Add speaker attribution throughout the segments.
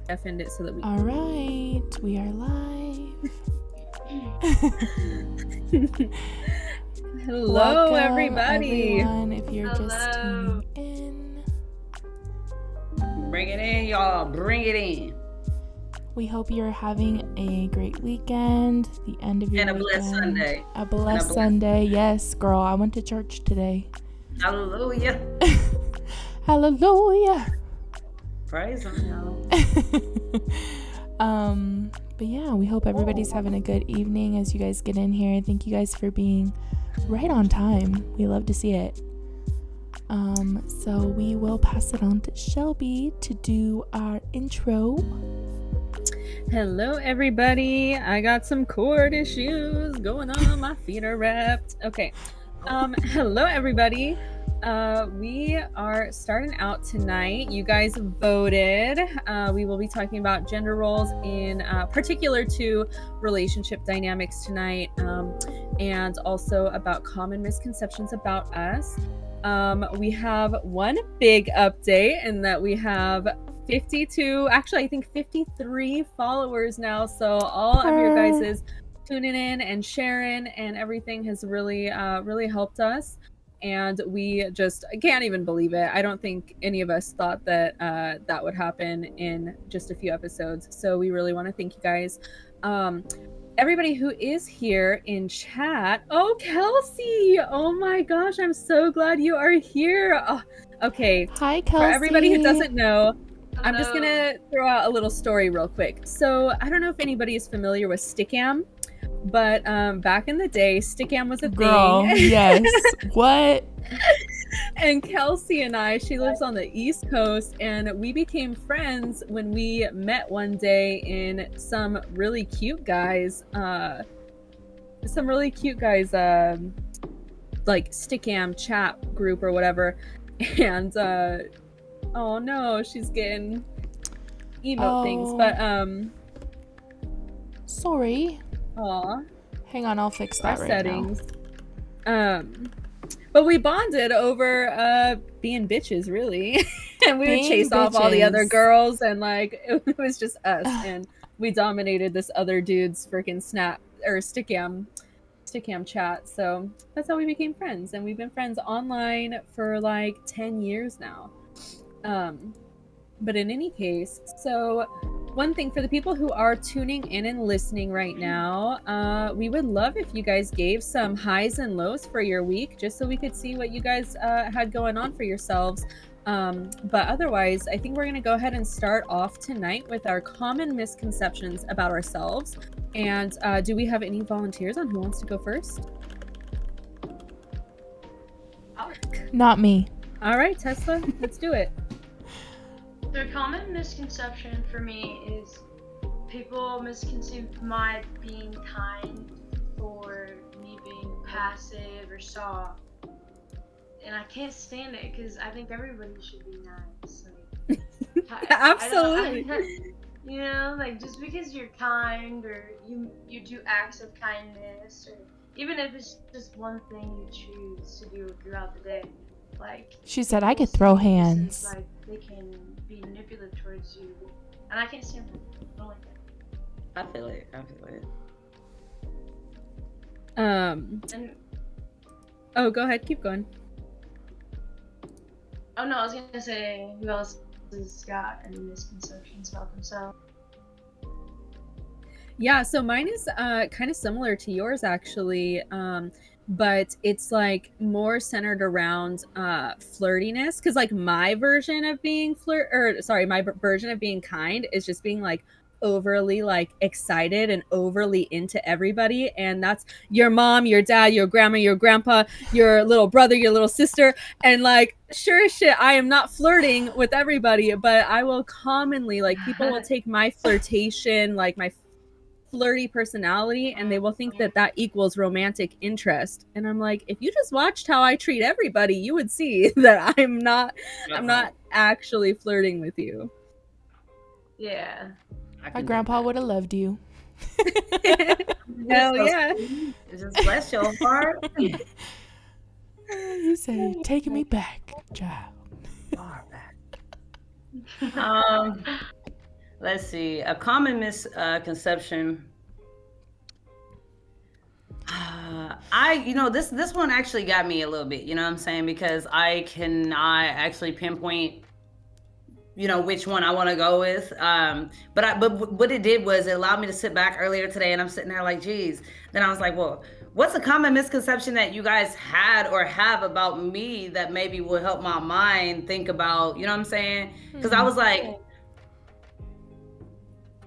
Speaker 1: F-end it so that we
Speaker 2: All right, we are live.
Speaker 1: Hello,
Speaker 2: Welcome,
Speaker 1: everybody.
Speaker 2: everyone, if you're just tuning in.
Speaker 3: Bring it in, y'all. Bring it in.
Speaker 2: We hope you're having a great weekend, the end of your
Speaker 3: And a
Speaker 2: weekend.
Speaker 3: blessed Sunday.
Speaker 2: A blessed Sunday. Yes, girl, I went to church today.
Speaker 3: Hallelujah.
Speaker 2: Hallelujah.
Speaker 3: Praise him, y'all.
Speaker 2: But yeah, we hope everybody's having a good evening as you guys get in here. Thank you guys for being right on time. We love to see it. So we will pass it on to Shelby to do our intro.
Speaker 1: Hello, everybody. I got some cord issues going on. My feet are wrapped. Okay. Hello, everybody. We are starting out tonight. You guys voted. We will be talking about gender roles in particular to relationship dynamics tonight, and also about common misconceptions about us. We have one big update in that we have 52, actually I think 53 followers now. So all of your guys' tuning in and sharing and everything has really helped us. And we just can't even believe it. I don't think any of us thought that that would happen in just a few episodes. So we really want to thank you guys. Everybody who is here in chat. Oh, Kelsey. Oh my gosh. I'm so glad you are here. Oh, okay.
Speaker 2: Hi, Kelsey.
Speaker 1: For everybody who doesn't know,
Speaker 4: Hello.
Speaker 1: I'm just going to throw out a little story real quick. So I don't know if anybody is familiar with Stickam, but back in the day, Stickam was a
Speaker 2: Girl,
Speaker 1: thing.
Speaker 2: Yes. What?
Speaker 1: And Kelsey and I, she lives on the East Coast, and we became friends when we met one day in some really cute guys, like Stickam chat group or whatever. And oh no, she's getting emote things, but
Speaker 2: sorry.
Speaker 1: aw.
Speaker 2: Hang on, I'll fix that
Speaker 1: Our
Speaker 2: right
Speaker 1: settings. But we bonded over being bitches, really. And we would chase off all the other girls, and like it was just us, and we dominated this other dude's freaking Stickam chat. So that's how we became friends, and we've been friends online for like 10 years now. But in any case, so one thing for the people who are tuning in and listening right now, we would love if you guys gave some highs and lows for your week, just so we could see what you guys had going on for yourselves. But otherwise, I think we're going to go ahead and start off tonight with our common misconceptions about ourselves. And do we have any volunteers on who wants to go first?
Speaker 2: Not me.
Speaker 1: All right, Tesla, let's do it.
Speaker 4: The common misconception for me is people misconceive my being kind for me being passive or soft. And I can't stand it because I think everybody should be nice. Like,
Speaker 1: Absolutely.
Speaker 4: You know, like just because you're kind or you do acts of kindness, or even if it's just one thing you choose to do throughout the day. Like
Speaker 2: she said I could throw hands.
Speaker 4: Like they can be manipulative towards you, and I can't stand that. I don't like that.
Speaker 3: I feel it.
Speaker 4: And
Speaker 1: oh, go ahead, keep going.
Speaker 4: oh no, I was gonna say, who else has got any misconceptions about themselves?
Speaker 1: Yeah, so mine is kind of similar to yours, actually. But it's like more centered around flirtiness, because like my version of being my version of being kind is just being like overly like excited and overly into everybody, and that's your mom, your dad, your grandma, your grandpa, your little brother, your little sister, and like sure as shit I am not flirting with everybody, but I will commonly, like, people will take my flirtation, like my flirty personality, and they will think that that equals romantic interest, and I'm like, if you just watched how I treat everybody, you would see that I'm not actually flirting with you.
Speaker 4: Yeah.
Speaker 2: My grandpa would have loved you.
Speaker 1: Hell yeah.
Speaker 3: Just bless your heart.
Speaker 2: You say, taking me back, child.
Speaker 3: Far back. Let's see. A common misconception. This one actually got me a little bit. You know what I'm saying? Because I cannot actually pinpoint which one I want to go with. But what it did was it allowed me to sit back earlier today, and I'm sitting there like, geez. Then I was like, well, what's a common misconception that you guys had or have about me that maybe will help my mind think about, you know what I'm saying? Because I was like,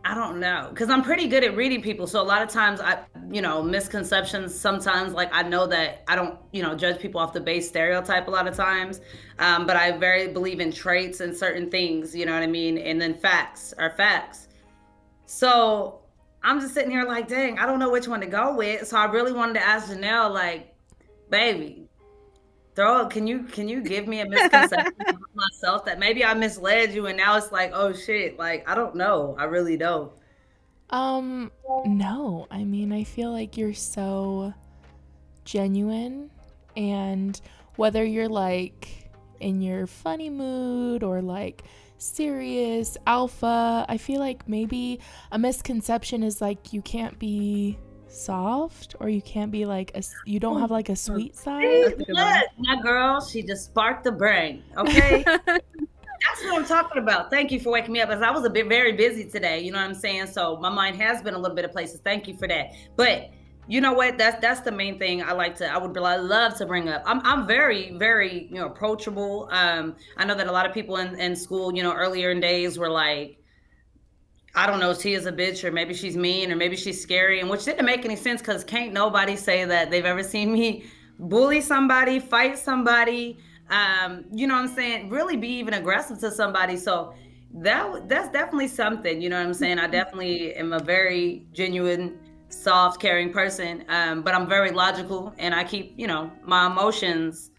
Speaker 3: I don't know, because I'm pretty good at reading people. So a lot of times misconceptions, sometimes like I know that I don't, judge people off the base stereotype a lot of times. But I very believe in traits and certain things, you know what I mean? And then facts are facts. So I'm just sitting here like, dang, I don't know which one to go with. So I really wanted to ask Janelle, like, baby, can you give me a misconception about myself that maybe I misled you and now it's like, oh shit, like I don't know. I really don't.
Speaker 2: No. I mean, I feel like you're so genuine, and whether you're like in your funny mood or like serious alpha, I feel like maybe a misconception is like you can't be soft, or you can't be like you don't have like a sweet side.
Speaker 3: Look, my girl, she just sparked the brain. Okay. That's what I'm talking about. Thank you for waking me up, because I was very busy today. You know what I'm saying? So my mind has been a little bit of places. Thank you for that. But you know what? That's the main thing I would love to bring up. I'm very, very, approachable. I know that a lot of people in school, earlier in days were like, I don't know, Tia's a bitch, or maybe she's mean, or maybe she's scary, and which didn't make any sense, because can't nobody say that they've ever seen me bully somebody, fight somebody, you know what I'm saying, really be even aggressive to somebody. So that's definitely something, you know what I'm saying. I definitely am a very genuine, soft, caring person, but I'm very logical, and I keep, my emotions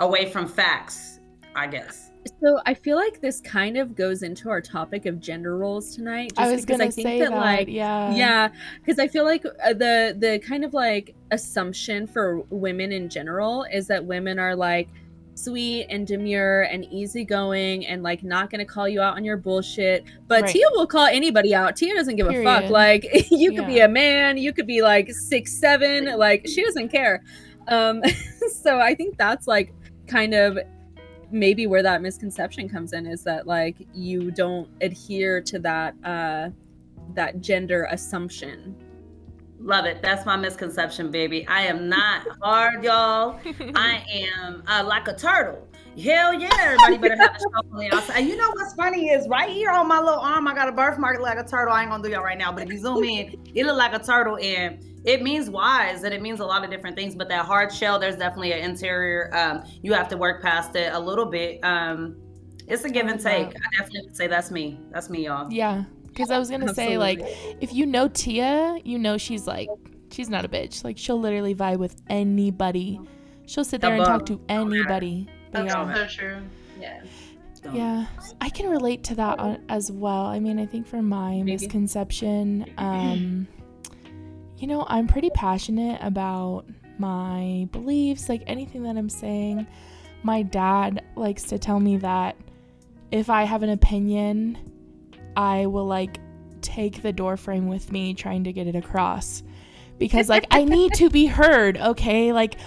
Speaker 3: away from facts, I guess.
Speaker 1: So I feel like this kind of goes into our topic of gender roles tonight.
Speaker 2: I was gonna say that,
Speaker 1: like,
Speaker 2: yeah,
Speaker 1: because I feel like the kind of like assumption for women in general is that women are like sweet and demure and easygoing and like not gonna call you out on your bullshit. But
Speaker 2: Right.
Speaker 1: Tia will call anybody out. Tia doesn't give a fuck.
Speaker 2: Period.
Speaker 1: Like you could be a man, you could be like 6'7", like she doesn't care. So I think that's like kind of maybe where that misconception comes in, is that like you don't adhere to that gender assumption.
Speaker 3: Love it. That's my misconception, baby. I am not hard, y'all. I am like a turtle. Hell yeah, everybody better have a show on the outside. You know what's funny is right here on my little arm, I got a birthmark like a turtle. I ain't gonna do y'all right now, but if you zoom in, it look like a turtle, and it means wise, and it means a lot of different things. But that hard shell, there's definitely an interior. You have to work past it a little bit. It's a give and take. I definitely would say that's me. That's me, y'all.
Speaker 2: Yeah. Because I was going to say, like, if you know Tia, you know she's like, she's not a bitch. Like, she'll literally vibe with anybody. She'll sit there and talk to anybody.
Speaker 4: That's so true. Yeah.
Speaker 2: Yeah. I can relate to that as well. I mean, I think for my misconception, I'm pretty passionate about my beliefs, like anything that I'm saying. My dad likes to tell me that if I have an opinion, I will like take the door frame with me trying to get it across, because like I need to be heard, okay? Like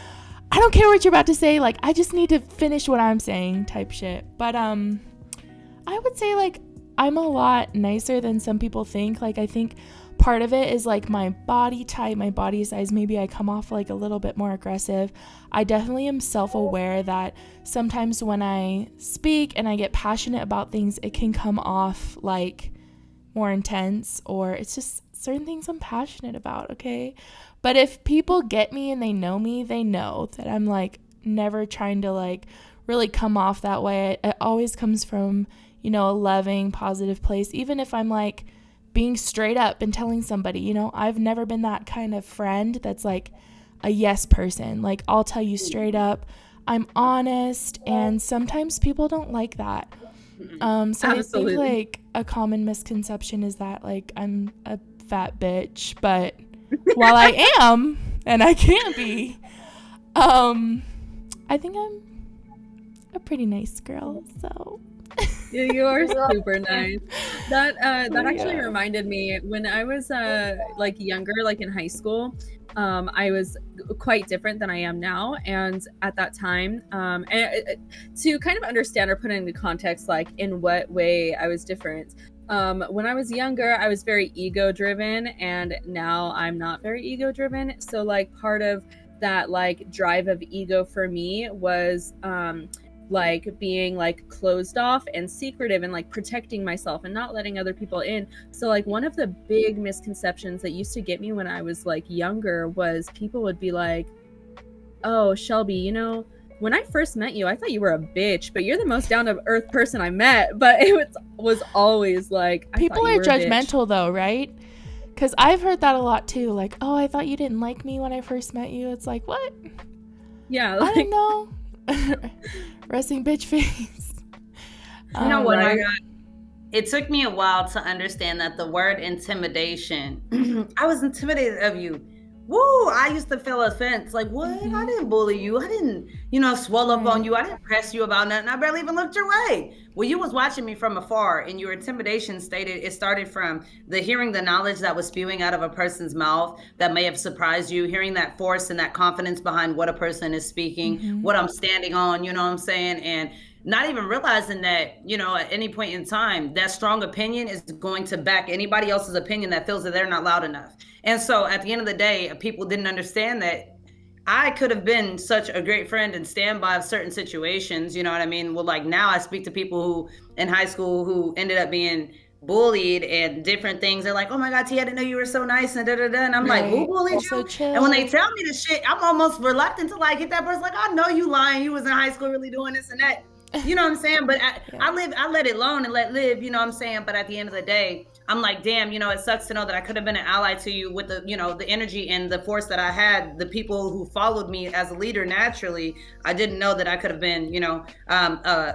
Speaker 2: I don't care what you're about to say, like I just need to finish what I'm saying type shit. But I would say like I'm a lot nicer than some people think. Like I think part of it is like my body type, my body size. Maybe I come off like a little bit more aggressive. I definitely am self-aware that sometimes when I speak and I get passionate about things, it can come off like more intense, or it's just certain things I'm passionate about, okay? But if people get me and they know that I'm like never trying to like really come off that way. It always comes from, a loving, positive place. Even if I'm like being straight up and telling somebody, I've never been that kind of friend that's like a yes person. Like I'll tell you straight up, I'm honest, and sometimes people don't like that. So I think like a common misconception is that like I'm a fat bitch, but while I am and I can be, I think I'm a pretty nice girl. So
Speaker 1: You are super nice. That actually
Speaker 2: Yeah.
Speaker 1: reminded me when I was like younger, like in high school. I was quite different than I am now, and at that time, to kind of understand or put into context, like in what way I was different. When I was younger, I was very ego driven, and now I'm not very ego driven. So like part of that like drive of ego for me was like being like closed off and secretive and like protecting myself and not letting other people in. So like one of the big misconceptions that used to get me when I was like younger was people would be like, "Oh, Shelby, you know, when I first met you, I thought you were a bitch, but you're the most down to earth person I met." But it was always like, "I
Speaker 2: People
Speaker 1: thought you
Speaker 2: are
Speaker 1: were a bitch."
Speaker 2: judgmental though, right? Because I've heard that a lot too. Like, oh, I thought you didn't like me when I first met you. It's like, what?
Speaker 1: Yeah,
Speaker 2: I
Speaker 1: like
Speaker 2: don't know. Resting bitch face.
Speaker 3: You know what?
Speaker 1: right.
Speaker 3: It took me a while to understand that the word intimidation, I was intimidated of you. Woo! I used to feel offense. Like, what? I didn't bully you. I didn't, swell up on
Speaker 2: Right.
Speaker 3: you. I didn't press you about nothing. I barely even looked your way. Well, you was watching me from afar, and your intimidation it started from the hearing the knowledge that was spewing out of a person's mouth that may have surprised you, hearing that force and that confidence behind what a person is speaking, what I'm standing on, you know what I'm saying? And not even realizing that, at any point in time, that strong opinion is going to back anybody else's opinion that feels that they're not loud enough. And so at the end of the day, people didn't understand that I could have been such a great friend and stand by certain situations. You know what I mean? Well, like now I speak to people who in high school who ended up being bullied and different things. They're like, "Oh my God, T, I didn't know you were so nice," and da da da. And I'm like, "Who
Speaker 2: Right.
Speaker 3: bullied
Speaker 2: So
Speaker 3: you?" And when they
Speaker 2: chill.
Speaker 3: tell me the shit, I'm almost reluctant to like hit that person. Like, I know you lying. You was in high school really doing this and that. You know what I'm saying? But
Speaker 2: Yeah.
Speaker 3: I let it alone and let live, you know what I'm saying? But at the end of the day, I'm like, damn, it sucks to know that I could have been an ally to you with the energy and the force that I had. The people who followed me as a leader naturally, I didn't know that I could have been,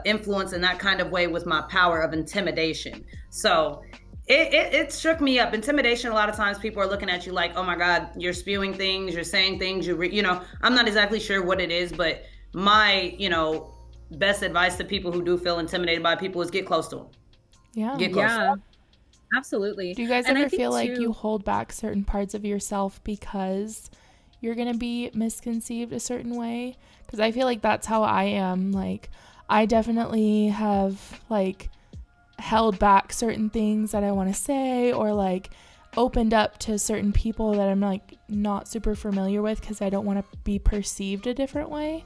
Speaker 3: influenced in that kind of way with my power of intimidation. So it shook me up. Intimidation, a lot of times people are looking at you like, oh my God, you're spewing things, you're saying things, I'm not exactly sure what it is, but my, best advice to people who do feel intimidated by people is get close to them.
Speaker 2: Yeah.
Speaker 3: Get close.
Speaker 1: Yeah, absolutely.
Speaker 2: Do you guys
Speaker 1: And I
Speaker 2: ever
Speaker 1: think
Speaker 2: feel like you
Speaker 1: too,
Speaker 2: hold back certain parts of yourself because you're going to be misconceived a certain way? Because I feel like that's how I am. Like, I definitely have, like, held back certain things that I want to say, or, like, opened up to certain people that I'm, like, not super familiar with because I don't want to be perceived a different way.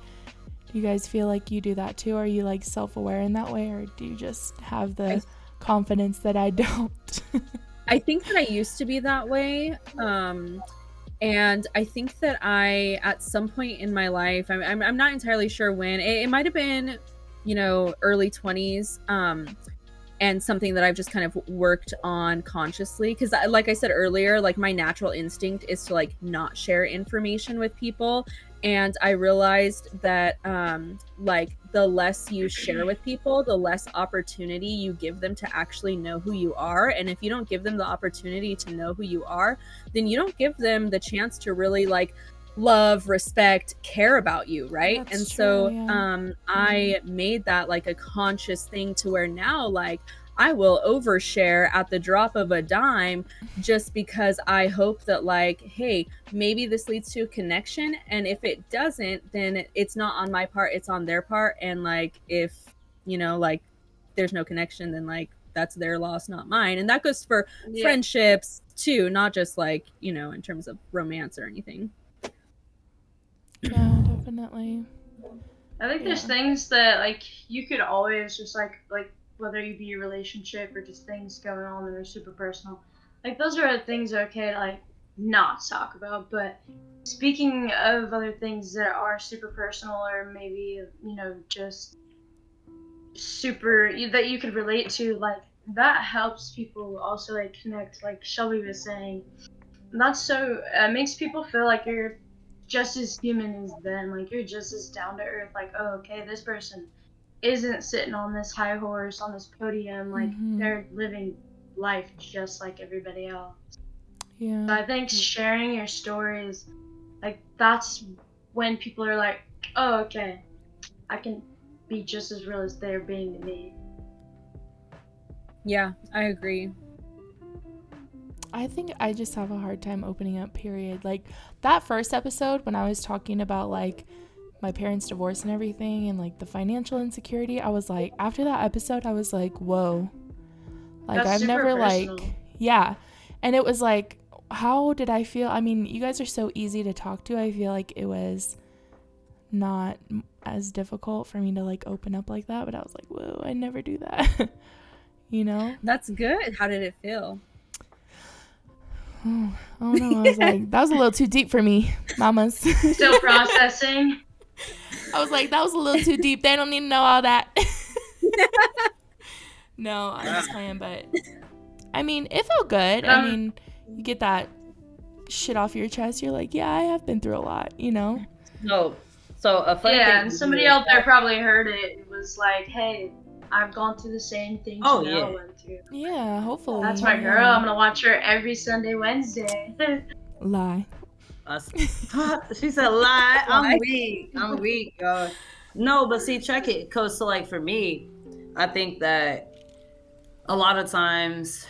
Speaker 2: Do you guys feel like you do that too? Are you, like, self-aware in that way, or do you just have the confidence that I don't?
Speaker 1: I think that I used to be that way. And I think that I, at some point in my life, I'm not entirely sure when, it might have been, early 20s, and something that I've just kind of worked on consciously. Because like I said earlier, like my natural instinct is to like not share information with people. And I realized that like the less you share with people, the less opportunity you give them to actually know who you are. And if you don't give them the opportunity to know who you are, then you don't give them the chance to really like love, respect, care about you, right?
Speaker 2: That's
Speaker 1: And
Speaker 2: true,
Speaker 1: so
Speaker 2: yeah.
Speaker 1: I made that like a conscious thing to where now like I will overshare at the drop of a dime, just because I hope that like, hey, maybe this leads to a connection, and if it doesn't, then it's not on my part, it's on their part. And like if like there's no connection, then like that's their loss, not mine. And that goes for
Speaker 4: Yeah.
Speaker 1: friendships too, not just like in terms of romance or anything.
Speaker 2: Yeah, definitely.
Speaker 4: I think there's
Speaker 2: Yeah.
Speaker 4: things that like you could always just like whether you be a relationship or just things going on that are super personal. Like those are things okay to like not talk about. But speaking of other things that are super personal or maybe just super that you could relate to, like that helps people also like connect. Like Shelby was saying, that's so makes people feel like you're just as human as them, like you're just as down to earth, like, oh okay, this person isn't sitting on this high horse on this podium, like they're living life just like everybody else. So
Speaker 2: Yeah.
Speaker 4: I think sharing your stories, like that's when people are like, oh okay, I can be just as real as they're being to me.
Speaker 1: Yeah, I agree.
Speaker 2: I think I just have a hard time opening up, period. Like that first episode when I was talking about like my parents' divorce and everything and like the financial insecurity, I was like, after that episode, I was like, whoa. Like
Speaker 4: That's
Speaker 2: I've
Speaker 4: super
Speaker 2: never
Speaker 4: personal.
Speaker 2: like, yeah. And it was like, how did I feel? I mean, you guys are so easy to talk to. I feel like it was not as difficult for me to like open up like that, but I was like, whoa, I never do that. You know?
Speaker 1: That's good. How did it feel?
Speaker 2: Oh, I don't know. I was like, that was a little too deep for me, mamas.
Speaker 4: Still processing.
Speaker 2: I was like, that was a little too deep. They don't need to know all that. No, I'm just playing, but I mean, it felt good. I mean, you get that shit off your chest. You're like, yeah, I have been through a lot, you know?
Speaker 3: So a funny thing.
Speaker 4: Yeah, and somebody out there probably heard it. It was like, hey, I've gone through the same things Janelle went through.
Speaker 2: Yeah, hopefully.
Speaker 4: That's my girl. I'm gonna watch her every Sunday, Wednesday.
Speaker 2: Lie.
Speaker 3: She said lie. I'm weak. No, but see, check it. Cause so like for me, I think that a lot of times,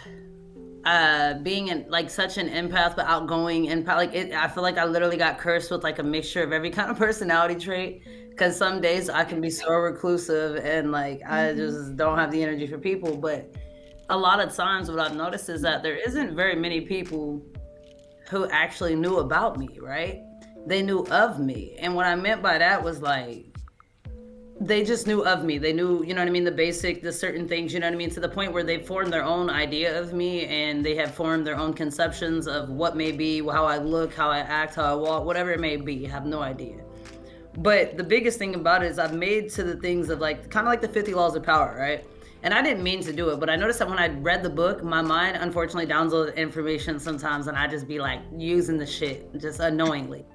Speaker 3: being like such an empath but outgoing empath, like I feel like I literally got cursed with like a mixture of every kind of personality trait. Because some days I can be so reclusive and like I just don't have the energy for people. But a lot of times, what I've noticed is that there isn't very many people who actually knew about me, right? They knew of me. And what I meant by that was like, they just knew of me. They knew, you know what I mean? The certain things, you know what I mean? To the point where they formed their own idea of me and they have formed their own conceptions of what may be, how I look, how I act, how I walk, whatever it may be. I have no idea. But the biggest thing about it is I've made to the things of like, kind of like the 50 laws of power, right? And I didn't mean to do it, but I noticed that when I read the book, my mind unfortunately downloaded information sometimes and I just be like using the shit just unknowingly.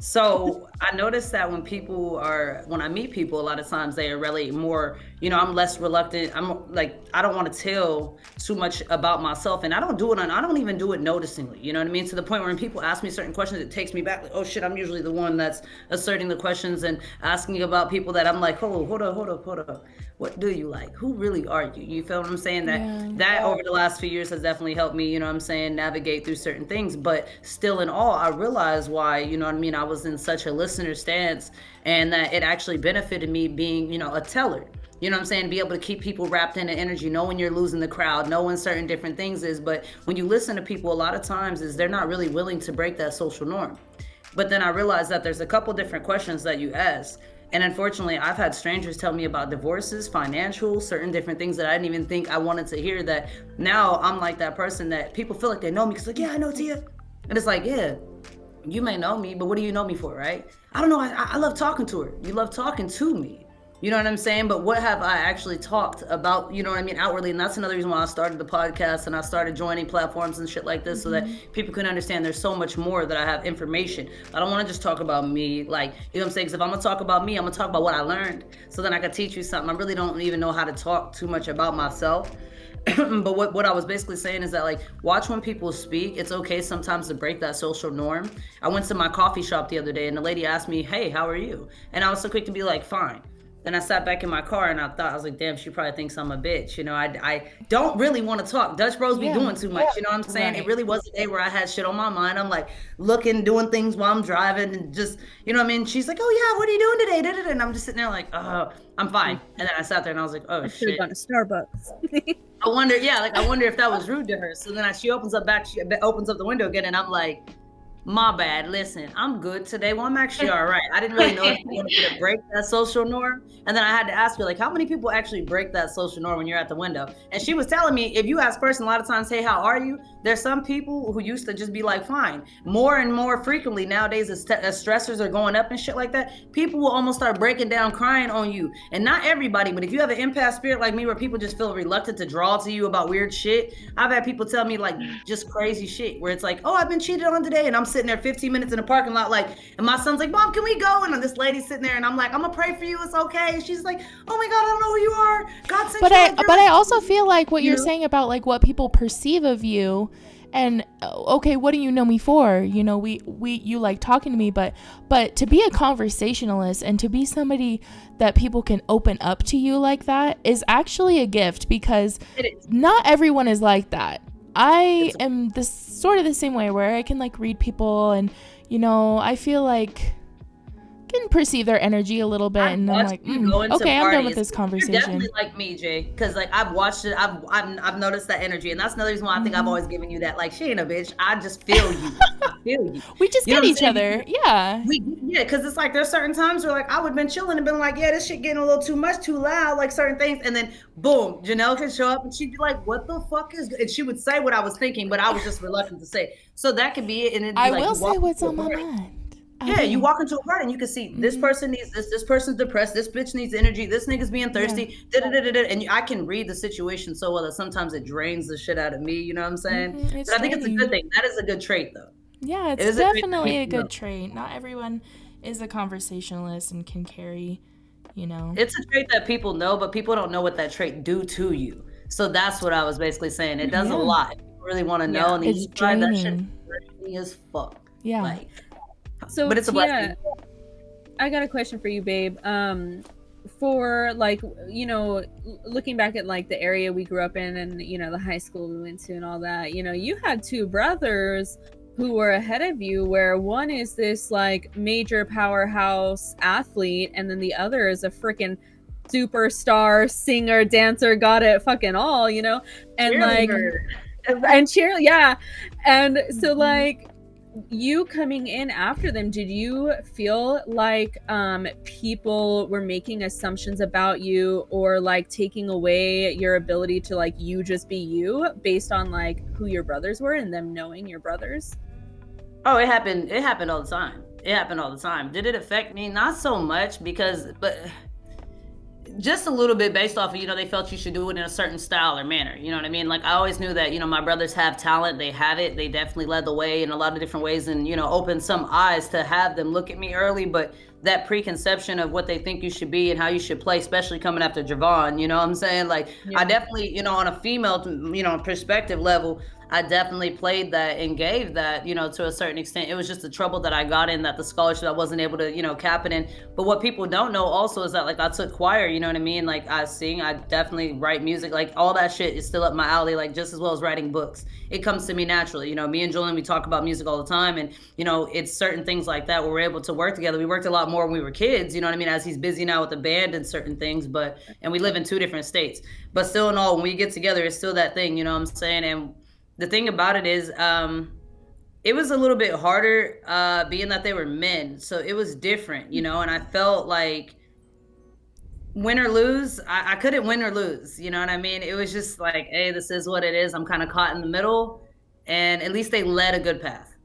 Speaker 3: So I noticed that when I meet people, a lot of times they are really more, I'm less reluctant. I'm like, I don't want to tell too much about myself, and I don't even do it noticingly. You know what I mean? To the point where when people ask me certain questions, it takes me back. Like, oh shit, I'm usually the one that's asserting the questions and asking about people that I'm like, hold up. What do you like? Who really are you? You feel what I'm saying? That over the last few years has definitely helped me, navigate through certain things. But still in all, I realized why, I was in such a listener stance and that it actually benefited me being, a teller. You know what I'm saying? Be able to keep people wrapped in the energy, know when you're losing the crowd, know when certain different things is. But when you listen to people, a lot of times is they're not really willing to break that social norm. But then I realized that there's a couple different questions that you ask. And unfortunately, I've had strangers tell me about divorces, financial, certain different things that I didn't even think I wanted to hear. That now I'm like that person that people feel like they know me because like, yeah, I know Tia. And it's like, yeah, you may know me, but what do you know me for, right? I don't know. I love talking to her. You love talking to me. You know what I'm saying? But what have I actually talked about, outwardly? And that's another reason why I started the podcast and I started joining platforms and shit like this so that people can understand there's so much more that I have information. I don't want to just talk about me. Like, you know what I'm saying? Because if I'm going to talk about me, I'm going to talk about what I learned so then I can teach you something. I really don't even know how to talk too much about myself. But what I was basically saying is that, like, watch when people speak. It's okay sometimes to break that social norm. I went to my coffee shop the other day and the lady asked me, hey, how are you? And I was so quick to be like, fine. Then I sat back in my car and I was like, damn, she probably thinks I'm a bitch. I don't really want to talk. Dutch bros be doing too much. You know what I'm saying? Right. It really was a day where I had shit on my mind. I'm like looking, doing things while I'm driving and just, you know what I mean? She's like, oh yeah, what are you doing today? And I'm just sitting there like, oh, I'm fine. And then I sat there and I was like, oh shit.
Speaker 1: Should have gone to Starbucks.
Speaker 3: I wonder if that was rude to her. So then she opens up the window again and I'm like, my bad. Listen, I'm good today. Well, I'm actually all right. I didn't really know if you wanted to break that social norm. And then I had to ask her, like, how many people actually break that social norm when you're at the window? And she was telling me, if you ask a person a lot of times, hey, how are you? There's some people who used to just be like, fine. More and more frequently nowadays, as stressors are going up and shit like that, people will almost start breaking down, crying on you. And not everybody, but if you have an empath spirit like me where people just feel reluctant to draw to you about weird shit, I've had people tell me like just crazy shit where it's like, oh, I've been cheated on today. And I'm sitting there 15 minutes in the parking lot like, and my son's like, Mom, can we go? And this lady's sitting there and I'm like, I'm gonna pray for you. It's okay. And she's like, oh my God, I don't know who you are. God sent you.
Speaker 2: But I also feel like what you're saying about like what people perceive of you And okay, what do you know me for? You know, you like talking to me, but to be a conversationalist and to be somebody that people can open up to you like that is actually a gift, because not everyone is like that. I am this sort of the same way, where I can like read people, and you know, I feel like can perceive their energy a little bit, and I'm like, okay, I'm done with this conversation.
Speaker 3: You're definitely like me, Jay, because like I've watched it, I've noticed that energy, and that's another reason why I think I've always given you that. Like, she ain't a bitch. I just feel you. I feel you.
Speaker 2: We just get each other. Yeah.
Speaker 3: Because it's like there's certain times where like I would have been chilling and been like, yeah, this shit getting a little too much, too loud, like certain things, and then boom, Janelle could show up and she'd be like, what the fuck is? And she would say what I was thinking, but I was just reluctant to say. So that could be it. And it'd be
Speaker 2: I
Speaker 3: like,
Speaker 2: will say what's on my mind.
Speaker 3: Yeah, you walk into a party and you can see this person needs this person's depressed, this bitch needs energy, this nigga's being thirsty, and I can read the situation so well that sometimes it drains the shit out of me, you know what I'm saying? But I think it's a good thing. That is a good trait, though.
Speaker 2: Yeah, it's definitely a good trait. Not everyone is a conversationalist and can carry, you know.
Speaker 3: It's a trait that people know, but people don't know what that trait do to you. So that's what I was basically saying. It does a lot. People really want to know, and
Speaker 2: it's draining.
Speaker 3: That shit draining as fuck.
Speaker 2: Yeah.
Speaker 3: Like,
Speaker 1: so,
Speaker 3: but it's a blessing.
Speaker 1: I got a question for you, babe. For like, you know, looking back at like the area we grew up in, and you know, the high school we went to and all that, you know, you had two brothers who were ahead of you, where one is this like major powerhouse athlete, and then the other is a freaking superstar singer, dancer, got it fucking all, you know, and and so like, you coming in after them, did you feel like people were making assumptions about you, or like taking away your ability to like you just be you based on like who your brothers were and them knowing your brothers?
Speaker 3: Oh, it happened all the time. Did it affect me? Not so much, but just a little bit, based off of, you know, they felt you should do it in a certain style or manner, you know what I mean? Like, I always knew that, you know, my brothers have talent, they have it, they definitely led the way in a lot of different ways, and, you know, opened some eyes to have them look at me early. But that preconception of what they think you should be and how you should play, especially coming after Javon, you know what I'm saying? Like, I definitely, you know, on a female, you know, perspective level, I definitely played that and gave that, you know, to a certain extent. It was just the trouble that I got in, that the scholarship I wasn't able to, you know, cap it in. But what people don't know also is that, like, I took choir, you know what I mean? Like, I sing, I definitely write music, like, all that shit is still up my alley, like, just as well as writing books. It comes to me naturally. You know, me and Julian, we talk about music all the time, and, you know, it's certain things like that where we're able to work together. We worked a lot more when we were kids, you know what I mean, as he's busy now with the band and certain things, and we live in 2 different states. But still in all, when we get together, it's still that thing, you know what I'm saying? And the thing about it is, it was a little bit harder, being that they were men. So it was different, you know, and I felt like win or lose, I couldn't win or lose, you know what I mean? It was just like, hey, this is what it is. I'm kind of caught in the middle, and at least they led a good path.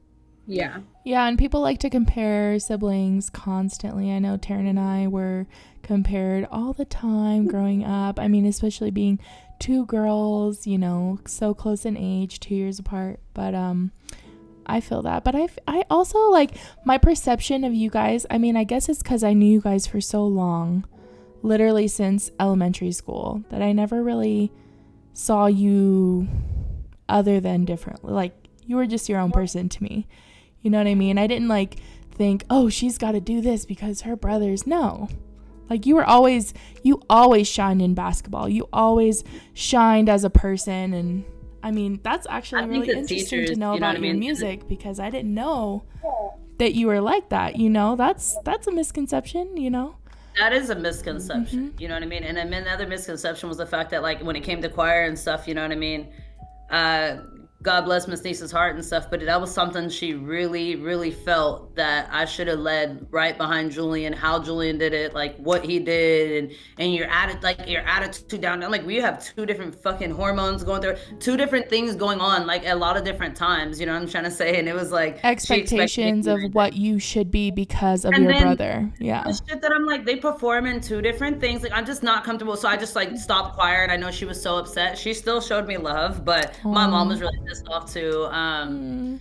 Speaker 1: Yeah.
Speaker 2: Yeah, and people like to compare siblings constantly. I know Taryn and I were compared all the time growing up. I mean, especially being 2 girls, you know, so close in age, 2 years apart. But I feel that. But I also, like, my perception of you guys, I mean, I guess it's because I knew you guys for so long, literally since elementary school, that I never really saw you other than differently. Like, you were just your own person to me. You know what I mean? I didn't, like, think, oh, she's got to do this because her brothers. No. Like, you always shined in basketball. You always shined as a person. And I mean, that's actually really interesting to know about your music, because I didn't know that you were like that. You know, that's a misconception, you know?
Speaker 3: That is a misconception, you know what I mean? And then another misconception was the fact that, like, when it came to choir and stuff, you know what I mean? God bless Miss Niece's heart and stuff, but that was something she really, really felt that I should have led right behind Julian, how Julian did it, like what he did, and your attitude down. Like, we have 2 different fucking hormones going through, 2 different things going on, like a lot of different times, you know what I'm trying to say? And it was like
Speaker 2: expectations of what you should be because of your brother. Yeah.
Speaker 3: The shit that I'm like, they perform in 2 different things. Like, I'm just not comfortable. So I just like stopped choir, and I know she was so upset. She still showed me love, but my mom was really pissed off too. And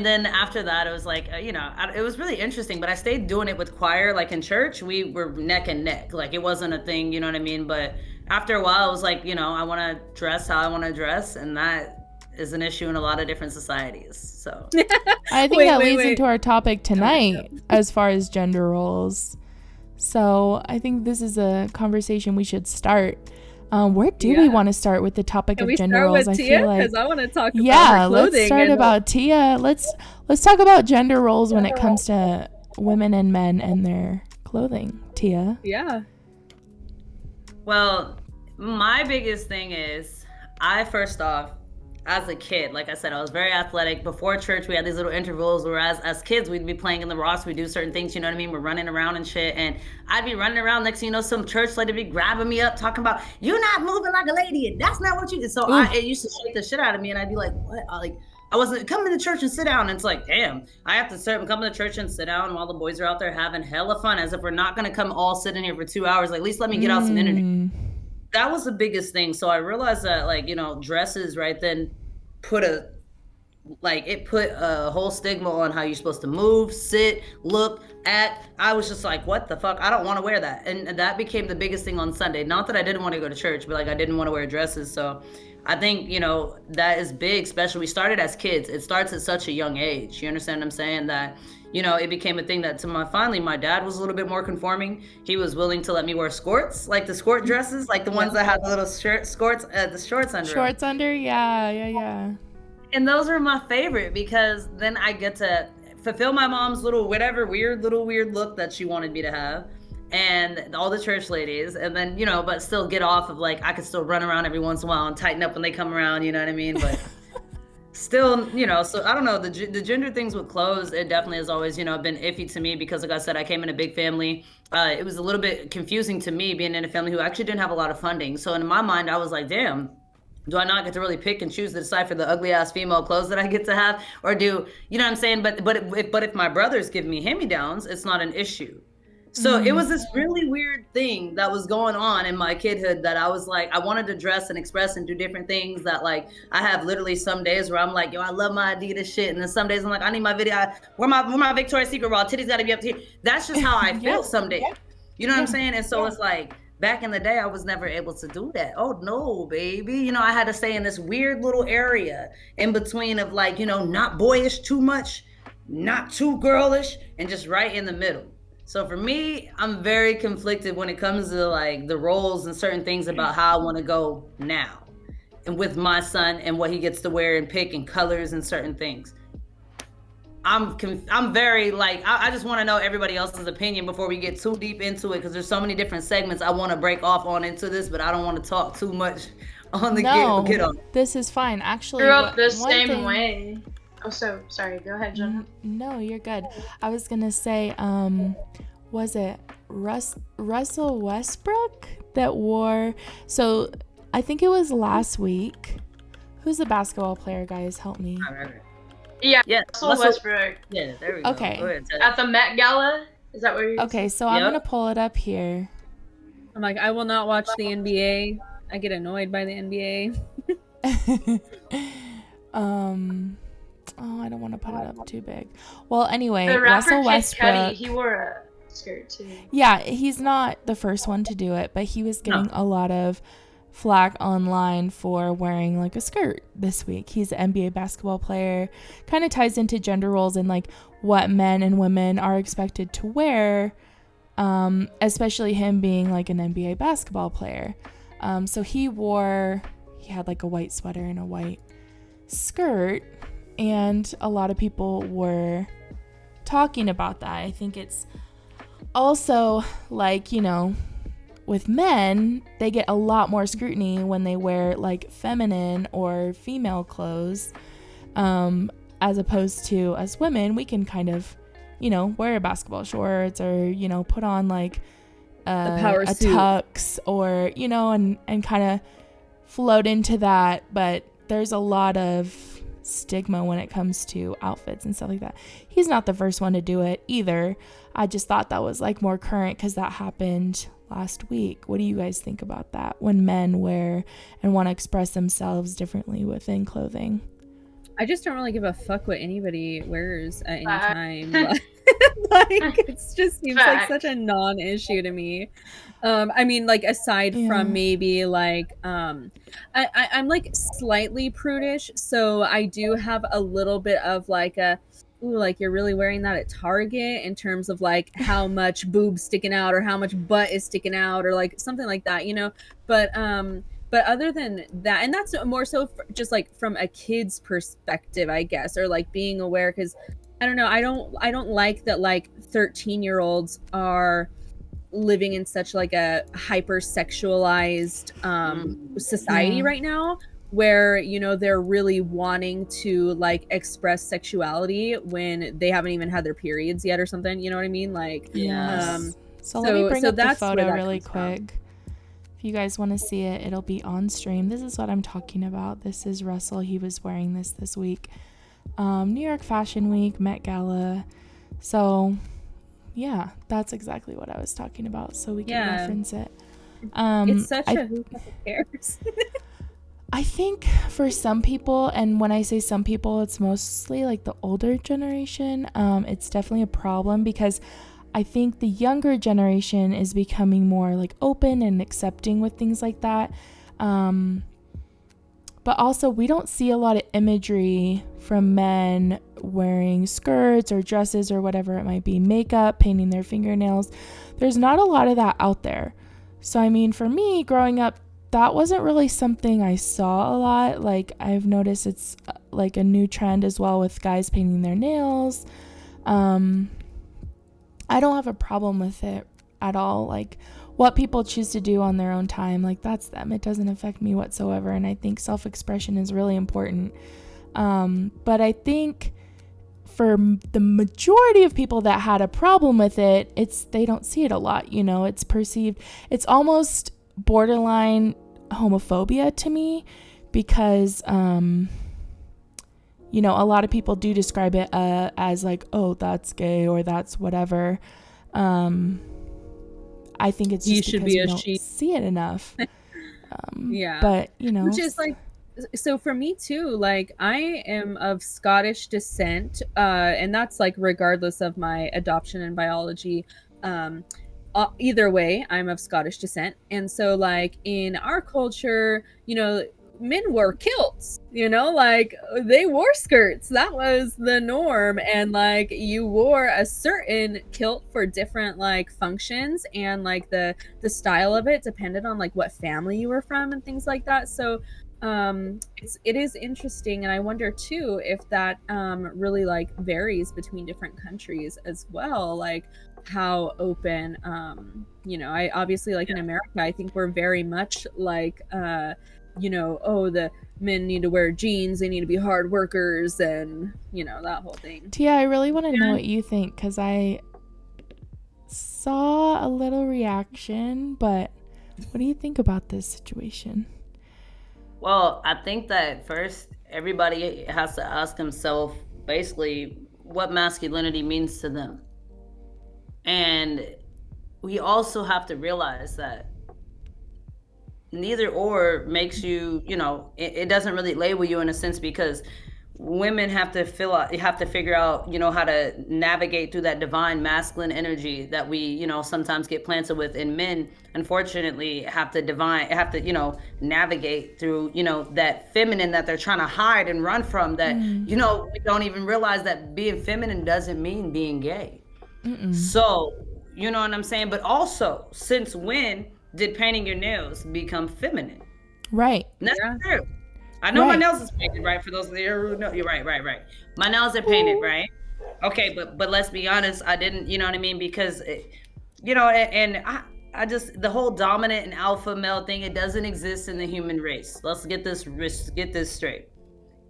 Speaker 3: then after that, it was like, you know, it was really interesting, but I stayed doing it with choir. Like, in church, we were neck and neck. Like, it wasn't a thing, you know what I mean? But after a while, it was like, you know, I want to dress how I want to dress, and that is an issue in a lot of different societies. So
Speaker 2: I think that leads into our topic tonight as far as gender roles. So I think this is a conversation we should start. Where do we want to start with the topic of gender roles?
Speaker 1: I feel like I want to talk about her clothing.
Speaker 2: Let's start about Tia. Let's talk about gender roles when it comes to women and men and their clothing. Tia.
Speaker 1: Yeah.
Speaker 3: Well, my biggest thing is, first off, as a kid, like I said, I was very athletic. Before church, we had these little intervals where as kids, we'd be playing in the Ross. We do certain things, you know what I mean? We're running around and shit. And I'd be running around. Next thing you know, some church lady be grabbing me up, talking about, you're not moving like a lady. And that's not what you did. So it used to shake the shit out of me. And I'd be like, what? I wasn't coming to church and sit down. And it's like, damn, I have to come to church and sit down while the boys are out there having hella fun, as if we're not going to come all sit in here for 2 hours. Like, at least let me get out some energy. That was the biggest thing. So I realized that, like, you know, dresses right then put a whole stigma on how you're supposed to move, sit, look, act. I was just like, what the fuck? I don't want to wear that. And that became the biggest thing on Sunday. Not that I didn't want to go to church, but like I didn't want to wear dresses. So I think, you know, that is big, especially we started as kids. It starts at such a young age. You understand what I'm saying? That, you know, it became a thing that finally my dad was a little bit more conforming. He was willing to let me wear skirts, like the skirt dresses, like the ones that have the little skirts, the shorts under.
Speaker 2: Shorts under, yeah.
Speaker 3: And those are my favorite because then I get to fulfill my mom's little weird look that she wanted me to have, and all the church ladies, and then, you know, but still get off of, like, I could still run around every once in a while and tighten up when they come around, you know what I mean? But still, you know, so I don't know, the gender things with clothes, it definitely has always, you know, been iffy to me because, like I said, I came in a big family. It was a little bit confusing to me being in a family who actually didn't have a lot of funding. So in my mind, I was like, damn, do I not get to really pick and choose to decide for the ugly ass female clothes that I get to have? Or do, you know what I'm saying? But if my brothers give me hand-me-downs, it's not an issue. So it was this really weird thing that was going on in my kidhood that I was like, I wanted to dress and express and do different things that, like, I have literally some days where I'm like, yo, I love my Adidas shit. And then some days I'm like, I need my video. Where my Victoria's Secret raw titties got to be up to here. That's just how I feel some days. You know what I'm saying? And so it's like, back in the day, I was never able to do that. Oh, no, baby. You know, I had to stay in this weird little area in between of, like, you know, not boyish too much, not too girlish, and just right in the middle. So for me, I'm very conflicted when it comes to, like, the roles and certain things about how I want to go now and with my son and what he gets to wear and pick and colors and certain things. I'm very, like, I just want to know everybody else's opinion before we get too deep into it, because there's so many different segments I want to break off on into this, but I don't want to talk too much on the get on.
Speaker 2: This is fine. Actually,
Speaker 4: grew up the same way. Oh, so sorry. Go ahead, Jenna.
Speaker 2: No, you're good. I was gonna say, was it Russell Westbrook that wore? So I think it was last week. Who's the basketball player, guys? Help me.
Speaker 4: Yeah, Russell Westbrook.
Speaker 3: Yeah, there we go.
Speaker 2: Okay.
Speaker 3: Go ahead,
Speaker 4: at the Met Gala? Is that where you're
Speaker 2: Okay, so I'm gonna pull it up here.
Speaker 1: I'm like, I will not watch the NBA. I get annoyed by the NBA.
Speaker 2: I don't want to put it up too big. Well, anyway,
Speaker 4: the rapper
Speaker 2: Russell Westbrook.
Speaker 4: Cudi, he wore a skirt too.
Speaker 2: Yeah, he's not the first one to do it, but he was getting a lot of flack online for wearing, like, a skirt this week. He's an NBA basketball player. Kind of ties into gender roles and, like, what men and women are expected to wear, especially him being, like, an NBA basketball player. So he had like a white sweater and a white skirt, and a lot of people were talking about that. I think it's also, like, you know, with men, they get a lot more scrutiny when they wear, like, feminine or female clothes, as opposed to as women, we can kind of, you know, wear basketball shorts or, you know, put on, like, a tux or, you know, and kind of float into that. But there's a lot of stigma when it comes to outfits and stuff like that. He's not the first one to do it either. I just thought that was, like, more current because that happened last week. What do you guys think about that when men wear and want to express themselves differently within clothing?
Speaker 1: I just don't really give a fuck what anybody wears at any time. Like, it just seems like
Speaker 4: Facts.
Speaker 1: such a non-issue to me. I mean, like, aside from
Speaker 2: Yeah.
Speaker 1: maybe like I'm like slightly prudish, so I do have a little bit of like a ooh, like you're really wearing that at Target in terms of like how much boob sticking out or how much butt is sticking out or like something like that, you know. But other than that, and that's more so just like from a kid's perspective, I guess, or like being aware, because I don't know, I don't like that like 13-year-olds are living in such like a hypersexualized society
Speaker 3: Mm.
Speaker 1: right now, where you know they're really wanting to like express sexuality when they haven't even had their periods yet or something, you know what I mean? Like
Speaker 3: Yeah.
Speaker 1: um
Speaker 2: Yes. So let me bring
Speaker 1: so
Speaker 2: up the
Speaker 1: that's where
Speaker 2: photo
Speaker 1: that
Speaker 2: really
Speaker 1: comes from.
Speaker 2: quick. If you guys want to see it, it'll be on stream. This is what I'm talking about. This is Russell. He was wearing this week. New York Fashion Week, Met Gala. So yeah, that's exactly what I was talking about. So we can
Speaker 1: Yeah,
Speaker 2: reference it.
Speaker 1: it's such
Speaker 2: I
Speaker 1: a who fucking cares.
Speaker 2: I think for some people, and when I say some people, it's mostly like the older generation, it's definitely a problem because I think the younger generation is becoming more like open and accepting with things like that. But also, we don't see a lot of imagery from men wearing skirts or dresses or whatever it might be, makeup, painting their fingernails. There's not a lot of that out there. So, I mean, for me, growing up, that wasn't really something I saw a lot. Like, I've noticed it's like a new trend as well with guys painting their nails. I don't have a problem with it at all. Like, what people choose to do on their own time, like, that's them. It doesn't affect me whatsoever. And I think self-expression is really important. But I think for the majority of people that had a problem with it, they don't see it a lot, you know. It's perceived, it's almost borderline homophobia to me because you know, a lot of people do describe it as like, oh, that's gay or that's whatever. I think it's
Speaker 1: You
Speaker 2: just
Speaker 1: should
Speaker 2: because
Speaker 1: be
Speaker 2: we
Speaker 1: a
Speaker 2: don't
Speaker 1: she.
Speaker 2: see it enough.
Speaker 1: Yeah.
Speaker 2: But you know,
Speaker 1: Which is like, so for me too, like I am of Scottish descent, and that's like regardless of my adoption and biology. Um, Either way, I'm of Scottish descent, and so like in our culture, you know, men wore kilts, you know, like they wore skirts. That was the norm, and like you wore a certain kilt for different like functions, and like the style of it depended on like what family you were from and things like that. So it is interesting, and I wonder too if that really like varies between different countries as well, like how open you know, I obviously like in America I think we're very much like you know, oh, the men need to wear jeans, they need to be hard workers, and you know, that whole thing.
Speaker 2: Tia, I really want to know
Speaker 1: Yeah.
Speaker 2: what you think because I saw a little reaction, but what do you think about this situation?
Speaker 3: Well, I think that first everybody has to ask himself basically what masculinity means to them. And we also have to realize that neither or makes you, you know, it doesn't really label you in a sense because women have to have to figure out, you know, how to navigate through that divine masculine energy that we, you know, sometimes get planted with. And men unfortunately have to, you know, navigate through, you know, that feminine that they're trying to hide and run from, that, you know, we don't even realize that being feminine doesn't mean being gay. So, you know what I'm saying? But also, since when did painting your nails become feminine?
Speaker 2: Right.
Speaker 3: And that's
Speaker 1: Yeah.
Speaker 3: true. I know my
Speaker 2: Right.
Speaker 3: nails is painted, right? For those of you who know, you're right, right, right. My nails are painted, right? Okay, but let's be honest, I didn't, you know what I mean? Because, you know, and I just the whole dominant and alpha male thing, it doesn't exist in the human race. Let's get this straight.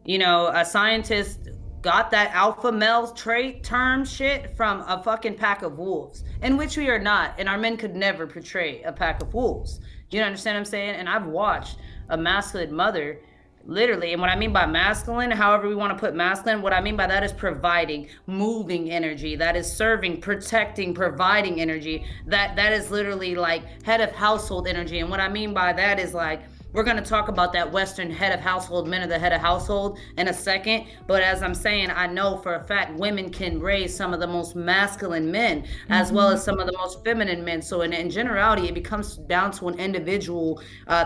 Speaker 3: You know, a scientist got that alpha male trait term shit from a fucking pack of wolves, in which we are not, and our men could never portray a pack of wolves. Do you understand what I'm saying? And I've watched a masculine mother literally, and what I mean by masculine, however we want to put masculine, what I mean by that is providing, moving energy, that is serving, protecting, providing energy, that is literally like head of household energy. And what I mean by that is like We're going to talk about that Western head of household, men are the head of household in a second. But as I'm saying, I know for a fact women can raise some of the most masculine men as well as some of the most feminine men. So in generality, it becomes down to an individual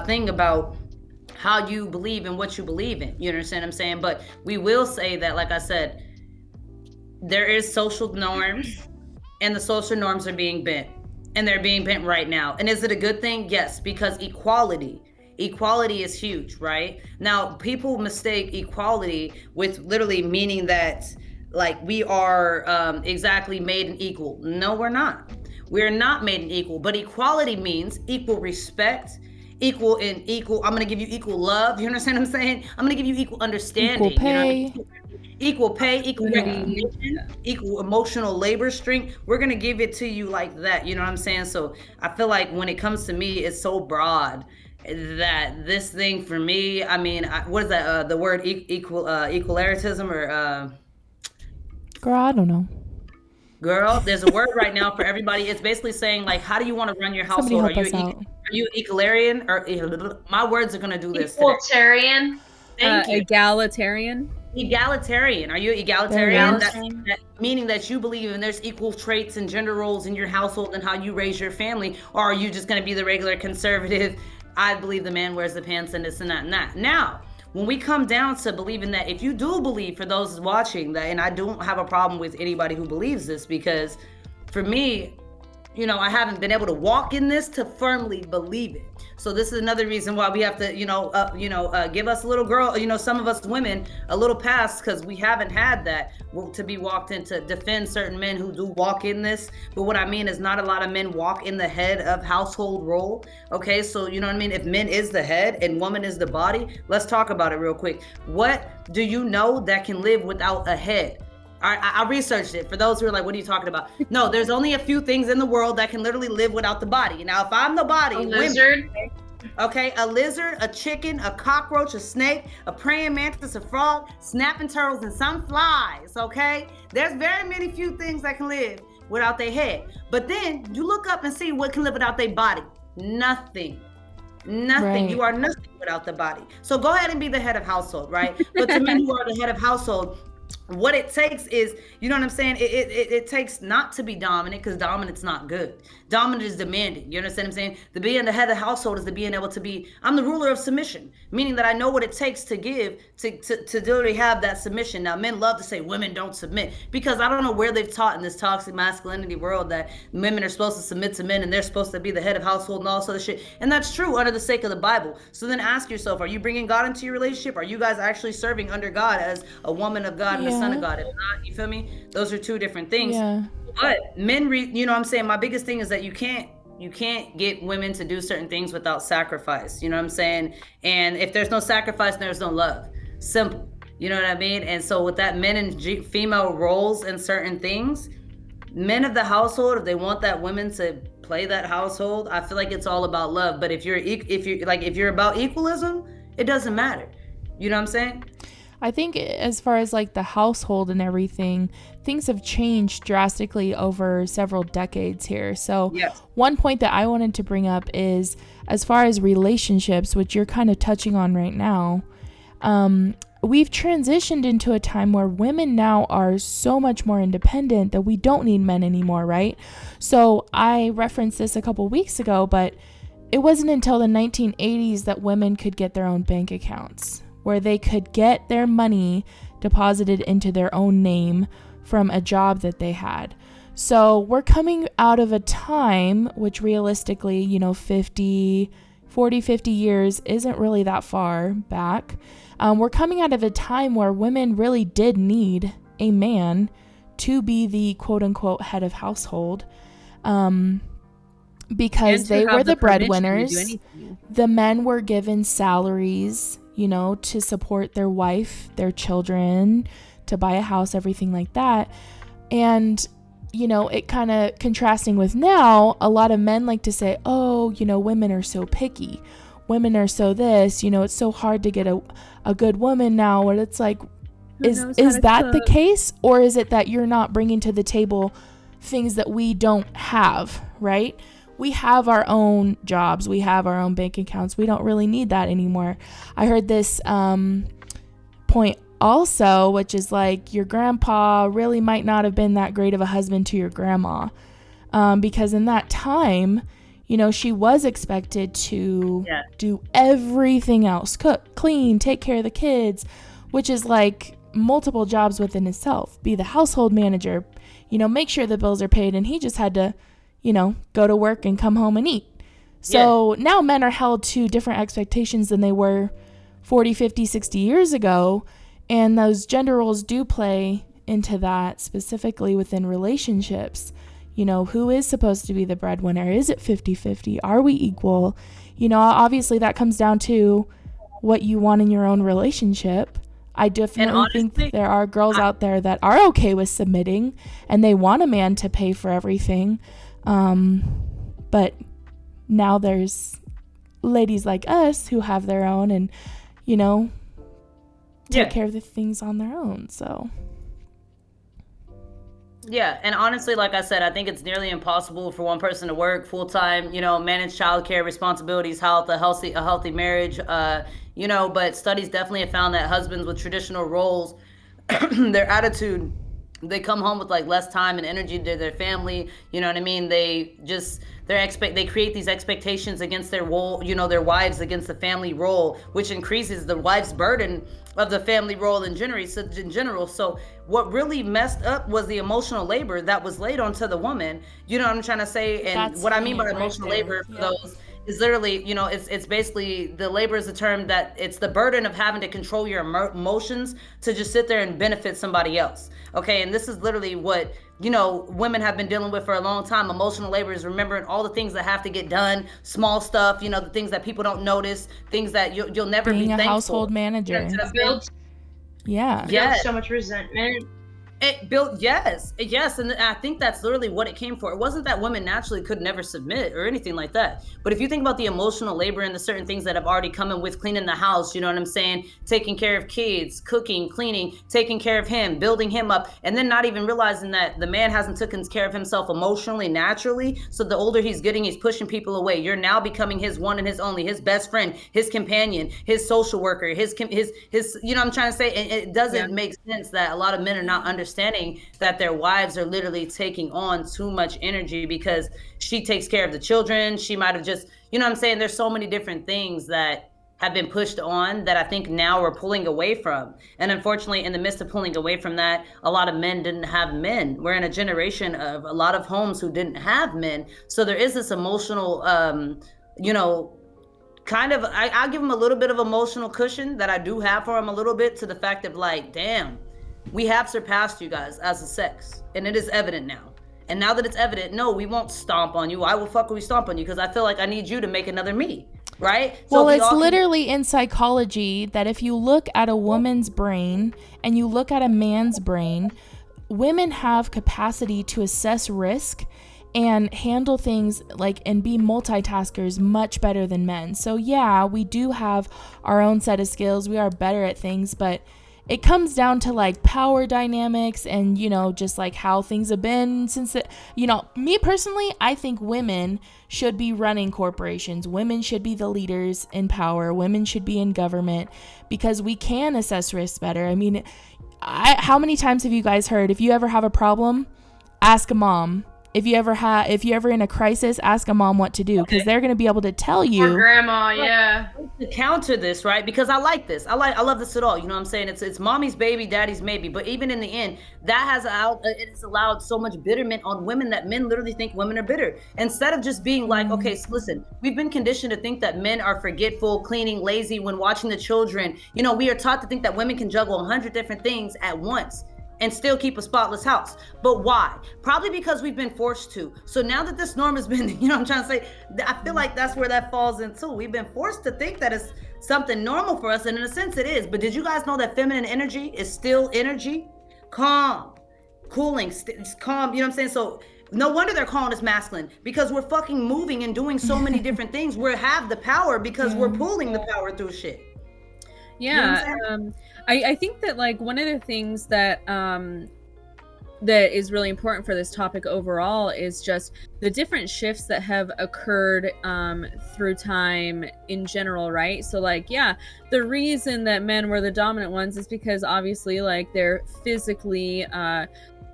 Speaker 3: thing about how you believe and what you believe in. You understand what I'm saying? But we will say that, like I said, there is social norms, and the social norms are being bent, and they're being bent right now. And is it a good thing? Yes, because equality is huge, right? Now, people mistake equality with literally meaning that like we are exactly made and equal. No, we're not. We're not made and equal, but equality means equal respect, equal and equal. I'm going to give you equal love. You understand what I'm saying? I'm going to give you equal understanding.
Speaker 2: Equal pay.
Speaker 3: You know, equal pay, equal recognition, equal emotional labor strength. We're going to give it to you like that. You know what I'm saying? So I feel like when it comes to me, it's so broad that this thing for me, I mean, what is that? The word equalitarism or
Speaker 2: Girl, I don't know.
Speaker 3: girl, there's a word right now for everybody. It's basically saying like, how do you want to run your
Speaker 2: Somebody
Speaker 3: household?
Speaker 2: help us out.
Speaker 3: Are you equalitarian or my words are going to do this today.
Speaker 4: Equalitarian.
Speaker 3: Thank you.
Speaker 1: Egalitarian.
Speaker 3: Egalitarian. Are you egalitarian?
Speaker 4: Egalitarian.
Speaker 3: Meaning that you believe in there's equal traits and gender roles in your household and how you raise your family, or are you just going to be the regular conservative? I believe the man wears the pants and this and that and that. Now, when we come down to believing that, if you do believe, for those watching that, and I don't have a problem with anybody who believes this, because for me, you know, I haven't been able to walk in this to firmly believe it. So this is another reason why we have to, give us a little girl, some of us women a little pass, because we haven't had that to be walked in to defend certain men who do walk in this. But what I mean is not a lot of men walk in the head of household role. Okay, so you know what I mean? If men is the head and woman is the body, let's talk about it real quick. What do you know that can live without a head? I researched it. For those who are like, what are you talking about? No, there's only a few things in the world that can literally live without the body. Now, if I'm the body,
Speaker 4: A lizard.
Speaker 3: women, okay, a lizard, a chicken, a cockroach, a snake, a praying mantis, a frog, snapping turtles, and some flies, okay? There's very many few things that can live without their head. But then you look up and see what can live without their body. Nothing.
Speaker 2: Right.
Speaker 3: You are nothing without the body. So go ahead and be the head of household, right? But to men who are the head of household, what it takes is, you know what I'm saying? It takes not to be dominant, because dominant's not good. Dominant is demanding. You understand what I'm saying? The being the head of the household is the being able to be, I'm the ruler of submission, meaning that I know what it takes to give, to literally have that submission. Now, men love to say women don't submit, because I don't know where they've taught in this toxic masculinity world that women are supposed to submit to men and they're supposed to be the head of household and all this other shit. And that's true under the sake of the Bible. So then ask yourself, are you bringing God into your relationship? Are you guys actually serving under God as a woman of God and a son of God? If not, you feel me? Those are two different things.
Speaker 2: Yeah.
Speaker 3: But men, you know what I'm saying? My biggest thing is that you can't get women to do certain things without sacrifice. You know what I'm saying? And if there's no sacrifice, there's no love. Simple. You know what I mean? And so with that, men and female roles in certain things, men of the household, if they want that women to play that household, I feel like it's all about love. But if you're about equalism, it doesn't matter. You know what I'm saying?
Speaker 2: I think as far as like the household and everything, things have changed drastically over several decades here. So
Speaker 3: yes.
Speaker 2: One point that I wanted to bring up is, as far as relationships, which you're kind of touching on right now, we've transitioned into a time where women now are so much more independent that we don't need men anymore, right? So I referenced this a couple weeks ago, but it wasn't until the 1980s that women could get their own bank accounts, where they could get their money deposited into their own name from a job that they had. So we're coming out of a time, which realistically, 50 years isn't really that far back. We're coming out of a time where women really did need a man to be the quote unquote head of household, because they were the breadwinners. The men were given salaries, to support their wife, their children, to buy a house, everything like that. And, it kind of contrasting with now, a lot of men like to say, oh, women are so picky. Women are so this, it's so hard to get a good woman now. And it's like, is that the case? Or is it that you're not bringing to the table things that we don't have, right? we have our own jobs, we have our own bank accounts, we don't really need that anymore. I heard this point also, which is like your grandpa really might not have been that great of a husband to your grandma, because in that time, you know, she was expected to do everything else, cook, clean, take care of the kids, which is like multiple jobs within itself. Be the household manager, you know, make sure the bills are paid, and he just had to, you know, go to work and come home and eat. So now men are held to different expectations than they were 40, 50, 60 years ago, and those gender roles do play into that, specifically within relationships. You know, who is supposed to be the breadwinner? Is it 50-50? Are we equal? You know, obviously that comes down to what you want in your own relationship. I definitely think there are girls out there that are okay with submitting and they want a man to pay for everything. But now there's ladies like us who have their own and, you know, take care of the things on their own. So
Speaker 3: yeah, and honestly, like I said, I think it's nearly impossible for one person to work full time, you know, manage childcare responsibilities, health, a healthy marriage, you know. But studies definitely have found that husbands with traditional roles, their attitude, they come home with like less time and energy to their family. You know what I mean? They just they create these expectations against their role, you know, their wives against the family role, which increases the wife's burden of the family role in general. So what really messed up was the emotional labor that was laid onto the woman. You know what I'm trying to say? And that's what I mean by emotional labor for those is literally, you know, it's basically, the labor is a term that it's the burden of having to control your emotions to just sit there and benefit somebody else. Okay, and this is literally what, you know, women have been dealing with for a long time. Emotional labor is remembering all the things that have to get done, small stuff, you know, the things that people don't notice, things that you'll never be thankful. Being a
Speaker 2: household manager.
Speaker 4: Builds so much resentment.
Speaker 3: It built, yes, and I think that's literally what it came for. It wasn't that women naturally could never submit or anything like that. But if you think about the emotional labor and the certain things that have already come in with cleaning the house, you know what I'm saying? Taking care of kids, cooking, cleaning, taking care of him, building him up, and then not even realizing that the man hasn't taken care of himself emotionally, naturally. So the older he's getting, he's pushing people away. You're now becoming his one and his only, his best friend, his companion, his social worker, his you know what I'm trying to say? And it doesn't make sense that a lot of men are not understanding that their wives are literally taking on too much energy because she takes care of the children. She might have just, you know what I'm saying? There's so many different things that have been pushed on that I think now we're pulling away from. And unfortunately, in the midst of pulling away from that, a lot of men didn't have men. We're in a generation of a lot of homes who didn't have men. So there is this emotional, you know, kind of, I give them a little bit of emotional cushion that I do have for them a little bit, to the fact of like, damn, we have surpassed you guys as a sex, and it is evident now. And now that it's evident, no, we won't stomp on you. I will fucking stomp on you because I feel like I need you to make another me, right?
Speaker 2: Well, so it's literally in psychology that if you look at a woman's brain and you look at a man's brain, women have capacity to assess risk and handle things like and be multitaskers much better than men. So yeah, we do have our own set of skills. We are better at things, but it comes down to like power dynamics and, you know, just like how things have been since it, you know, me personally, I think women should be running corporations. Women should be the leaders in power. Women should be in government because we can assess risk better. I mean, how many times have you guys heard, if you ever have a problem, ask a mom? If you ever in a crisis, ask a mom what to do, because they're going to be able to tell you.
Speaker 4: Or grandma, yeah.
Speaker 3: To counter this, right? Because I like this. I love this at all. You know what I'm saying? It's mommy's baby, daddy's maybe. But even in the end, that has allowed so much bitterment on women that men literally think women are bitter. Instead of just being like, okay, so listen, we've been conditioned to think that men are forgetful, cleaning, lazy when watching the children. You know, we are taught to think that women can juggle 100 different things at once and still keep a spotless house. But why? Probably because we've been forced to. So now that this norm has been, you know what I'm trying to say? I feel like that's where that falls into. We've been forced to think that it's something normal for us, and in a sense it is. But did you guys know that feminine energy is still energy? Calm, cooling, calm, you know what I'm saying? So no wonder they're calling us masculine, because we're fucking moving and doing so many different things. We have the power because we're pulling the power through shit.
Speaker 1: Yeah, you know I think that like one of the things that that is really important for this topic overall is just the different shifts that have occurred through time in general, right? So like, yeah, the reason that men were the dominant ones is because obviously like they're physically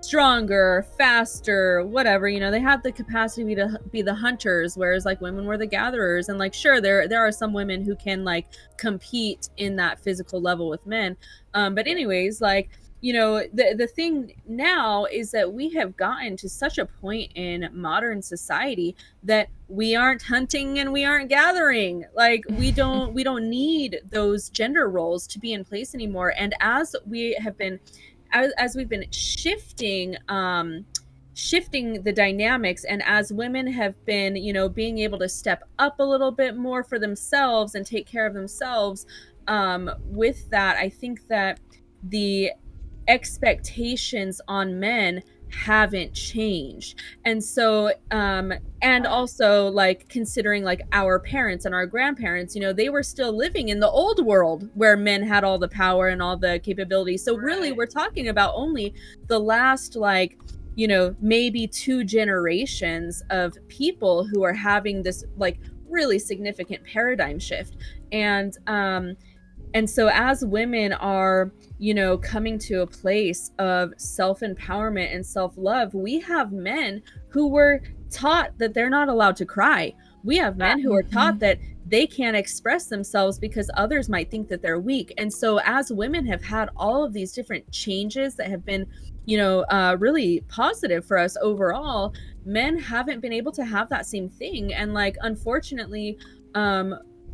Speaker 1: stronger, faster, whatever, you know, they had the capacity to be the hunters, whereas like women were the gatherers. And like, sure, there are some women who can like compete in that physical level with men, but anyways, like, you know, the thing now is that we have gotten to such a point in modern society that we aren't hunting and we aren't gathering. Like we don't need those gender roles to be in place anymore. And as we have been as we've been shifting the dynamics, and as women have been, you know, being able to step up a little bit more for themselves and take care of themselves, with that, I think that the expectations on men haven't changed. And so and also like considering like our parents and our grandparents, you know, they were still living in the old world where men had all the power and all the capabilities. So really we're talking about only the last, like, you know, maybe 2 generations of people who are having this like really significant paradigm shift. And so as women are, you know, coming to a place of self-empowerment and self-love, we have men who were taught that they're not allowed to cry. We have men who are taught that they can't express themselves because others might think that they're weak. And so as women have had all of these different changes that have been, you know, really positive for us overall, men haven't been able to have that same thing. And like, unfortunately,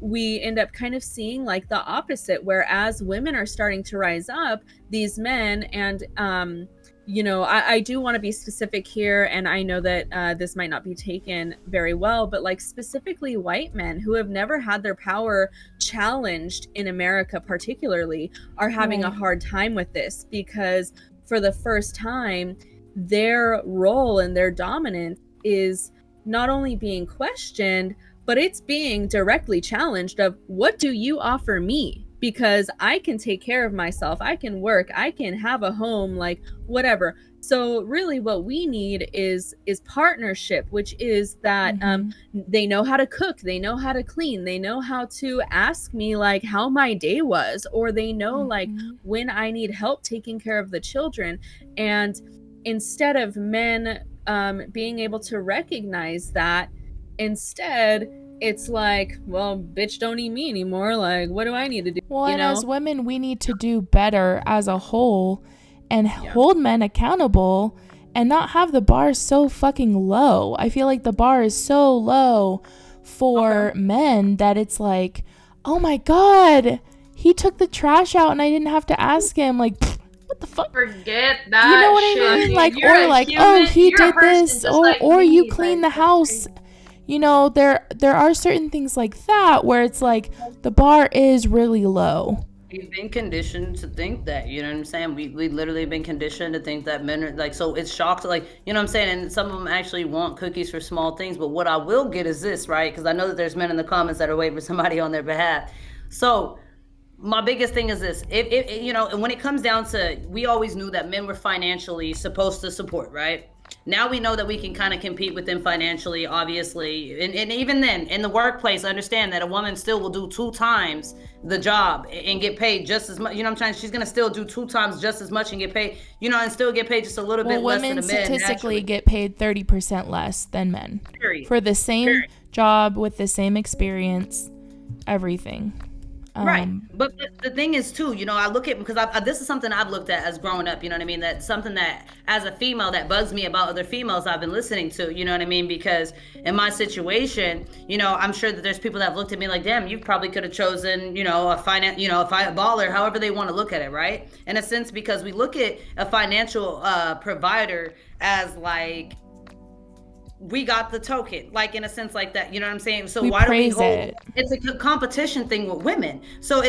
Speaker 1: we end up kind of seeing like the opposite, where as women are starting to rise up, these men, and you know, I do want to be specific here, and I know that this might not be taken very well, but like specifically white men who have never had their power challenged in America particularly are having a hard time with this, because for the first time their role and their dominance is not only being questioned, but it's being directly challenged of, what do you offer me? Because I can take care of myself, I can work, I can have a home, like whatever. So really what we need is partnership, which is that they know how to cook, they know how to clean, they know how to ask me like how my day was, or they know like when I need help taking care of the children. And instead of men being able to recognize that, instead it's like, well, bitch, don't eat me anymore, like what do I need to do?
Speaker 2: Well, and as women, we need to do better as a whole and hold men accountable and not have the bar so fucking low. I feel like the bar is so low for men that it's like, oh my god, he took the trash out and I didn't have to ask him. Like, what the fuck?
Speaker 4: Forget that.
Speaker 2: You know what
Speaker 4: shit.
Speaker 2: I mean? Like,
Speaker 4: You're
Speaker 2: or like,
Speaker 4: human.
Speaker 2: oh, he
Speaker 4: You're
Speaker 2: did this, or you clean the house. You know, there are certain things like that where it's like the bar is really low.
Speaker 3: We've been conditioned to think that, you know what I'm saying? We literally been conditioned to think that men are like, so it's shocked, like, you know what I'm saying? And some of them actually want cookies for small things. But what I will get is this, right? Because I know that there's men in the comments that are waiting for somebody on their behalf. So my biggest thing is this, if you know, and when it comes down to, we always knew that men were financially supposed to support, right? Now we know that we can kind of compete with them financially, obviously. And even then, in the workplace, understand that a woman still will do 2 times the job and get paid just as much. You know what I'm trying? She's going to still do 2 times just as much and get paid, you know, and still get paid just a little bit less than the men.
Speaker 2: Women statistically
Speaker 3: naturally
Speaker 2: get paid 30% less than men.
Speaker 3: Period.
Speaker 2: For the same
Speaker 3: Period.
Speaker 2: job with the same experience, everything.
Speaker 3: Right. But the thing is too, you know, I look at, because this is something I've looked at as growing up, you know what I mean? That's something that as a female that bugs me about other females I've been listening to, you know what I mean? Because in my situation, you know, I'm sure that there's people that have looked at me like, damn, you probably could have chosen, you know, a baller, however they want to look at it, right? In a sense, because we look at a financial provider as like, we got the token, like in a sense like that, you know what I'm saying? So why do we hold it's a competition thing with women, so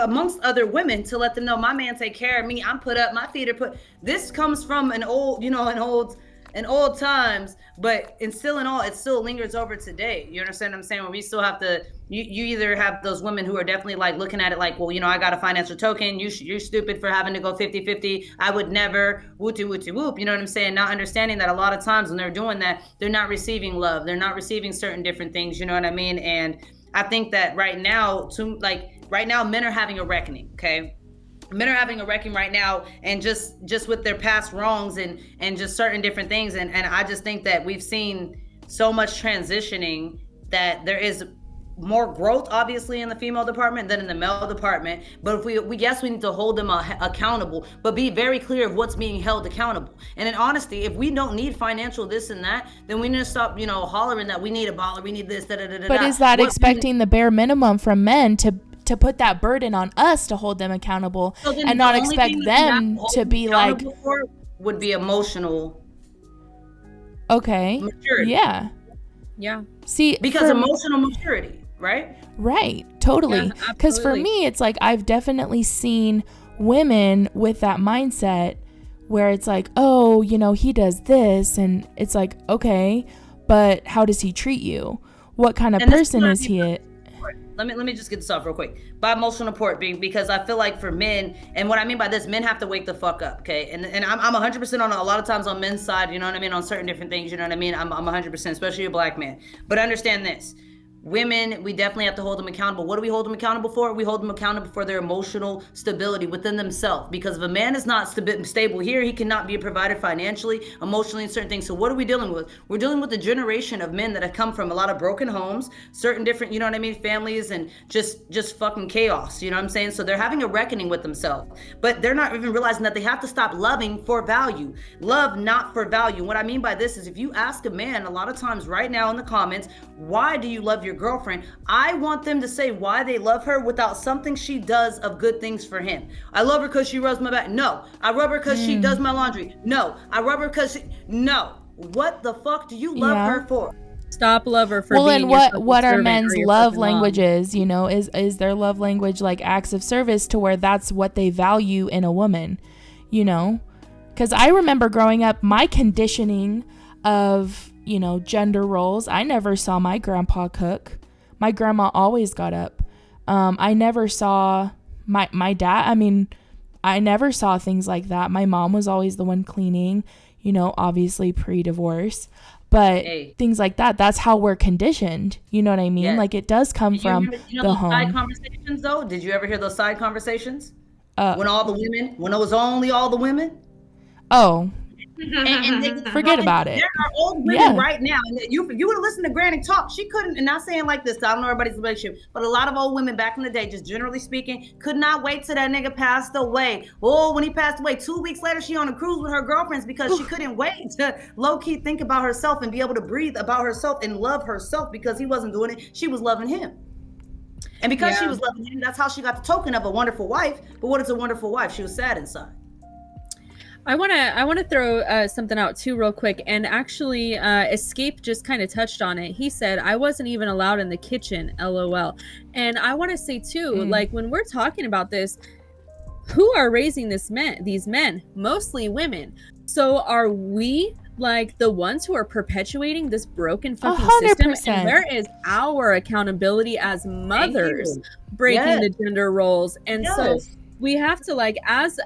Speaker 3: amongst other women, to let them know my man take care of me, I'm put up, my feet are put. This comes from an old, you know, in old times, but in still in all, it still lingers over today. You understand what I'm saying? Where we still have to, you either have those women who are definitely like looking at it like, well, I got a financial token. You're stupid for having to go 50-50. I would never, wooty wooty whoop. You know what I'm saying? Not understanding that a lot of times when they're doing that, they're not receiving love. They're not receiving certain different things. You know what I mean? And I think that right now, men are having a reckoning. Okay. Men are having a reckoning right now, and just with their past wrongs and just certain different things. And I just think that we've seen so much transitioning that there is more growth obviously in the female department than in the male department. But if we need to hold them accountable, but be very clear of what's being held accountable. And in honesty, if we don't need financial this and that, then we need to stop hollering that we need a baller, we need this,
Speaker 2: But is that expecting the bare minimum from men to put that burden on us to hold them accountable, and not expect them to be like,
Speaker 3: would be emotional.
Speaker 2: Okay.
Speaker 3: Maturity.
Speaker 2: Yeah. See,
Speaker 3: because emotional maturity, right?
Speaker 2: Right. Totally. Because for me, it's like, I've definitely seen women with that mindset where it's like, oh, he does this, and it's like, okay, but how does he treat you? What kind of person is he?
Speaker 3: Let me just get this off real quick. By emotional support, because I feel like for men, and what I mean by this, men have to wake the fuck up, okay? And I'm 100% on a lot of times on men's side, you know what I mean, on certain different things, you know what I mean? I'm 100%, especially a black man. But understand this. Women, we definitely have to hold them accountable. What do we hold them accountable for? We hold them accountable for their emotional stability within themselves. Because if a man is not stable here, he cannot be provided financially, emotionally, and certain things. So what are we dealing with? We're dealing with a generation of men that have come from a lot of broken homes, certain different, you know what I mean, families, and just fucking chaos, you know what I'm saying? So they're having a reckoning with themselves. But they're not even realizing that they have to stop loving for value. Love not for value. What I mean by this is, if you ask a man a lot of times right now in the comments, why do you love your girlfriend? I want them to say why they love her without something she does of good things for him. I love her because she rubs my back. No. I rub her because she does my laundry. No. I rub her because no. What the fuck do you love her for?
Speaker 1: Stop love her for
Speaker 2: being. Well, and what are men's love languages? Is their love language like acts of service, to where that's what they value in a woman? Because I remember growing up, my conditioning of gender roles. I never saw my grandpa cook. My grandma always got up. I never saw my dad. I mean, I never saw things like that. My mom was always the one cleaning, obviously pre-divorce. But things like that, that's how we're conditioned. You know what I mean? Yes. Like, it does come from the home.
Speaker 3: Side conversations, though? Did you ever hear those side conversations? When it was only all the women?
Speaker 2: Oh,
Speaker 3: and
Speaker 2: forget about it.
Speaker 3: There are old women right now. And you would have listened to Granny talk. She couldn't, and not saying like this, I don't know everybody's relationship, but a lot of old women back in the day, just generally speaking, could not wait till that nigga passed away. Oh, when he passed away, 2 weeks later, she on a cruise with her girlfriends because she couldn't wait to low-key think about herself and be able to breathe about herself and love herself, because he wasn't doing it. She was loving him. And because she was loving him, that's how she got the token of a wonderful wife. But what is a wonderful wife? She was sad inside.
Speaker 1: I want to throw something out too real quick, and actually Escape just kind of touched on it. He said, I wasn't even allowed in the kitchen, LOL. And I want to say too, like, when we're talking about this, who are raising these men? Mostly women. So are we like the ones who are perpetuating this broken fucking 100%. System? And where is our accountability as mothers breaking the gender roles? And so we have to, like, as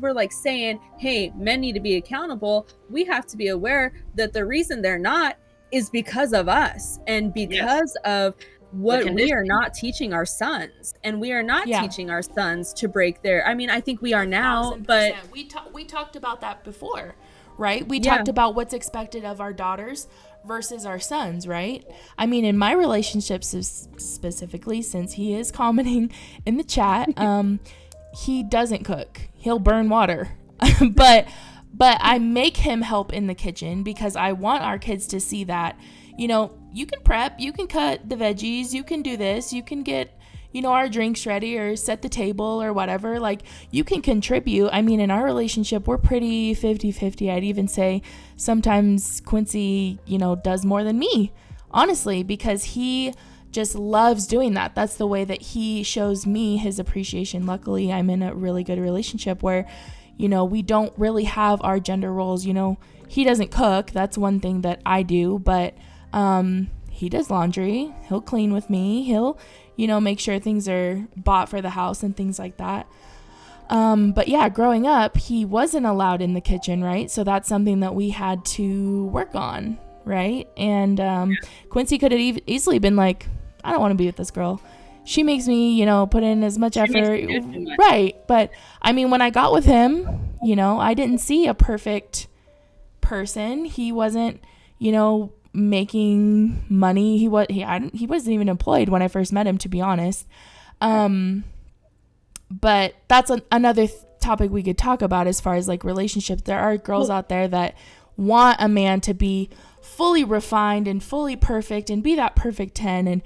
Speaker 1: we're like saying, hey, men need to be accountable, we have to be aware that the reason they're not is because of us, and because of what we are not teaching our sons. And we are not teaching our sons to break their, I mean, I think we are now,
Speaker 2: 1,000%.
Speaker 1: But
Speaker 2: we talked about that before, right? We talked about what's expected of our daughters versus our sons, right? I mean, in my relationships specifically, since he is commenting in the chat, he doesn't cook. He'll burn water. but I make him help in the kitchen because I want our kids to see that, you can prep, you can cut the veggies, you can do this, you can get, our drinks ready or set the table or whatever. Like, you can contribute. I mean, in our relationship, we're pretty 50-50. I'd even say sometimes Quincy, does more than me, honestly, because he just loves doing that. That's the way that he shows me his appreciation. Luckily, I'm in a really good relationship where, we don't really have our gender roles. He doesn't cook. That's one thing that I do, but he does laundry. He'll clean with me. He'll, make sure things are bought for the house and things like that. But yeah, growing up, he wasn't allowed in the kitchen, right? So that's something that we had to work on, right? And Quincy could have easily been like, I don't want to be with this girl. She makes me, put in as much effort. Right. But I mean, when I got with him, I didn't see a perfect person. He wasn't, making money. He wasn't even employed when I first met him, to be honest. But that's another topic we could talk about as far as like relationships. There are girls out there that want a man to be fully refined and fully perfect and be that perfect 10 and,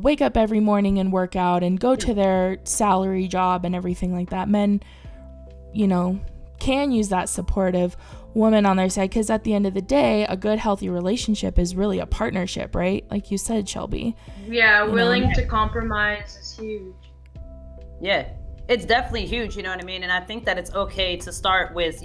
Speaker 2: wake up every morning and work out and go to their salary job and everything like that. Men, can use that supportive woman on their side, because at the end of the day, a good, healthy relationship is really a partnership, right? Like you said, Shelby.
Speaker 4: Yeah, willing to compromise is huge.
Speaker 3: Yeah, it's definitely huge, you know what I mean? And I think that it's okay to start with,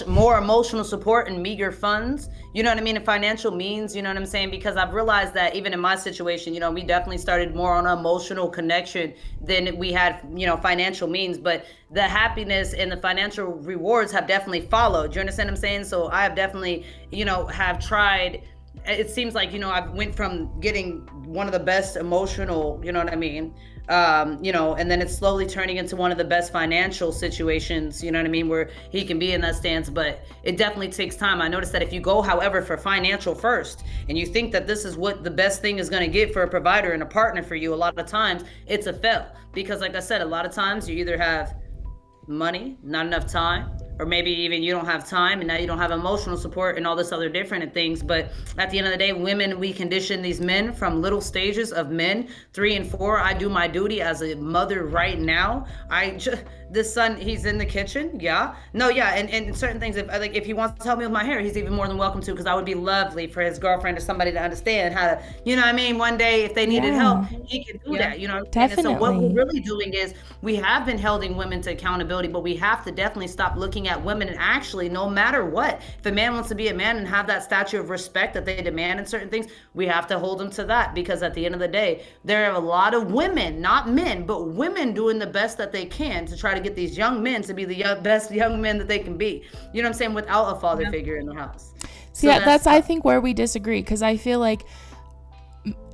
Speaker 3: more emotional support and meager funds, you know what I mean, and financial means, you know what I'm saying? Because I've realized that even in my situation, we definitely started more on an emotional connection than we had, financial means, but the happiness and the financial rewards have definitely followed. Do you understand what I'm saying? So I have definitely, have tried. It seems like, I went from getting one of the best emotional, you know what I mean? And then it's slowly turning into one of the best financial situations, you know what I mean, where he can be in that stance, but it definitely takes time. I noticed that if you go, however, for financial first, and you think that this is what the best thing is going to get for a provider and a partner for you, a lot of times it's a fail. Because like I said, a lot of times you either have money, not enough time, or maybe even you don't have time and now you don't have emotional support and all this other different things. But at the end of the day, women, we condition these men from little stages of men, 3 and 4. I do my duty as a mother right now. This son, he's in the kitchen. Yeah. No, yeah. And certain things, if he wants to help me with my hair, he's even more than welcome to, because I would be lovely for his girlfriend or somebody to understand how to, you know what I mean? One day, if they needed help, he could do that, you know what I'm saying? And so what we're really doing is we have been holding women to accountability, but we have to definitely stop looking at women and actually, no matter what, if a man wants to be a man and have that stature of respect that they demand in certain things, we have to hold them to that, because at the end of the day, there are a lot of women, not men, but women doing the best that they can to try to get these young men to be the best young men that they can be. You know what I'm saying? Without a father figure in the house.
Speaker 2: So yeah, that's I think where we disagree, because I feel like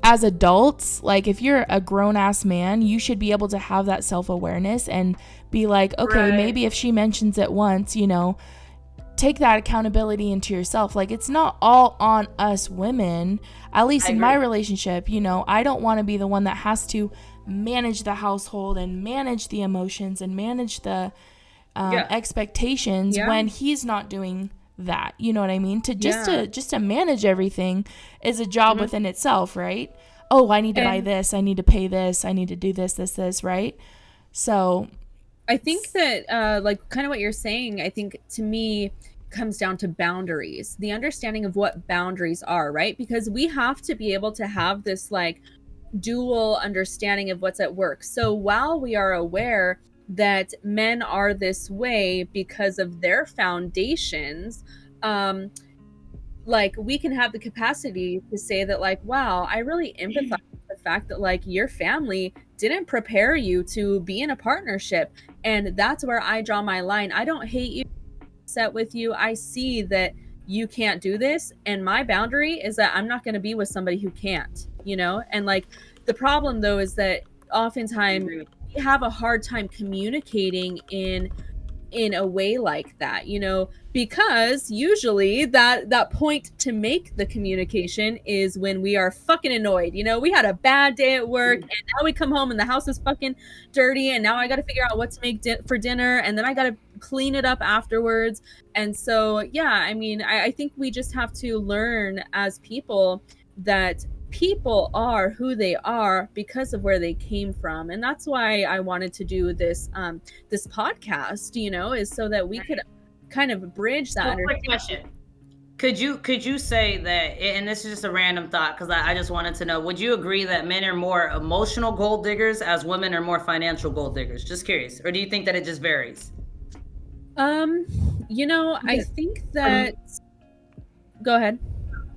Speaker 2: as adults, like if you're a grown-ass man, you should be able to have that self-awareness and be like, okay, maybe if she mentions it once, take that accountability into yourself. Like, it's not all on us women, at least in my relationship. I don't want to be the one that has to manage the household and manage the emotions and manage the expectations when he's not doing that. You know what I mean? Just to manage everything is a job within itself, right? Oh, I need to buy this, I need to pay this, I need to do this, right? So
Speaker 1: I think that like kind of what you're saying, I think to me comes down to boundaries, the understanding of what boundaries are, right? Because we have to be able to have this like dual understanding of what's at work. So while we are aware that men are this way because of their foundations, like we can have the capacity to say that like, wow, I really empathize with the fact that like your family didn't prepare you to be in a partnership, and that's where I draw my line. I don't hate you, upset with you. I see that you can't do this, and my boundary is that I'm not going to be with somebody who can't, and like the problem though is that oftentimes we have a hard time communicating in a way like that, because usually that point to make the communication is when we are fucking annoyed. We had a bad day at work and now we come home and the house is fucking dirty, and now I got to figure out what to make for dinner, and then I got to clean it up afterwards. And so I think we just have to learn as people that people are who they are because of where they came from. And that's why I wanted to do this this podcast, is so that we could kind of bridge that.
Speaker 3: Quick question. Could you say that, and this is just a random thought because I just wanted to know, would you agree that men are more emotional gold diggers as women are more financial gold diggers? Just curious. Or do you think that it just varies?
Speaker 1: Um, I think that go ahead.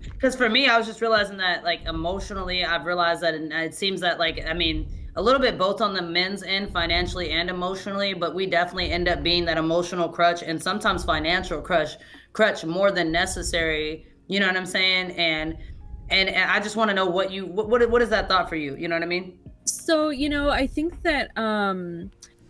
Speaker 3: Because for me, I was just realizing that, like, emotionally, I've realized that it seems that, like, I mean, a little bit both on the men's end, financially and emotionally, but we definitely end up being that emotional crutch and sometimes financial crutch more than necessary. You know what I'm saying? And I just want to know what is that thought for you? You know what I mean?
Speaker 1: So,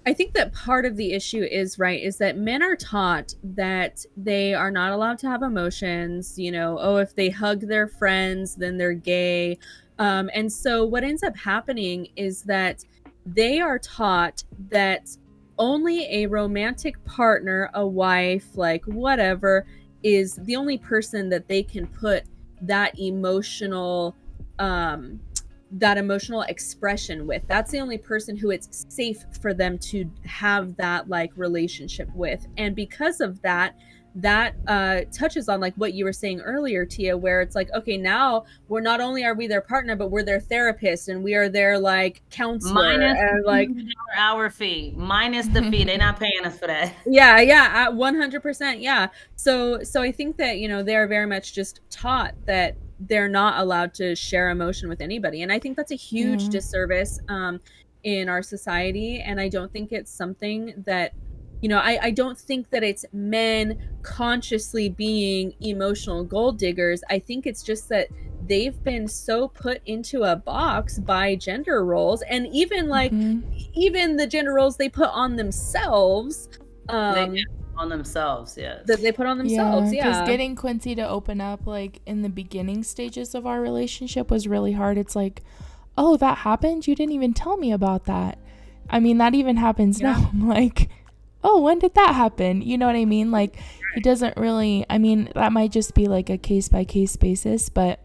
Speaker 1: I think that part of the issue is right is that men are taught that they are not allowed to have emotions, oh, if they hug their friends, then they're gay. And so what ends up happening is that they are taught that only a romantic partner, a wife, like whatever, is the only person that they can put that um emotional expression with. That's the only person who it's safe for them to have that like relationship with. And because of that, that touches on like what you were saying earlier, Tia, where it's like, okay, now we're not only are we their partner, but we're their therapist and we are their like counselor
Speaker 3: Minus the
Speaker 1: and like
Speaker 3: $200 hour fee, minus the fee. They're not paying us for that.
Speaker 1: yeah, 100%, yeah. So I think that, they're very much just taught that they're not allowed to share emotion with anybody, and I think that's a huge
Speaker 2: Yeah.
Speaker 1: disservice in our society, and I don't think it's something that, I don't think that it's men consciously being emotional gold diggers. I think it's just that they've been so put into a box by gender roles, and even like
Speaker 2: Hmm.
Speaker 1: even the gender roles they put on themselves,
Speaker 3: They
Speaker 1: um,
Speaker 3: on themselves,
Speaker 1: that
Speaker 3: yes.
Speaker 1: they put on
Speaker 2: Yeah,
Speaker 1: themselves,
Speaker 2: because
Speaker 1: yeah.
Speaker 2: getting Quincy to open up like in the beginning stages of our relationship was really hard. It's like, oh, that happened? You didn't even tell me about that. I mean, that even happens
Speaker 1: Yeah.
Speaker 2: now. I'm like, oh, when did that happen? You know what I mean? Like, he doesn't really, I mean, that might just be like a case by case basis, but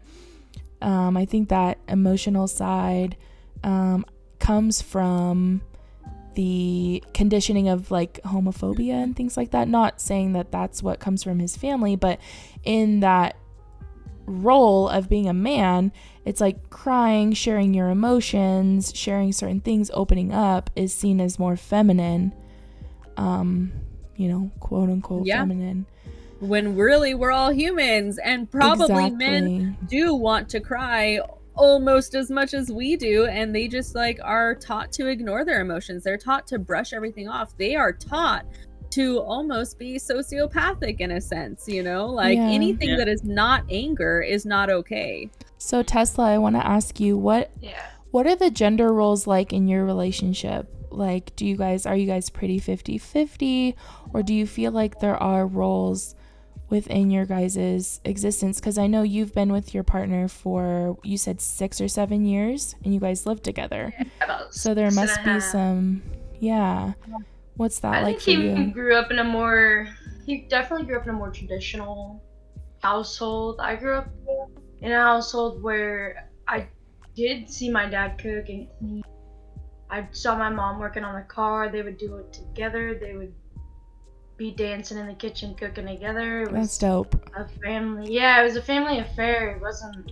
Speaker 2: I think that emotional side comes from the conditioning of like homophobia and things like that. Not saying that that's what comes from his family, but in that role of being a man, it's like crying, sharing your emotions, sharing certain things, opening up is seen as more feminine, quote unquote
Speaker 1: Yeah.
Speaker 2: feminine.
Speaker 1: When really we're all humans, and probably men
Speaker 2: Exactly.
Speaker 1: do want to cry almost as much as we do, and they just like are taught to ignore their emotions. They're taught to brush everything off. They are taught to almost be sociopathic in a sense, like
Speaker 2: Yeah.
Speaker 1: anything that is not anger is not okay.
Speaker 2: So Tesla, I want to ask you
Speaker 4: Yeah.
Speaker 2: what are the gender roles like in your relationship? Like, are you guys pretty 50-50, or do you feel like there are roles within your guys' existence? Because I know you've been with your partner for, you said 6 or 7 years, and you guys live together.
Speaker 4: About
Speaker 2: So there
Speaker 4: 6.5.
Speaker 2: must be some, yeah. What's that
Speaker 4: I
Speaker 2: like
Speaker 4: think
Speaker 2: for
Speaker 4: he
Speaker 2: you?
Speaker 4: he definitely grew up in a more traditional household. I grew up in a household where I did see my dad cook and clean. I saw my mom working on the car. They would do it together. They would be dancing in the kitchen, cooking together. It
Speaker 2: That's
Speaker 4: was
Speaker 2: dope.
Speaker 4: a family. Yeah, it was a family affair. It wasn't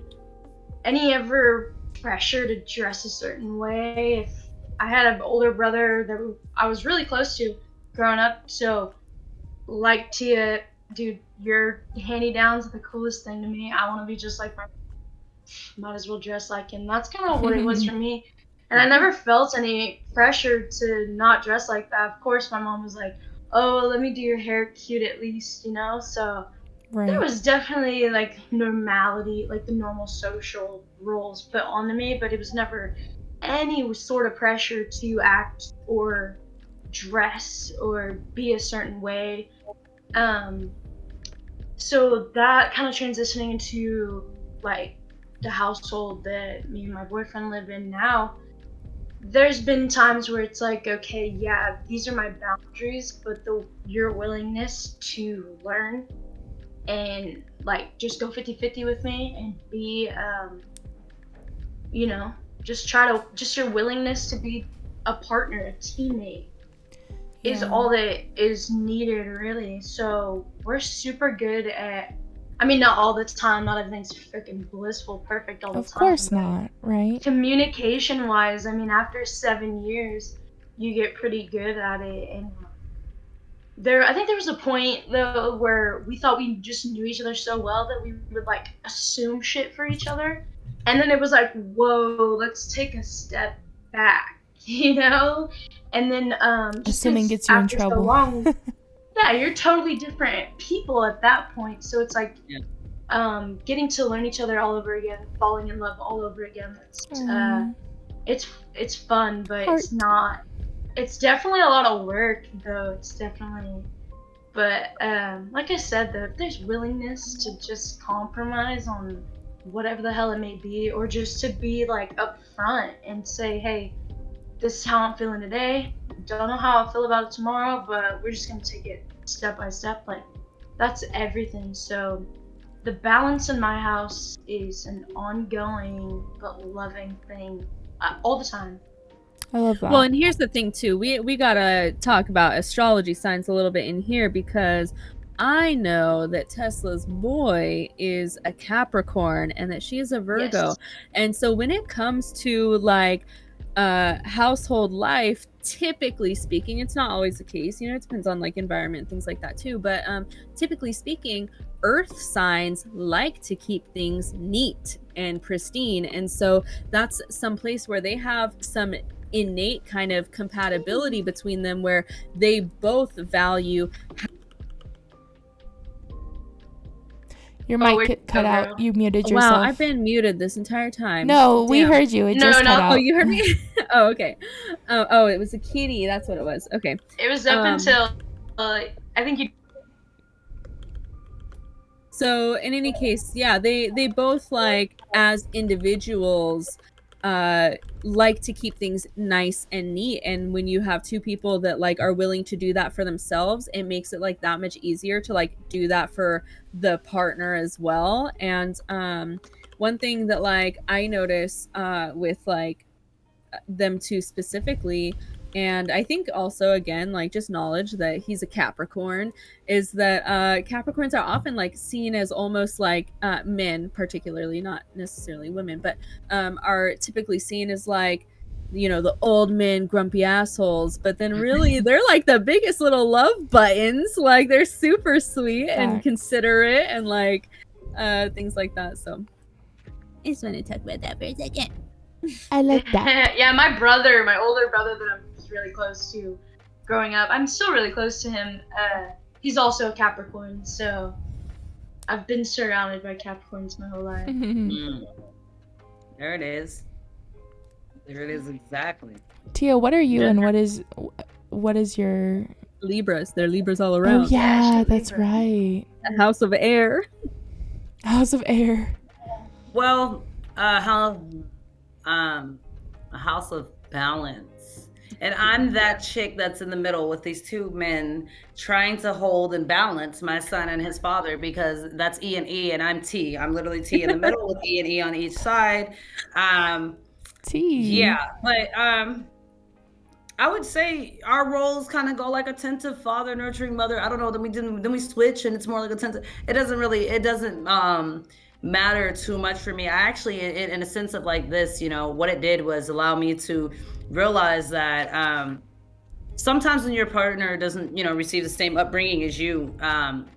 Speaker 4: any ever pressure to dress a certain way. If I had an older brother that I was really close to growing up, so like Tia, dude, your handy downs are the coolest thing to me. I want to be just like my, might as well dress like him. That's kind of what it was for me. And I never felt any pressure to not dress like that. Of course, my mom was like, oh, let me do your hair cute at least, So there
Speaker 2: Right.
Speaker 4: was definitely like normality, like the normal social roles put onto me, but it was never any sort of pressure to act or dress or be a certain way. Um, so that kind of transitioning into like the household that me and my boyfriend live in now, there's been times where it's like, okay, yeah, these are my boundaries, but your willingness to learn and like just go 50-50 with me and be you know just your willingness to be a partner, a teammate is
Speaker 2: Yeah.
Speaker 4: all that is needed, really. So we're super good at, I mean, not all the time, not everything's freaking blissful perfect all the
Speaker 2: Of
Speaker 4: time,
Speaker 2: course
Speaker 4: but
Speaker 2: not, right?
Speaker 4: communication wise, I mean, after 7 years you get pretty good at it. And I think there was a point though where we thought we just knew each other so well that we would like assume shit for each other, and then it was like, whoa, let's take a step back, you know. And then just
Speaker 2: Assuming
Speaker 4: 'cause
Speaker 2: gets you in
Speaker 4: after so
Speaker 2: trouble.
Speaker 4: long, yeah, you're totally different people at that point. So it's like getting to learn each other all over again, falling in love all over again. It's fun, but
Speaker 2: Heart.
Speaker 4: it's not. It's definitely a lot of work, though. It's definitely. But like I said, though, if there's willingness to just compromise on whatever the hell it may be, or just to be like upfront and say, hey, this is how I'm feeling today. Don't know how I feel about it tomorrow, but we're just gonna take it step by step. Like that's everything. So the balance in my house is an ongoing but loving thing all the time.
Speaker 2: I love that.
Speaker 1: Well, and here's the thing too. We gotta talk about astrology signs a little bit in here, because I know that Tesla's boy is a Capricorn and that she is a Virgo.
Speaker 4: Yes.
Speaker 1: And so when it comes to like household life, typically speaking, it's not always the case, you know, it depends on like environment and things like that too, but typically speaking, earth signs like to keep things neat and pristine, and so that's some place where they have some innate kind of compatibility between them, where they both value.
Speaker 2: Your mic cut out. You muted yourself.
Speaker 1: Wow, I've been muted this entire time.
Speaker 2: No,
Speaker 1: Damn.
Speaker 2: we heard you. It just cut out.
Speaker 1: Oh, you heard me? Oh, okay. Oh, it was a kitty. That's what it was. Okay.
Speaker 4: It was up until I think you.
Speaker 1: So in any case, yeah, they both like as individuals like to keep things nice and neat, and when you have two people that like are willing to do that for themselves, it makes it like that much easier to like do that for the partner as well. And one thing that like I notice with like them two specifically, and I think also again like just knowledge that he's a Capricorn, is that Capricorns are often like seen as almost like men, particularly, not necessarily women, but are typically seen as like, you know, the old men grumpy assholes, but then really they're like the biggest little love buttons. Like they're super sweet and considerate and like things like that. So I just want to talk about that for a second.
Speaker 2: I like that.
Speaker 4: Yeah, my older brother that I'm really close to growing up, I'm still really close to him. He's also a Capricorn, so I've been surrounded by Capricorns my whole life.
Speaker 3: There it is. There it is, exactly.
Speaker 2: Tia, what are you and what is your
Speaker 1: Libras? They're Libras all around.
Speaker 2: Oh yeah, that's right.
Speaker 1: A house of air.
Speaker 2: House of air.
Speaker 3: Well, a house of balance. And I'm that chick that's in the middle with these two men trying to hold and balance my son and his father, because that's E and E and I'm T. I'm literally T in the middle with E and E on each side.
Speaker 2: T.
Speaker 3: Yeah, but I would say our roles kind of go like attentive father, nurturing mother. I don't know. Then we switch and it's more like attentive. It doesn't matter too much for me. I actually, in a sense of like this, you know, what it did was allow me to realize that sometimes when your partner doesn't, you know, receive the same upbringing as you,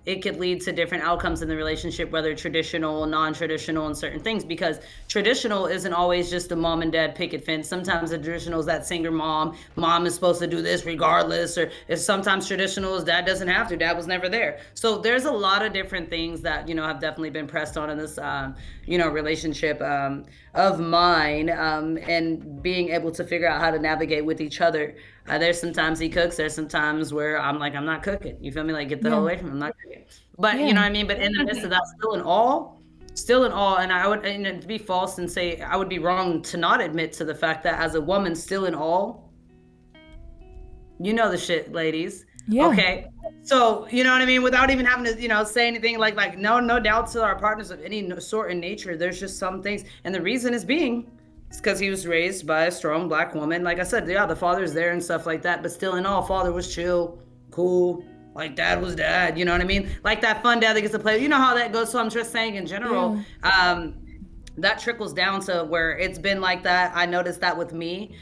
Speaker 3: it could lead to different outcomes in the relationship, whether traditional, non-traditional, and certain things, because traditional isn't always just a mom and dad picket fence. Sometimes the traditional is that single mom is supposed to do this regardless, or if sometimes traditional is dad doesn't have to, dad was never there. So there's a lot of different things that, you know, have definitely been pressed on in this, you know, relationship of mine, and being able to figure out how to navigate with each other. There's sometimes he cooks. There's some times where I'm like, I'm not cooking. You feel me? Like, get the hell away from him. I'm not cooking. But you know what I mean? But in the midst of that, still in awe. And I would, and to be false and say, I would be wrong to not admit to the fact that as a woman, still in awe. You know the shit, ladies.
Speaker 2: Yeah.
Speaker 3: Okay. So, you know what I mean? Without even having to, you know, say anything like no doubt to our partners of any sort in nature. There's just some things. And the reason is it's because he was raised by a strong Black woman. Like I said, yeah, the father's there and stuff like that, but still in all, father was chill, cool, like dad was dad, you know what I mean? Like that fun dad that gets to play, you know how that goes. So I'm just saying in general, that trickles down to where it's been like that. I noticed that with me.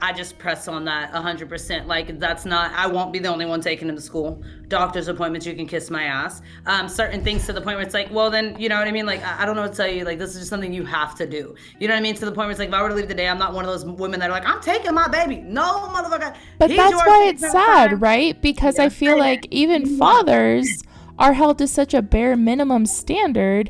Speaker 3: I just press on that 100%. Like, that's not, I won't be the only one taking him to school. Doctor's appointments, you can kiss my ass. Certain things to the point where it's like, well, then, you know what I mean? Like, I don't know what to tell you. Like, this is just something you have to do. You know what I mean? To the point where it's like, if I were to leave today, I'm not one of those women that are like, I'm taking my baby. No, motherfucker.
Speaker 2: But that's why it's sad, right? Because I feel like even fathers are held to such a bare minimum standard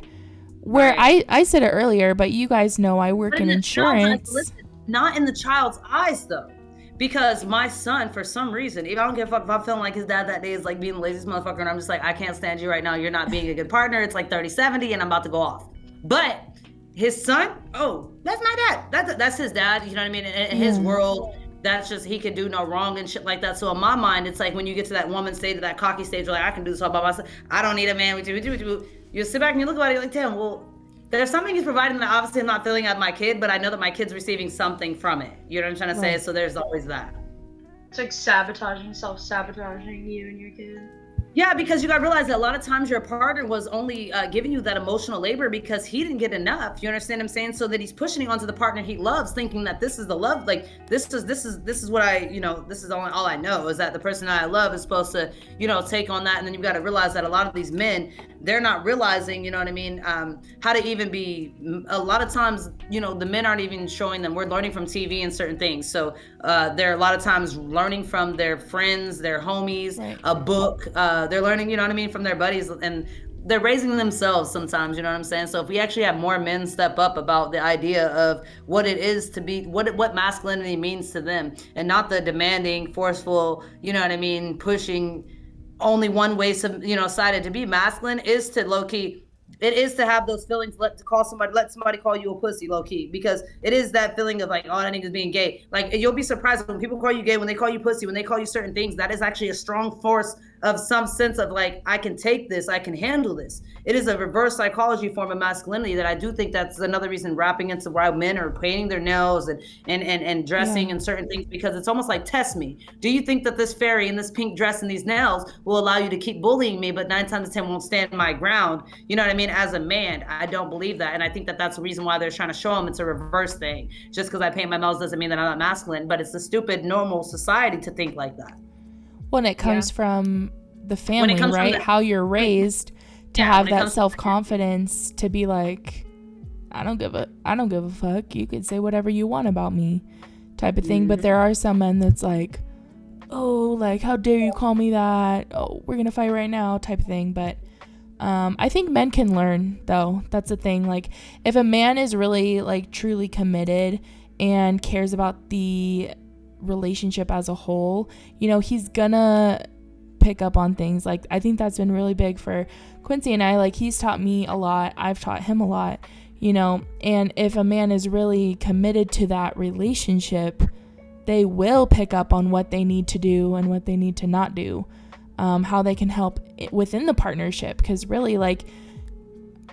Speaker 2: where I said it earlier, but you guys know I work in insurance.
Speaker 3: Listen, not in the child's eyes, though. Because my son, for some reason, I don't give a fuck if I'm feeling like his dad that day is like being the laziest motherfucker, and I'm just like, I can't stand you right now. You're not being a good partner. It's like 30-70, and I'm about to go off. But his son, oh, that's my dad. That's his dad. You know what I mean? In his world, that's just, he could do no wrong and shit like that. So in my mind, it's like when you get to that woman stage, to that cocky stage, where like, I can do this all by myself. I don't need a man. You sit back and you look at it, you're like, damn, well, there's something he's providing that obviously I'm not feeling out of my kid, but I know that my kid's receiving something from it. You know what I'm trying to say? So there's always that.
Speaker 4: It's like sabotaging, self-sabotaging you and your kid.
Speaker 3: Yeah, because you got to realize that a lot of times your partner was only giving you that emotional labor because he didn't get enough. You understand what I'm saying? So that he's pushing it onto the partner he loves, thinking that this is the love. Like, this is what I, you know, this is all I know, is that the person I love is supposed to, you know, take on that. And then you've got to realize that a lot of these men, they're not realizing, you know what I mean, how to even be, a lot of times, you know, the men aren't even showing them. We're learning from TV and certain things. So they're a lot of times learning from their friends, their homies, a book, they're learning, you know what I mean, from their buddies, and they're raising themselves sometimes, you know what I'm saying? So if we actually have more men step up about the idea of what it is to be, what masculinity means to them, and not the demanding, forceful, you know what I mean, pushing only one way, you know, sided. To be masculine is to low-key, it is to have those feelings, let somebody call you a pussy, low-key, because it is that feeling of like, oh, that nigga's being gay. Like, you'll be surprised when people call you gay, when they call you pussy, when they call you certain things, that is actually a strong force of some sense of like, I can take this, I can handle this. It is a reverse psychology form of masculinity that I do think that's another reason wrapping into why men are painting their nails and dressing and certain things, because it's almost like, test me. Do you think that this fairy in this pink dress and these nails will allow you to keep bullying me, but 9 times out of 10 won't stand my ground? You know what I mean? As a man, I don't believe that. And I think that that's the reason why they're trying to show them it's a reverse thing. Just because I paint my nails doesn't mean that I'm not masculine, but it's the stupid normal society to think like that.
Speaker 2: When it comes from the family, right? How you're raised to have that self-confidence to be like, I don't give a fuck. You could say whatever you want about me, type of thing. But there are some men that's like, oh, like, how dare you call me that? Oh, we're gonna fight right now, type of thing. But I think men can learn, though. That's the thing. Like, if a man is really like truly committed and cares about the relationship as a whole, you know, he's gonna pick up on things. Like, I think that's been really big for Quincy and I. Like, he's taught me a lot, I've taught him a lot, you know. And if a man is really committed to that relationship, they will pick up on what they need to do and what they need to not do, how they can help within the partnership. Because really, like,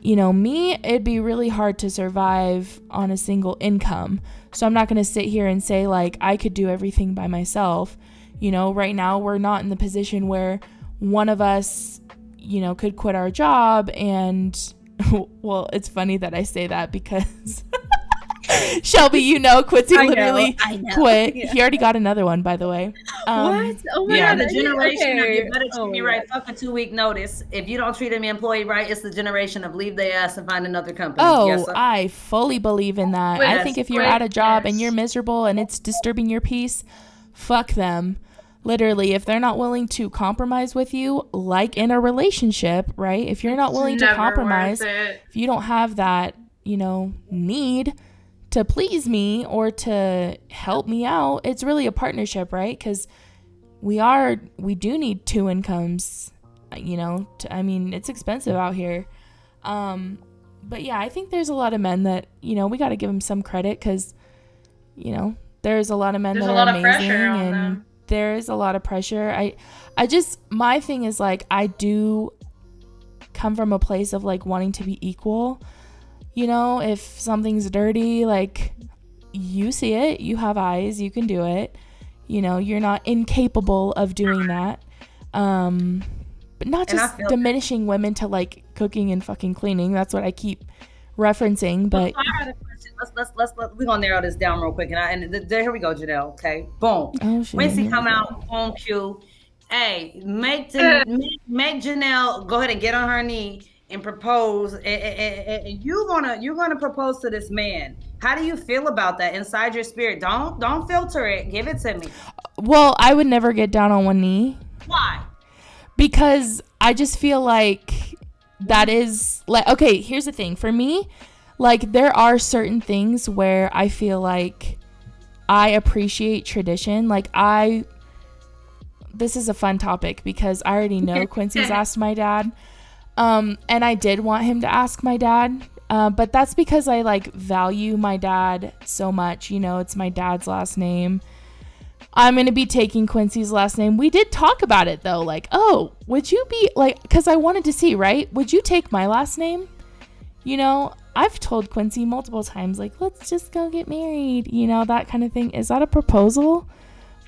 Speaker 2: you know, me, it'd be really hard to survive on a single income. So I'm not going to sit here and say like I could do everything by myself. You know, right now we're not in the position where one of us, you know, could quit our job. And well, it's funny that I say that because Shelby, you know, Quincy literally quit. Yeah. He already got another one, by the way.
Speaker 1: What? Oh my God.
Speaker 3: The generation of you better treat me right. Fuck a 2-week notice. If you don't treat an employee right, it's the generation of leave their ass and find another company.
Speaker 2: Oh, yes, I fully believe in that. I think if you're at a job and you're miserable and it's disturbing your peace, fuck them. Literally, if they're not willing to compromise with you, like in a relationship, right? If you're not willing to compromise, if you don't have that, you know, need to please me or to help me out, it's really a partnership, right? Because we do need 2 incomes, you know. I mean, it's expensive out here. But yeah, I think there's a lot of men that, you know, we got to give them some credit, because, you know, there's a lot of men that are amazing, and there is a lot of pressure. I just, my thing is like, I do come from a place of like wanting to be equal. You know, if something's dirty, like, you see it, you have eyes, you can do it. You know, you're not incapable of doing that. But not just diminishing women to like cooking and fucking cleaning. That's what I keep referencing, but
Speaker 3: I got a question. Let's we're gonna narrow this down real quick. Here we go, Janelle. Okay, boom.
Speaker 2: oh shit,
Speaker 3: Quincy
Speaker 2: here
Speaker 3: come
Speaker 2: we
Speaker 3: out
Speaker 2: go.
Speaker 3: on cue. Hey, make Janelle go ahead and get on her knee and propose. And you're gonna propose to this man. How do you feel about that inside your spirit? Don't filter it. Give it to me.
Speaker 2: Well, I would never get down on one knee.
Speaker 3: Why?
Speaker 2: Because I just feel like that is like, okay, here's the thing. For me, like there are certain things where I feel like I appreciate tradition. Like this is a fun topic because I already know Quincy's asked my dad. And I did want him to ask my dad. But that's because I like value my dad so much. You know, it's my dad's last name. I'm going to be taking Quincy's last name. We did talk about it though. Like, oh, would you be like, cause I wanted to see, right? Would you take my last name? You know, I've told Quincy multiple times, like, let's just go get married, you know, that kind of thing. Is that a proposal?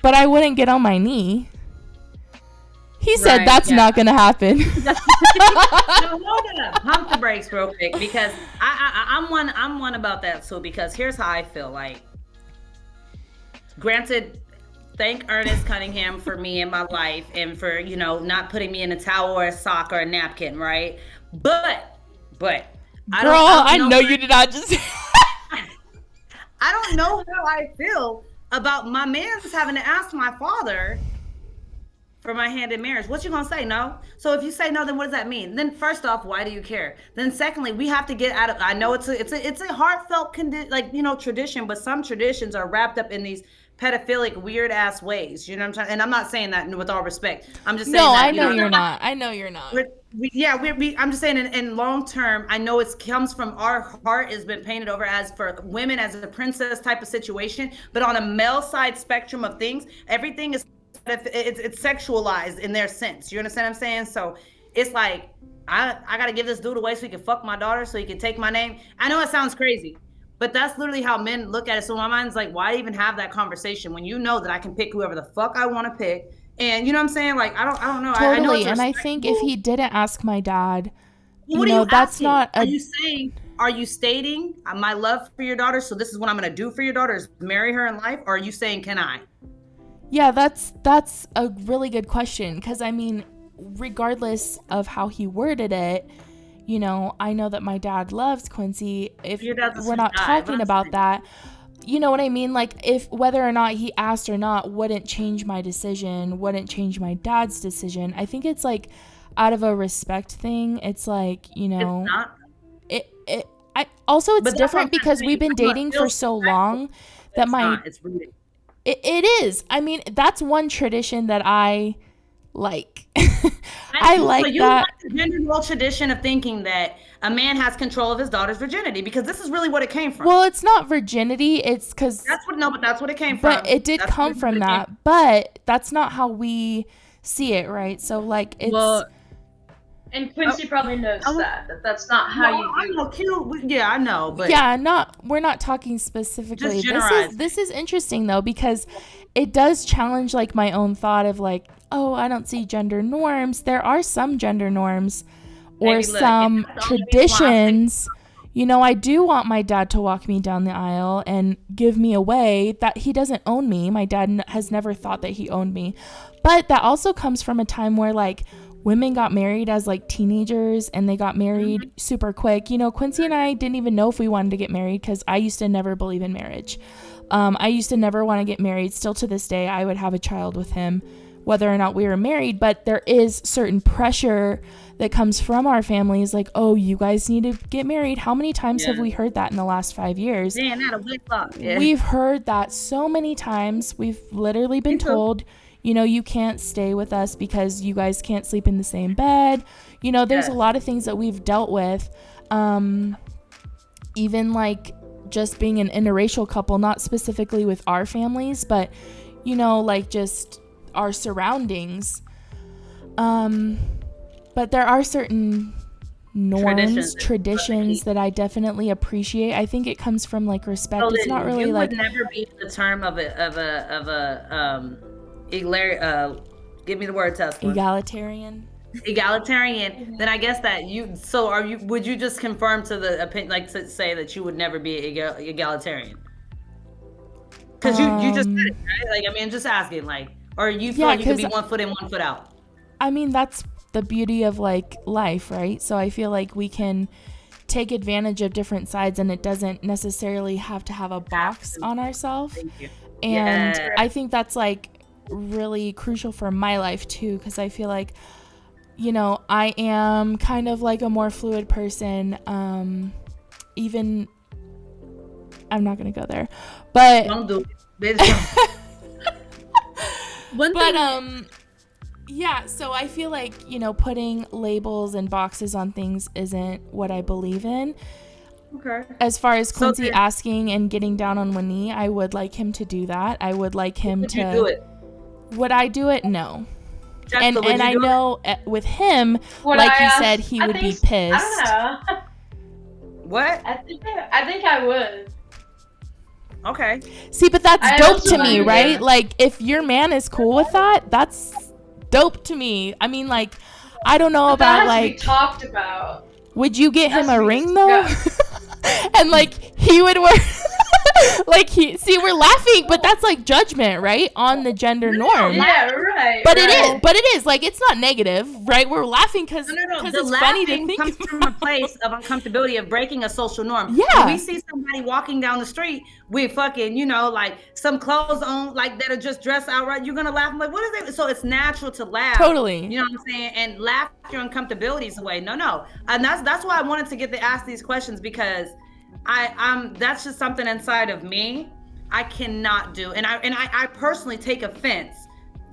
Speaker 2: But I wouldn't get on my knee. He said that's not going to happen.
Speaker 3: No, hold up. Pump the brakes real quick because I'm one about that too, because here's how I feel. Like, granted, thank Ernest Cunningham for me in my life and for, you know, not putting me in a towel or a sock or a napkin, right? But
Speaker 2: I know you did not just
Speaker 3: I don't know how I feel about my man's having to ask my father for my hand in marriage. What you gonna say? No? So if you say no, then what does that mean? Then first off, why do you care? Then secondly, we have to get out of, I know it's a heartfelt tradition, but some traditions are wrapped up in these pedophilic, weird ass ways. You know what I'm trying? And I'm not saying that with all respect. I'm just saying that.
Speaker 2: I know you're not. I know you're not.
Speaker 3: I'm just saying in long term, I know it comes from our heart has been painted over as for women as a princess type of situation, but on a male side spectrum of things, everything is it's sexualized in their sense. You understand what I'm saying? So it's like I gotta give this dude away so he can fuck my daughter, so he can take my name. I know it sounds crazy, but that's literally how men look at it. So my mind's like, why even have that conversation when you know that I can pick whoever the fuck I want to pick? And you know what I'm saying? Like, I don't know.
Speaker 2: Totally.
Speaker 3: I know
Speaker 2: and I think if he didn't ask my dad,
Speaker 3: what are you that's asking? Not are you stating my love for your daughter, so this is what I'm going to do for your daughter is marry her in life? Or are you saying, can I?
Speaker 2: Yeah, that's a really good question. Because, I mean, regardless of how he worded it, you know, I know that my dad loves Quincy. If we're not talking about that, you know what I mean? Like, if whether or not he asked or not wouldn't change my decision, wouldn't change my dad's decision. I think it's like out of a respect thing. It's like, you know, it's different because we've been dating for so long that it is. I mean, that's one tradition that I like. I like that.
Speaker 3: Like the gender role tradition of thinking that a man has control of his daughter's virginity, because this is really what it came from.
Speaker 2: Well, it's not virginity. It's because
Speaker 3: but that's what it came from.
Speaker 2: But it did come from that. But that's not how we see it, right? So like it's. Well,
Speaker 4: and Quincy probably knows that's not how you do.
Speaker 3: I know, but
Speaker 2: we're not talking specifically.
Speaker 3: Just
Speaker 2: this is interesting though, because it does challenge like my own thought of like, oh, I don't see gender norms. There are some gender norms or some traditions. You know, I do want my dad to walk me down the aisle and give me away. That he doesn't own me. My dad has never thought that he owned me. But that also comes from a time where like women got married as like teenagers and they got married super quick. You know, Quincy and I didn't even know if we wanted to get married because I used to never believe in marriage. I used to never want to get married. Still to this day, I would have a child with him, whether or not we were married. But there is certain pressure that comes from our families, like, oh, you guys need to get married. How many times have we heard that in the last 5 years?
Speaker 3: Man, that a good thought. Yeah.
Speaker 2: We've heard that so many times. We've literally been told, you know, you can't stay with us because you guys can't sleep in the same bed. You know, there's a lot of things that we've dealt with. Even like just being an interracial couple, not specifically with our families, but, you know, like just our surroundings. But there are certain norms, traditions that I definitely appreciate. I think it comes from like respect. It's not really
Speaker 3: you
Speaker 2: like
Speaker 3: would never be the term of a give me the word, Tesla.
Speaker 2: Egalitarian.
Speaker 3: Egalitarian, then I guess that would you just confirm to the opinion, like to say that you would never be egalitarian? Because you just said it, right? Like, I mean, I'm just asking, like, or you feel like you could be 1 foot in, 1 foot out?
Speaker 2: I mean, that's the beauty of like life, right? So I feel like we can take advantage of different sides, and it doesn't necessarily have to have a box on ourselves. And I think that's like really crucial for my life too, because I feel like, you know, I am kind of like a more fluid person. Even I'm not gonna go there, but
Speaker 3: don't do it.
Speaker 2: yeah, so I feel like, you know, putting labels and boxes on things isn't what I believe in.
Speaker 3: Okay.
Speaker 2: As far as Quincy asking and getting down on one knee, I would like him to do that. I would like him to.
Speaker 3: Would you do it?
Speaker 2: Would I do it? No.
Speaker 3: Jessica,
Speaker 2: and I know with him, like you said, he would be pissed.
Speaker 4: I don't know.
Speaker 3: What?
Speaker 4: I think I would.
Speaker 3: Okay.
Speaker 2: See, but that's dope to me, right? Like, if your man is cool with that, that's dope to me. I mean, like, I don't know about like.
Speaker 4: To be talked about.
Speaker 2: Would you get him a ring though? And like he would wear. Like we're laughing, but that's like judgment, right, on the gender norm.
Speaker 4: Yeah, right.
Speaker 2: But it is like, it's not negative, right? We're laughing because it's funny to think.
Speaker 3: Comes from a place of uncomfortability of breaking a social norm.
Speaker 2: Yeah.
Speaker 3: When we see somebody walking down the street with fucking, you know, like some clothes on, like that are just dressed outright, you're gonna laugh. I'm like, what is it? So it's natural to laugh.
Speaker 2: Totally.
Speaker 3: You know what I'm saying? And laugh your uncomfortabilities away. No. And that's why I wanted to get to ask these questions, because I'm that's just something inside of me I cannot do, and I personally take offense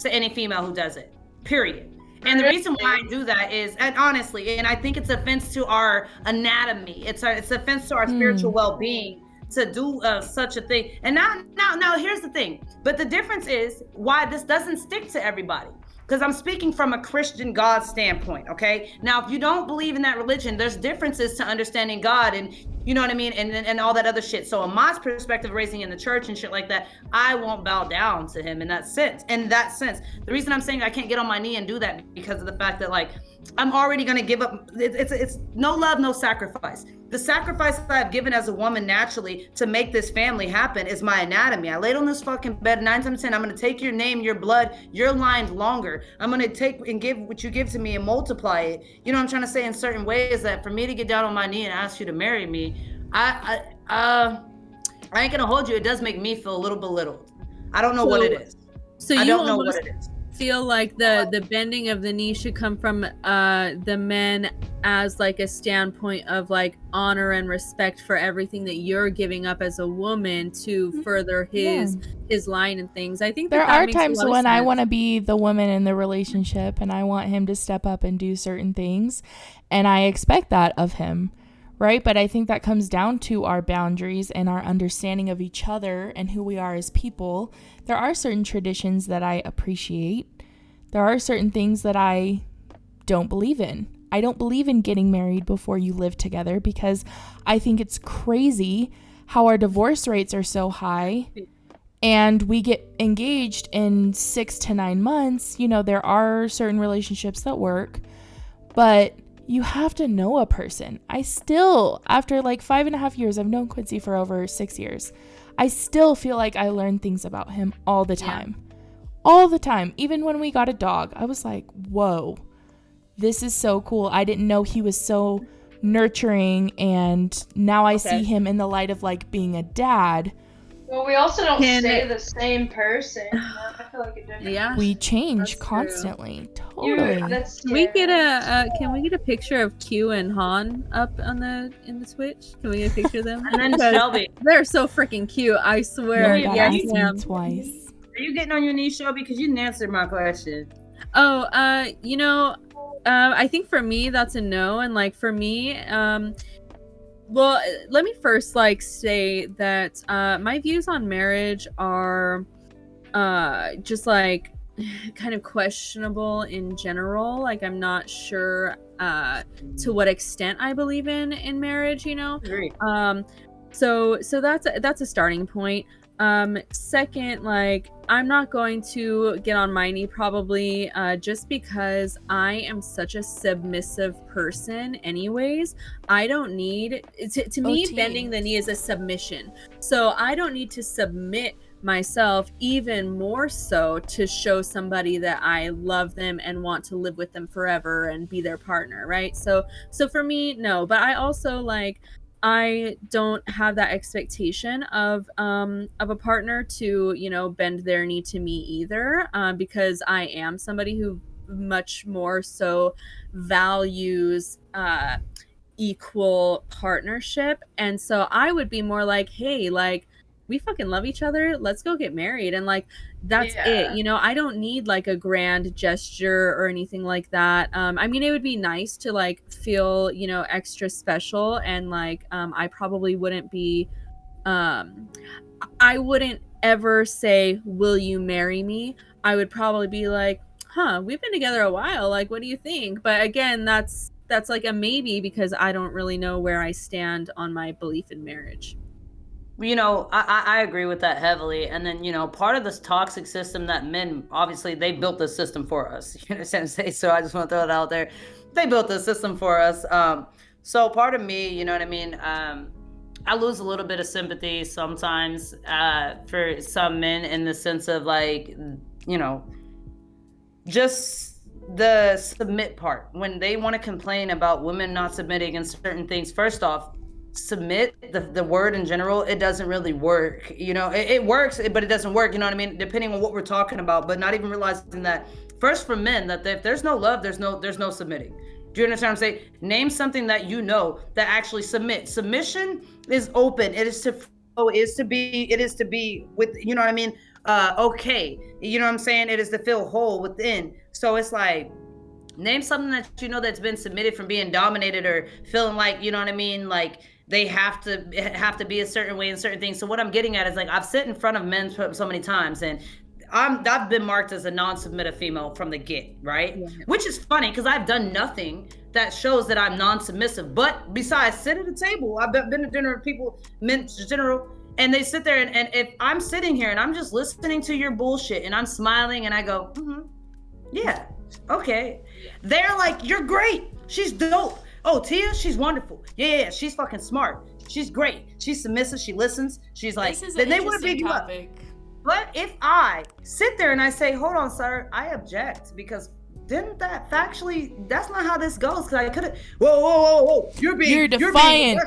Speaker 3: to any female who does it, period. And the reason why I do that is, and honestly, and I think it's offense to our anatomy, it's offense to our spiritual well-being to do such a thing. And now here's the thing, but the difference is why this doesn't stick to everybody. Because I'm speaking from a Christian God standpoint, okay? Now, if you don't believe in that religion, there's differences to understanding God, and you know what I mean, and all that other shit. So in my perspective, raising in the church and shit like that, I won't bow down to him in that sense. The reason I'm saying I can't get on my knee and do that, because of the fact that, like, I'm already gonna give up. It's no love, no sacrifice. The sacrifice that I've given as a woman naturally to make this family happen is my anatomy. I laid on this fucking bed 9 times 10. I'm gonna take your name, your blood, your lines longer. I'm gonna take and give what you give to me and multiply it. You know what I'm trying to say, in certain ways, that for me to get down on my knee and ask you to marry me, I ain't gonna hold you. It does make me feel a little belittled. I don't know what it is.
Speaker 1: So
Speaker 3: I
Speaker 1: you
Speaker 3: don't know what it is.
Speaker 1: Feel like the bending of the knee should come from the men as like a standpoint of like honor and respect for everything that you're giving up as a woman to further his line and things. I think
Speaker 2: there
Speaker 1: that
Speaker 2: are
Speaker 1: makes
Speaker 2: times
Speaker 1: a lot of
Speaker 2: when I
Speaker 1: sense.
Speaker 2: want to be the woman in the relationship, and I want him to step up and do certain things, and I expect that of him, right? But I think that comes down to our boundaries and our understanding of each other and who we are as people. There are certain traditions that I appreciate. There are certain things that I don't believe in. I don't believe in getting married before you live together, because I think it's crazy how our divorce rates are so high, and we get engaged in 6 to 9 months. You know, there are certain relationships that work, but you have to know a person. I still, after like 5.5 years, I've known Quincy for over 6 years. I still feel like I learn things about him all the time. Yeah. All the time. Even when we got a dog, I was like, whoa, this is so cool. I didn't know he was so nurturing, and now I see him in the light of like being a dad.
Speaker 4: Well, we also don't stay the same person. I feel like it does.
Speaker 1: Yeah,
Speaker 2: we change constantly. Totally.
Speaker 1: Can we get a picture of Q and Han up on in the Switch? Can we get a picture of them?
Speaker 3: And then Shelby.
Speaker 1: They're so freaking cute. I swear.
Speaker 2: Yes, ma'am. Twice.
Speaker 3: Are you getting on your knees, Shelby? Because you didn't answer my question.
Speaker 1: Oh, you know, I think for me that's a no, and like for me, well, let me first like say that my views on marriage are just like kind of questionable in general. Like, I'm not sure to what extent I believe in marriage, you know.
Speaker 3: Great.
Speaker 1: So that's a starting point. Second, like, I'm not going to get on my knee probably, just because I am such a submissive person anyways. I don't need, to me,
Speaker 2: OT.
Speaker 1: bending the knee is a submission. So I don't need to submit myself even more so to show somebody that I love them and want to live with them forever and be their partner, right? So for me, no. But I also, like, I don't have that expectation of a partner to, you know, bend their knee to me either, because I am somebody who much more so values equal partnership. And so I would be more like, hey, like, we fucking love each other, let's go get married, and like, that's it, you know. I don't need like a grand gesture or anything like that. I mean, it would be nice to like feel, you know, extra special, and like, I probably wouldn't be, I wouldn't ever say, will you marry me? I would probably be like, huh, we've been together a while, like, what do you think? But again, that's like a maybe, because I don't really know where I stand on my belief in marriage.
Speaker 3: You know, I agree with that heavily. And then, you know, part of this toxic system that men, obviously, they built this system for us. You understand? So I just want to throw it out there. They built this system for us. So part of me, you know what I mean? I lose a little bit of sympathy sometimes for some men, in the sense of like, you know, just the submit part. When they want to complain about women not submitting in certain things, first off, submit, the word in general, it doesn't really work. You know, it works, but it doesn't work, you know what I mean, depending on what we're talking about. But not even realizing that, first, for men, that if there's no love, there's no submitting. Do you understand what I'm saying? Name something that you know that actually submission is open. It is to flow, it is to be with, you know what I mean, okay, you know what I'm saying, it is to feel whole within. So it's like, name something that you know that's been submitted from being dominated, or feeling like, you know what I mean, like they have to be a certain way in certain things. So what I'm getting at is, like, I've sit in front of men so many times, and I've been marked as a non-submissive female from the get, right?
Speaker 1: Yeah.
Speaker 3: Which is funny, because I've done nothing that shows that I'm non-submissive. But besides sit at a table, I've been to dinner with people, men in general, and they sit there, and if I'm sitting here and I'm just listening to your bullshit and I'm smiling and I go, yeah, okay. They're like, you're great. She's dope. Oh, Tia, she's wonderful. Yeah, she's fucking smart. She's great. She's submissive. She listens. She's like,
Speaker 2: This is
Speaker 3: then
Speaker 2: an
Speaker 3: they want to
Speaker 2: interesting
Speaker 3: big you up.
Speaker 2: topic.
Speaker 3: But if I sit there and I say, hold on, sir, I object, because didn't that factually, that's not how this goes, because I could have, whoa, you're
Speaker 2: defiant.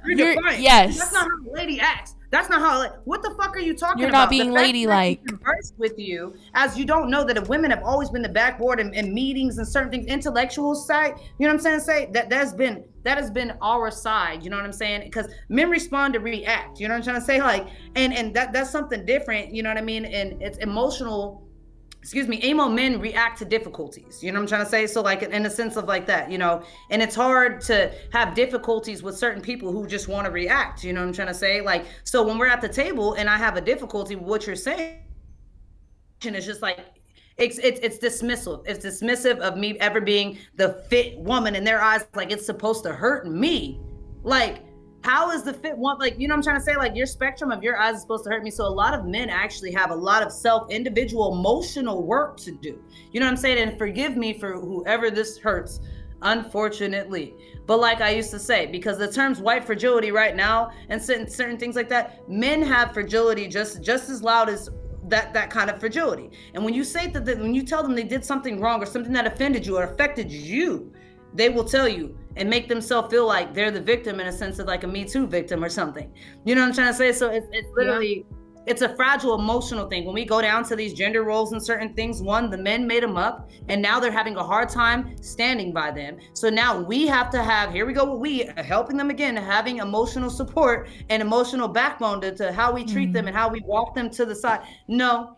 Speaker 3: You're defiant.
Speaker 2: Yes.
Speaker 3: That's not how a lady acts. That's not how, what the fuck are you talking
Speaker 2: You're
Speaker 3: about?
Speaker 2: not being
Speaker 3: The fact that
Speaker 2: ladylike.
Speaker 3: I converse with you, as you don't know that women have always been the backboard in meetings and certain things, intellectual side, you know what I'm saying? Say that that has been our side, you know what I'm saying? Because men respond to react, you know what I'm trying to say? Like, and that's something different, you know what I mean? And it's emotional. Emo men react to difficulties, you know what I'm trying to say? So like, in a sense of like that, you know, and it's hard to have difficulties with certain people who just want to react, you know what I'm trying to say? Like, so when we're at the table and I have a difficulty with what you're saying, it's just like, it's dismissive. It's dismissive of me ever being the fit woman in their eyes. Like, it's supposed to hurt me. Like, how is the fit one, like, you know what I'm trying to say? Like, your spectrum of your eyes is supposed to hurt me. So a lot of men actually have a lot of individual emotional work to do. You know what I'm saying? And forgive me for whoever this hurts, unfortunately. But like I used to say, because the terms white fragility right now and certain things like that, men have fragility just as loud as that kind of fragility. And when you say that, when you tell them they did something wrong or something that offended you or affected you, they will tell you and make themselves feel like they're the victim, in a sense of like a Me Too victim or something. You know what I'm trying to say? So it's literally, it's a fragile emotional thing. When we go down to these gender roles and certain things, one, the men made them up, and now they're having a hard time standing by them. So now we have to have, here we go with we, helping them again, having emotional support and emotional backbone to how we treat them and how we walk them to the side. No.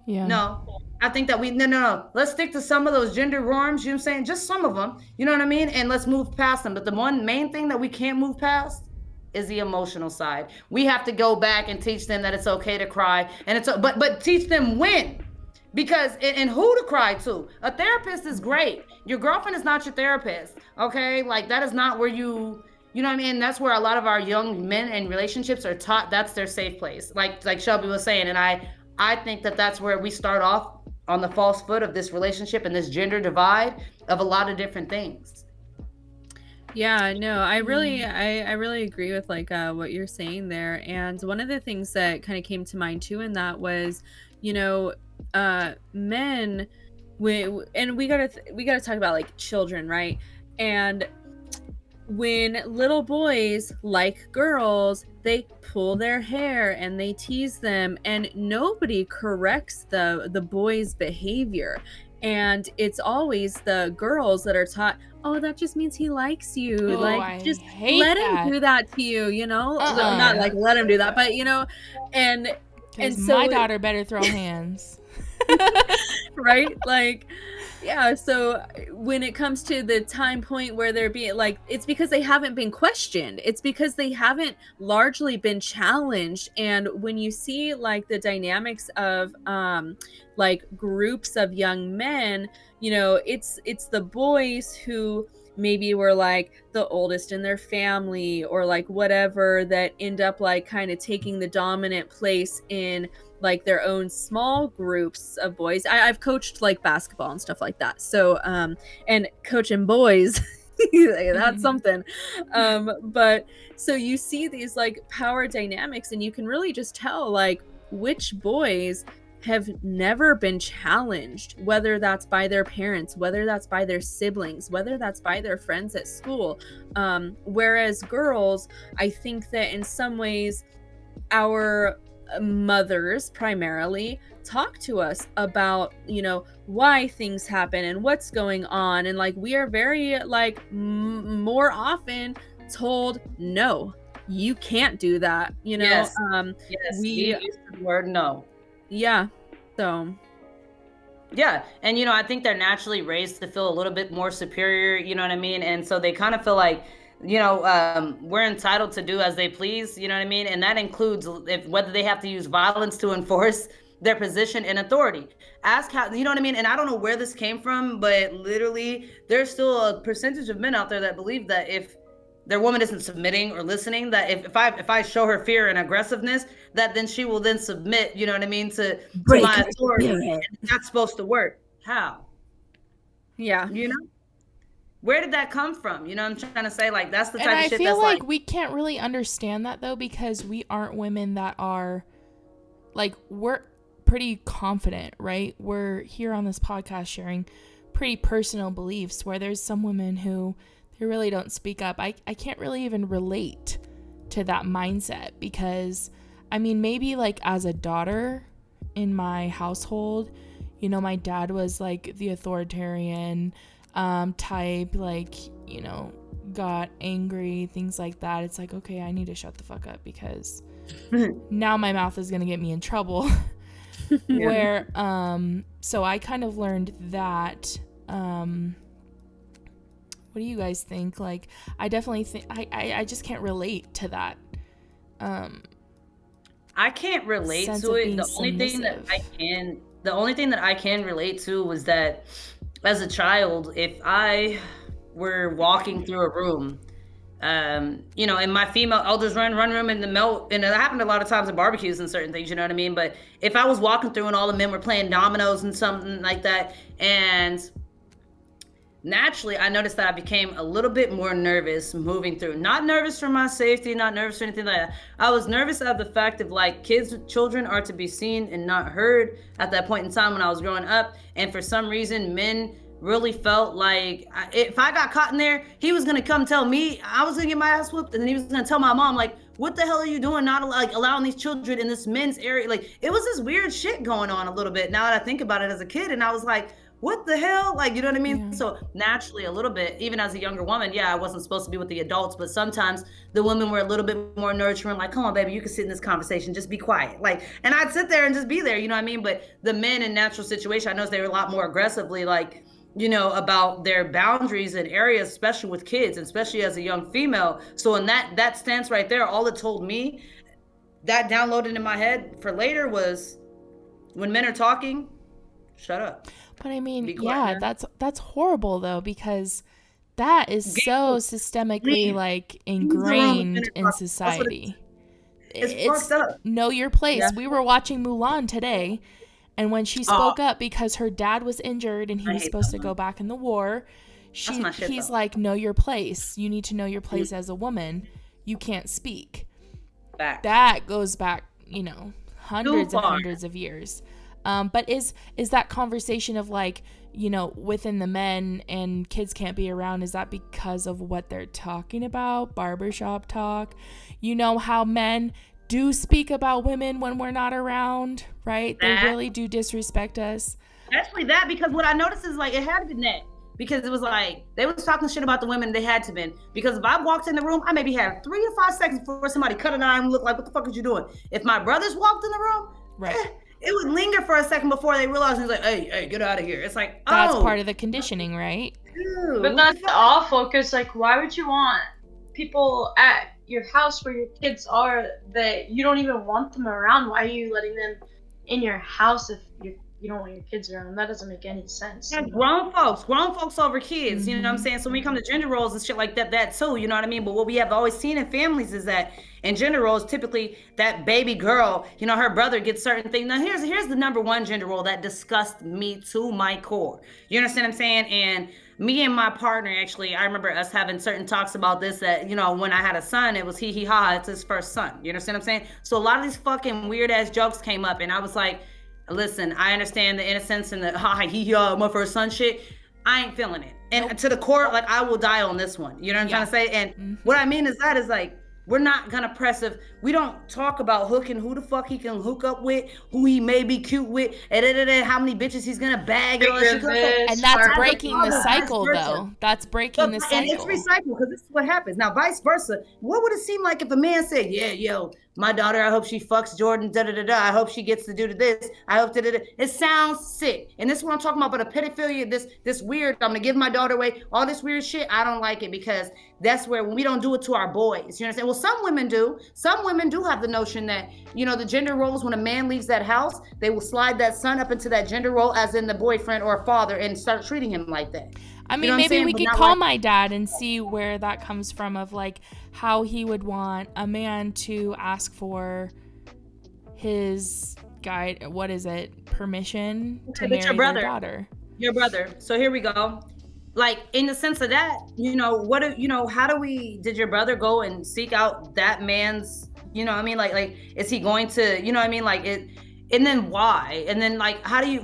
Speaker 3: I think that no. Let's stick to some of those gender norms, you know what I'm saying? Just some of them, you know what I mean? And let's move past them. But the one main thing that we can't move past is the emotional side. We have to go back and teach them that it's okay to cry, and it's but teach them when, because and who to cry to. A therapist is great. Your girlfriend is not your therapist, okay? Like, that is not where you You know what I mean? That's where a lot of our young men in relationships are taught that's their safe place. Like Shelby was saying, and I think that that's where we start off on the false foot of this relationship and this gender divide of a lot of different things.
Speaker 1: Yeah, no, I really agree with like what you're saying there. And one of the things that kind of came to mind too in that was, you know, men we got to talk about like children, right? And when little boys like girls, they pull their hair and they tease them, and nobody corrects the boys' behavior. And it's always the girls that are taught, oh, that just means he likes you.
Speaker 2: Oh,
Speaker 1: Like,
Speaker 2: I
Speaker 1: just
Speaker 2: hate
Speaker 1: let
Speaker 2: that.
Speaker 1: him do that to you, you know? Not
Speaker 2: Uh-uh.
Speaker 1: like let him do that, but and
Speaker 2: Because
Speaker 1: so
Speaker 2: my daughter better throw hands.
Speaker 1: right? Like, yeah, so when it comes to the time point where they're being like, it's because they haven't been questioned. It's because they haven't largely been challenged. And when you see like the dynamics of like groups of young men, it's the boys who maybe were like the oldest in their family or like whatever that end up like kind of taking the dominant place in like their own small groups of boys. I've coached like basketball and stuff like that. So, and coaching boys, that's something. But so you see these like power dynamics, and you can really just tell like which boys have never been challenged, whether that's by their parents, whether that's by their siblings, whether that's by their friends at school. Whereas girls, I think that in some ways, our mothers primarily talk to us about why things happen and what's going on, and like we are very like more often told, no, you can't do that,
Speaker 3: Yes. Yes.
Speaker 1: we
Speaker 3: We use the word no.
Speaker 1: yeah, so
Speaker 3: Yeah. And, I think they're naturally raised to feel a little bit more superior, you know what I mean? And so they kind of feel like, we're entitled to do as they please, you know what I mean? And that includes whether they have to use violence to enforce their position and authority. Ask how, you know what I mean? And I don't know where this came from, but literally there's still a percentage of men out there that believe that if their woman isn't submitting or listening, that if I show her fear and aggressiveness, that then she will then submit, you know what I mean, to my authority. And that's supposed to work. How?
Speaker 1: Yeah.
Speaker 3: Where did that come from? You know what I'm trying to say? Like, that's the type
Speaker 2: And
Speaker 3: of
Speaker 2: I
Speaker 3: shit
Speaker 2: feel
Speaker 3: that's
Speaker 2: like we can't really understand that though, because we aren't women that are like, we're pretty confident, right? We're here on this podcast sharing pretty personal beliefs, where there's some women who they really don't speak up. I can't really even relate to that mindset, because I mean, maybe like as a daughter in my household, my dad was like the authoritarian type, like, got angry, things like that. It's like, okay, I need to shut the fuck up, because now my mouth is going to get me in trouble. Where so I kind of learned that. What do you guys think? Like, I definitely think I just can't relate to that.
Speaker 3: I can't relate to it. The only thing that I can relate to was that as a child, if I were walking through a room, and my female elders run room in the melt, and it happened a lot of times at barbecues and certain things, you know what I mean? But if I was walking through and all the men were playing dominoes and something like that, and naturally I noticed that I became a little bit more nervous moving through. Not nervous for my safety, not nervous for anything like that. I was nervous of the fact of like children are to be seen and not heard at that point in time when I was growing up. And for some reason, men really felt like if I got caught in there, he was gonna come tell me I was gonna get my ass whooped, and then he was gonna tell my mom like, what the hell are you doing, not like allowing these children in this men's area? Like, it was this weird shit going on a little bit now that I think about it as a kid. And I was like, what the hell? Like, you know what I mean? Yeah. So naturally, a little bit, even as a younger woman, I wasn't supposed to be with the adults, but sometimes the women were a little bit more nurturing, like, come on, baby, you can sit in this conversation, just be quiet. Like, and I'd sit there and just be there, you know what I mean? But the men in natural situation, I noticed they were a lot more aggressively, like, about their boundaries and areas, especially with kids, and especially as a young female. So in that stance right there, all it told me, that downloaded in my head for later, was when men are talking, shut up.
Speaker 2: But I mean, yeah, that's horrible though, because That is
Speaker 3: Get
Speaker 2: so
Speaker 3: out.
Speaker 2: systemically
Speaker 3: Leave.
Speaker 2: like
Speaker 3: Leave the room within
Speaker 2: ingrained
Speaker 3: her
Speaker 2: in
Speaker 3: closet. That's what
Speaker 2: society.
Speaker 3: it's fucked up.
Speaker 2: Know your place.
Speaker 3: Yeah.
Speaker 2: We were watching Mulan today, and when she
Speaker 3: Oh,
Speaker 2: spoke up because her dad was injured and he
Speaker 3: I
Speaker 2: was
Speaker 3: hate
Speaker 2: supposed
Speaker 3: that
Speaker 2: to go
Speaker 3: one.
Speaker 2: back in the war,
Speaker 3: That's my shit
Speaker 2: he's
Speaker 3: though.
Speaker 2: like, know your place. You need to know your place as a woman. You can't speak.
Speaker 3: Facts.
Speaker 2: That goes back, hundreds and
Speaker 3: far.
Speaker 2: hundreds of years. But is that conversation of like, within the men and kids can't be around, is that because of what they're talking about? Barbershop talk? You know how men do speak about women when we're not around, right? They
Speaker 3: That
Speaker 2: really do disrespect us.
Speaker 3: Actually, that because what I noticed is like it had been that because it was like they was talking shit about the women they had to been because if I walked in the room, I maybe had 3 to 5 seconds before somebody cut an eye and looked like, what the fuck are you doing? If my brothers walked in the room,
Speaker 2: Right.
Speaker 3: it would linger for a second before they realized it's like, hey, get out of here. It's like,
Speaker 2: That's part of the conditioning, right?
Speaker 3: dude,
Speaker 4: But that's awful because, like, why would you want people at your house where your kids are that you don't even want them around? Why are you letting them in your house if you don't want your kids around? That doesn't make any sense.
Speaker 3: Yeah, grown folks over kids, you know what I'm
Speaker 2: Mhm.
Speaker 3: saying? So when we come to gender roles and shit like that too, you know what I mean? But what we have always seen in families is that in gender roles, typically that baby girl, her brother gets certain things. Now here's the number one gender role that disgusts me to my core. You understand what I'm saying? And me and my partner, actually, I remember us having certain talks about this that, when I had a son, it was he ha, it's his first son. You understand what I'm saying? So a lot of these fucking weird ass jokes came up and I was like, listen, I understand the innocence and the my first son shit. I ain't feeling it. And to the core, like I will die on this one. You know what I'm trying to say? And what I mean is like, we're not gonna press if we don't talk about hooking who the fuck he can hook up with, who he may be cute with, and how many bitches he's gonna bag and all that shit.
Speaker 2: And that's
Speaker 4: As a
Speaker 2: breaking the
Speaker 3: father,
Speaker 2: cycle,
Speaker 3: vice versa.
Speaker 2: though. That's breaking the
Speaker 3: And it's
Speaker 2: cycle.
Speaker 3: recycled because this is what happens. Now, vice versa, what would it seem like if a man said, yeah, yo, my daughter, I hope she fucks Jordan, da-da-da-da. I hope she gets to do this. I hope da-da-da. It sounds sick. And this is what I'm talking about, but a pedophilia, this weird, I'm going to give my daughter away, all this weird shit, I don't like it because that's where when we don't do it to our boys, you understand? Well, some women do. Some women do have the notion that, the gender roles, when a man leaves that house, they will slide that son up into that gender role as in the boyfriend or father and start treating him like that.
Speaker 2: I mean, maybe we could call my dad and see where that comes from of like how he would want a man to ask for his permission to marry
Speaker 3: your brother.
Speaker 2: their daughter.
Speaker 3: Your brother. So here we go. Like in the sense of that, did your brother go and seek out that man's, like is he going to, like it, and then why? And then like how as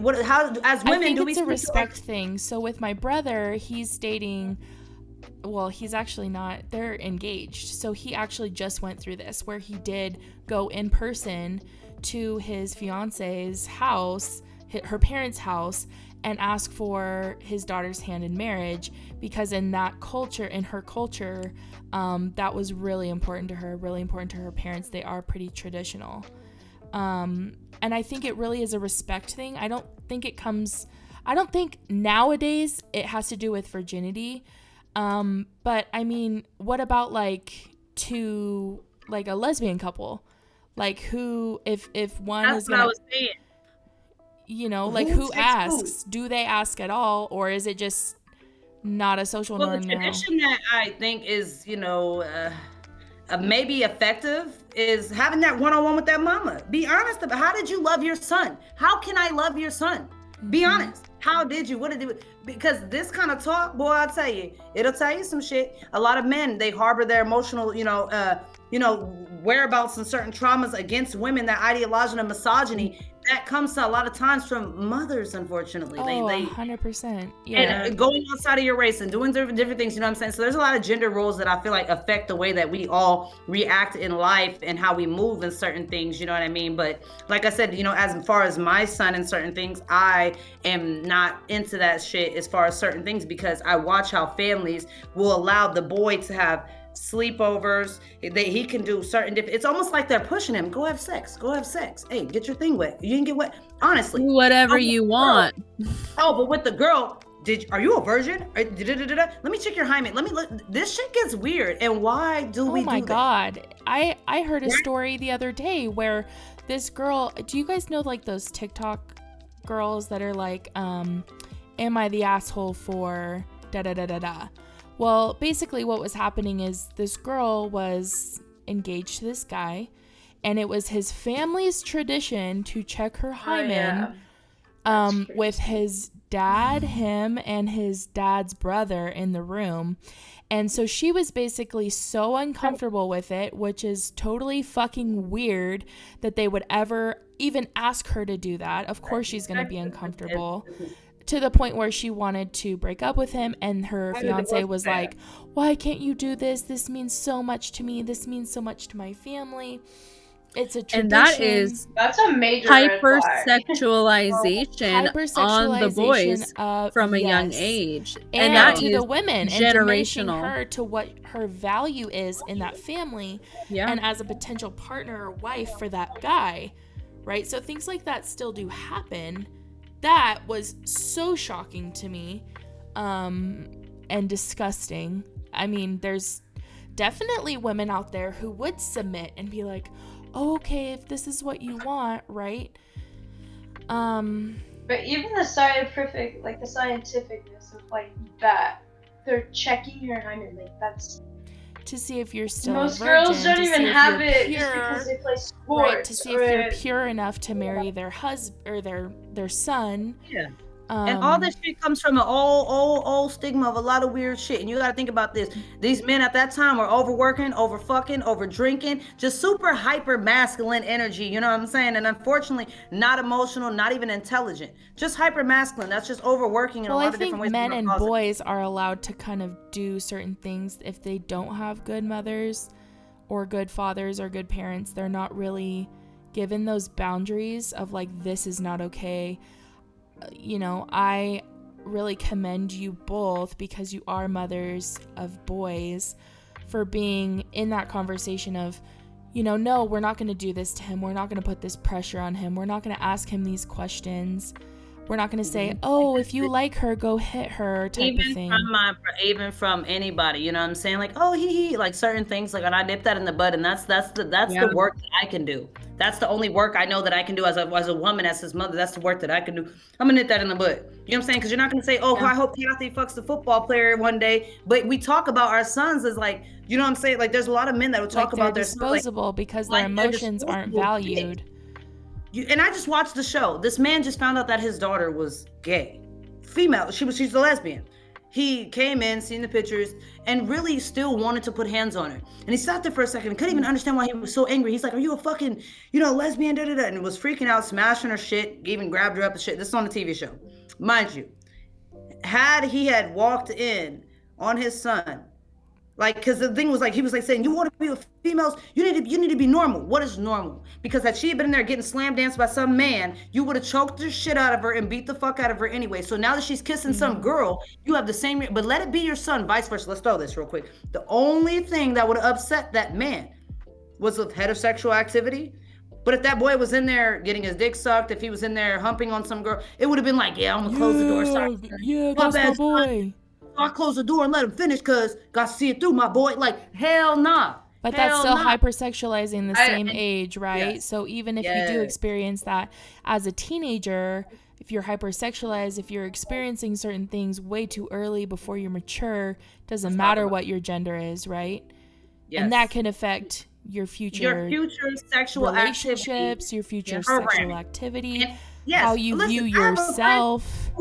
Speaker 3: women
Speaker 2: I think
Speaker 3: do
Speaker 2: it's
Speaker 3: we
Speaker 2: a respect thing. So with my brother, he's dating, well, he's actually not, they're engaged. So he actually just went through this where he did go in person to his fiance's house, her parents' house, and ask for his daughter's hand in marriage because in her culture, that was really important to her parents. They are pretty traditional. And I think it really is a respect thing. I don't think nowadays it has to do with virginity. But I mean, what about like a lesbian couple? Like who, if one
Speaker 3: That's
Speaker 2: is
Speaker 3: what
Speaker 2: gonna,
Speaker 3: I was saying.
Speaker 2: Who asks? Do they ask at all? Or is it just not a social norm
Speaker 3: The
Speaker 2: now?
Speaker 3: tradition that I think is, maybe effective is having that one-on-one with that mama. Be honest about how did you love your son? How can I love your son? Be honest. How did you? What did you? Because this kind of talk, boy, I'll tell you, it'll tell you some shit. A lot of men, they harbor their emotional, whereabouts and certain traumas against women, that ideology of misogyny that comes to a lot of times from mothers, unfortunately.
Speaker 2: Oh, 100%. Yeah.
Speaker 3: And going outside of your race and doing different things, you know what I'm saying? So there's a lot of gender roles that I feel like affect the way that we all react in life and how we move in certain things, you know what I mean? But like I said, as far as my son and certain things, I am not into that shit as far as certain things because I watch how families will allow the boy to have sleepovers. He can do certain it's almost like they're pushing him. Go have sex. Hey, get your thing wet. You can get wet. Honestly,
Speaker 1: whatever you want.
Speaker 3: But with the girl, are you a virgin? Let me check your hymen. This shit gets weird. And why do we do that?
Speaker 2: Oh my God. I heard a story the other day where this girl, do you guys know like those TikTok girls that are like, am I the asshole for da da da da da? Well, basically what was happening is this girl was engaged to this guy, and it was his family's tradition to check her hymen with his dad, him, and his dad's brother in the room. And so she was basically so uncomfortable with it, which is totally fucking weird that they would ever even ask her to do that. Of course she's going to be uncomfortable, to the point where she wanted to break up with him, and her fiance was like, why can't you do this? This means so much to me. This means so much to my family. It's a tradition.
Speaker 1: And
Speaker 4: that's a major
Speaker 1: hypersexualization on the boys from a young age.
Speaker 2: And
Speaker 1: that
Speaker 2: to
Speaker 1: is
Speaker 2: the women, and diminishing her to what her value is in that family, and as a potential partner or wife for that guy, right? So things like that still do happen. That was so shocking to me, and disgusting. I mean, there's definitely women out there who would submit and be like, oh, okay, if this is what you want, right?
Speaker 4: But even the scientificness of like that, they're checking your hymen, like that's
Speaker 2: to see if you're still
Speaker 4: most
Speaker 2: a virgin,
Speaker 4: girls don't even have it
Speaker 2: pure,
Speaker 4: just because they play sports,
Speaker 2: right? To see if you're pure enough to marry their husband or their son.
Speaker 3: Yeah. And all this shit comes from an old stigma of a lot of weird shit. And you got to think about this. These men at that time were overworking, over fucking, over drinking, just super hyper masculine energy. You know what I'm saying? And unfortunately, not emotional, not even intelligent. Just hyper masculine. That's just overworking in a lot of different ways.
Speaker 2: Men and boys are allowed to kind of do certain things if they don't have good mothers or good fathers or good parents. They're not really given those boundaries of like, this is not okay. You know, I really commend you both, because you are mothers of boys, for being in that conversation of, you know, no, we're not going to do this to him. We're not going to put this pressure on him. We're not going to ask him these questions. We're not going to say, oh, if you like her, go hit her, type of thing.
Speaker 3: Even from anybody, you know what I'm saying? Like, oh, he like certain things, like, and I nip that in the bud, and that's the work that I can do. That's the only work I know that I can do as a woman, as his mother. That's the work that I can do. I'm gonna nip that in the bud. You know what I'm saying? Because you're not gonna say, oh, I hope Kathy fucks the football player one day. But we talk about our sons as like, you know what I'm saying? Like, there's a lot of men that will talk about their
Speaker 2: disposable sons, because their emotions aren't valued.
Speaker 3: And I just watched the show. This man just found out that his daughter was gay, female. She's a lesbian. He came in, seen the pictures, and really still wanted to put hands on her. And he sat there for a second and couldn't even understand why he was so angry. He's like, are you a fucking, lesbian, da-da-da. And was freaking out, smashing her shit, even grabbed her up and shit. This is on the TV show. Mind you, he had walked in on his son, like, because the thing was like, he was like saying, you want to be with females, you need to be normal. What is normal? Because had she been in there getting slam danced by some man, you would have choked the shit out of her and beat the fuck out of her anyway. So now that she's kissing some girl, you have the same, but let it be your son, vice versa. Let's throw this real quick. The only thing that would have upset that man was with heterosexual activity. But if that boy was in there getting his dick sucked, if he was in there humping on some girl, it would have been like, yeah, I'm gonna close the door. Sorry.
Speaker 2: Yeah, that's my boy.
Speaker 3: I close the door and let him finish because got to see it through, my boy. Like, hell nah.
Speaker 2: But that's still hypersexualizing the same age, right? Yes. So even if you do experience that as a teenager, if you're hypersexualized, if you're experiencing certain things way too early before you're mature, doesn't matter what your gender is, right? Yes. And that can affect your future
Speaker 3: sexual
Speaker 2: relationships,
Speaker 3: activity.
Speaker 2: your future sexual activity, how you view yourself.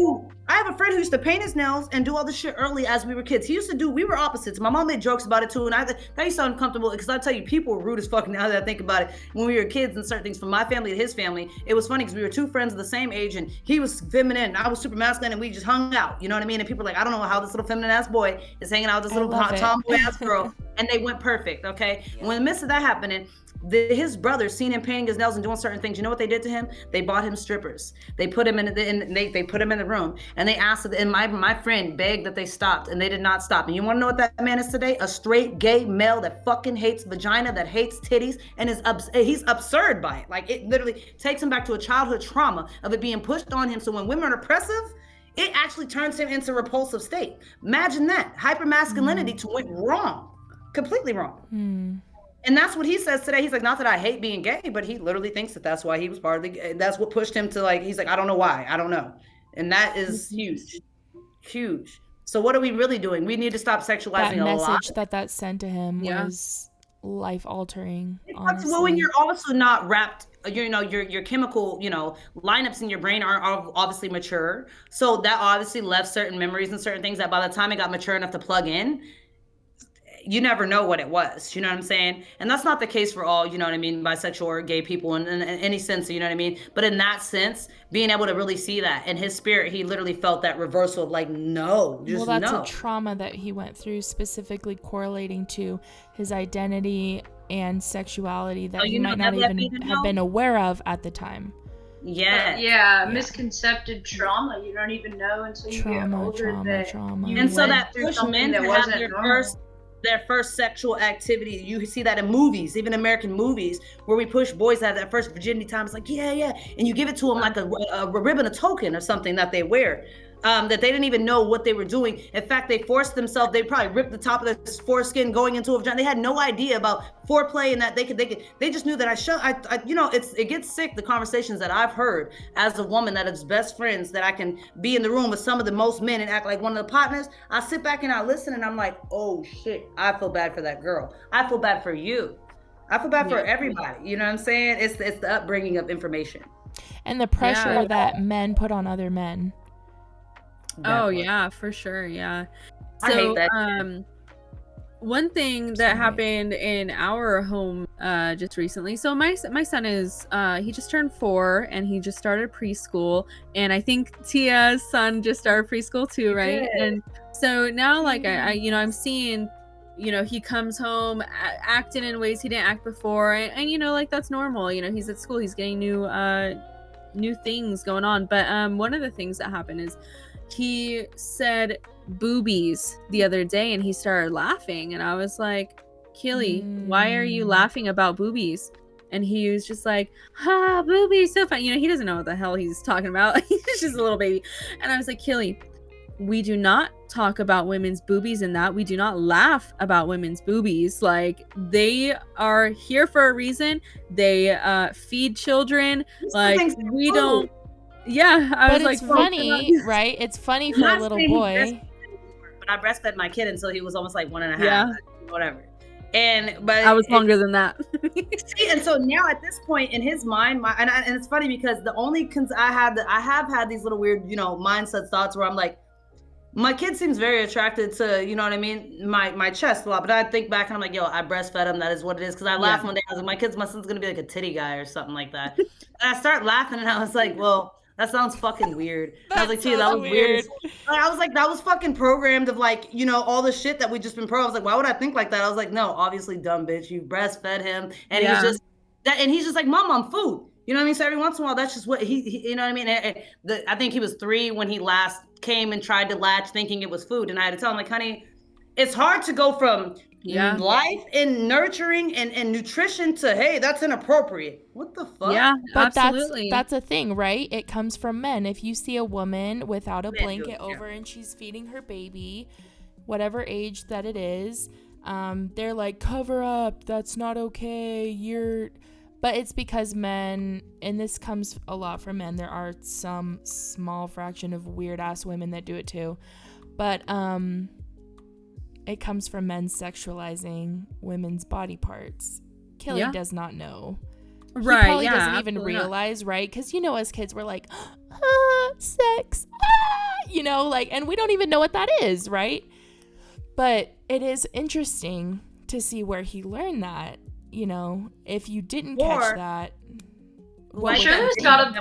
Speaker 3: I have a friend who used to paint his nails and do all this shit early as we were kids. We were opposites. My mom made jokes about it too, and that used to sound uncomfortable because I tell you, people were rude as fuck now that I think about it. When we were kids and certain things, from my family to his family, it was funny because we were two friends of the same age, and he was feminine and I was super masculine, and we just hung out. You know what I mean? And people were like, I don't know how this little feminine ass boy is hanging out with this little tomboy ass girl, and they went perfect. Okay, and when the midst of that happening, his brothers seen him painting his nails and doing certain things. You know what they did to him? They bought him strippers. They put him they put him in the room, and they asked, and my friend begged that they stopped, and they did not stop. And you want to know what that man is today? A straight gay male that fucking hates vagina, that hates titties, and he's absurd by it. Like, it literally takes him back to a childhood trauma of it being pushed on him. So when women are oppressive, it actually turns him into a repulsive state. Imagine that. Hypermasculinity went wrong, completely wrong. And that's what he says today. He's like, not that I hate being gay, but he literally thinks that that's why he was part of that's what pushed him to, like, he's like, I don't know why. I don't know. And that is huge. So what are we really doing? We need to stop
Speaker 2: That
Speaker 3: sexualizing a lot.
Speaker 2: message that sent to him was life altering. Honestly.
Speaker 3: Well, when you're also not wrapped, your chemical, lineups in your brain are obviously mature. So that obviously left certain memories and certain things that by the time it got mature enough to plug in, you never know what it was. You know what I'm saying? And that's not the case for all, you know what I mean, bisexual or gay people in any sense, you know what I mean? But in that sense, being able to really see that in his spirit, he literally felt that reversal of like, no, just
Speaker 2: well, that's
Speaker 3: no.
Speaker 2: a trauma that he went through, specifically correlating to his identity and sexuality that he might not even have been aware of at the time.
Speaker 3: Yeah.
Speaker 4: Misconcepted trauma. You don't even know until you get older
Speaker 2: trauma.
Speaker 3: And so that push men to have their first sexual activity. You see that in movies, even American movies, where we push boys to have that first virginity time. It's like, yeah. And you give it to them like a ribbon, a token or something that they wear. That they didn't even know what they were doing. In fact, they forced themselves. They probably ripped the top of their foreskin going into a vagina. They had no idea about foreplay and that they just knew that it gets sick. The conversations that I've heard as a woman that is best friends, that I can be in the room with some of the most men and act like one of the partners. I sit back and I listen and I'm like, oh shit, I feel bad for that girl. I feel bad for you. I feel bad for everybody. You know what I'm saying? It's the upbringing of information.
Speaker 2: And the pressure that men put on other men.
Speaker 1: Yeah, for sure. Yeah. So, I hate that. One thing that happened in our home just recently. So my son is he just turned 4 and he just started preschool, and I think Tia's son just started preschool too, right? Yeah. And so now, like I'm seeing, he comes home acting in ways he didn't act before, and like that's normal. He's at school, he's getting new things going on. But one of the things that happened is he said boobies the other day and he started laughing, and I was like, Killy, why are you laughing about boobies? And he was just like, boobies, so fun. He doesn't know what the hell he's talking about. He's just a little baby. And I was like, Killy, we do not talk about women's boobies in that. We do not laugh about women's boobies. Like, they are here for a reason. They feed children. Like, we don't. Yeah,
Speaker 2: but it's funny, right? It's funny for a little boy.
Speaker 3: But I breastfed my kid until he was almost like 1.5, whatever. But
Speaker 1: I was longer than that.
Speaker 3: See, and so now at this point in his mind, and it's funny because the only I have had these little weird, mindset thoughts where I'm like, my kid seems very attracted to, you know what I mean, my chest a lot. But I think back and I'm like, yo, I breastfed him. That is what it is. Because I laughed one day. I was like, my son's gonna be like a titty guy or something like that. And I start laughing and I was like, well, that sounds fucking weird. I was like, gee, that was weird. I was like, that was fucking programmed of like, all the shit that we just been I was like, why would I think like that? I was like, no, obviously dumb bitch. You breastfed him. And he was just that, and he's just like, Mom, I'm food. You know what I mean? So every once in a while, that's just what he you know what I mean? I think he was 3 when he last came and tried to latch thinking it was food. And I had to tell him, like, honey, it's hard to go from life and nurturing and nutrition to, hey, that's inappropriate. What the fuck?
Speaker 1: Yeah,
Speaker 2: but
Speaker 1: absolutely.
Speaker 2: That's a thing, right? It comes from men. If you see a woman without a blanket over and she's feeding her baby, whatever age that it is, they're like, cover up, that's not okay, but it's because men, and this comes a lot from men, there are some small fraction of weird ass women that do it too, but it comes from men sexualizing women's body parts. Kelly does not know.
Speaker 1: Right.
Speaker 2: He probably doesn't even realize, right? Because, as kids, we're like, sex, and we don't even know what that is, right? But it is interesting to see where he learned that, if you didn't catch that.
Speaker 4: I'm sure there's got to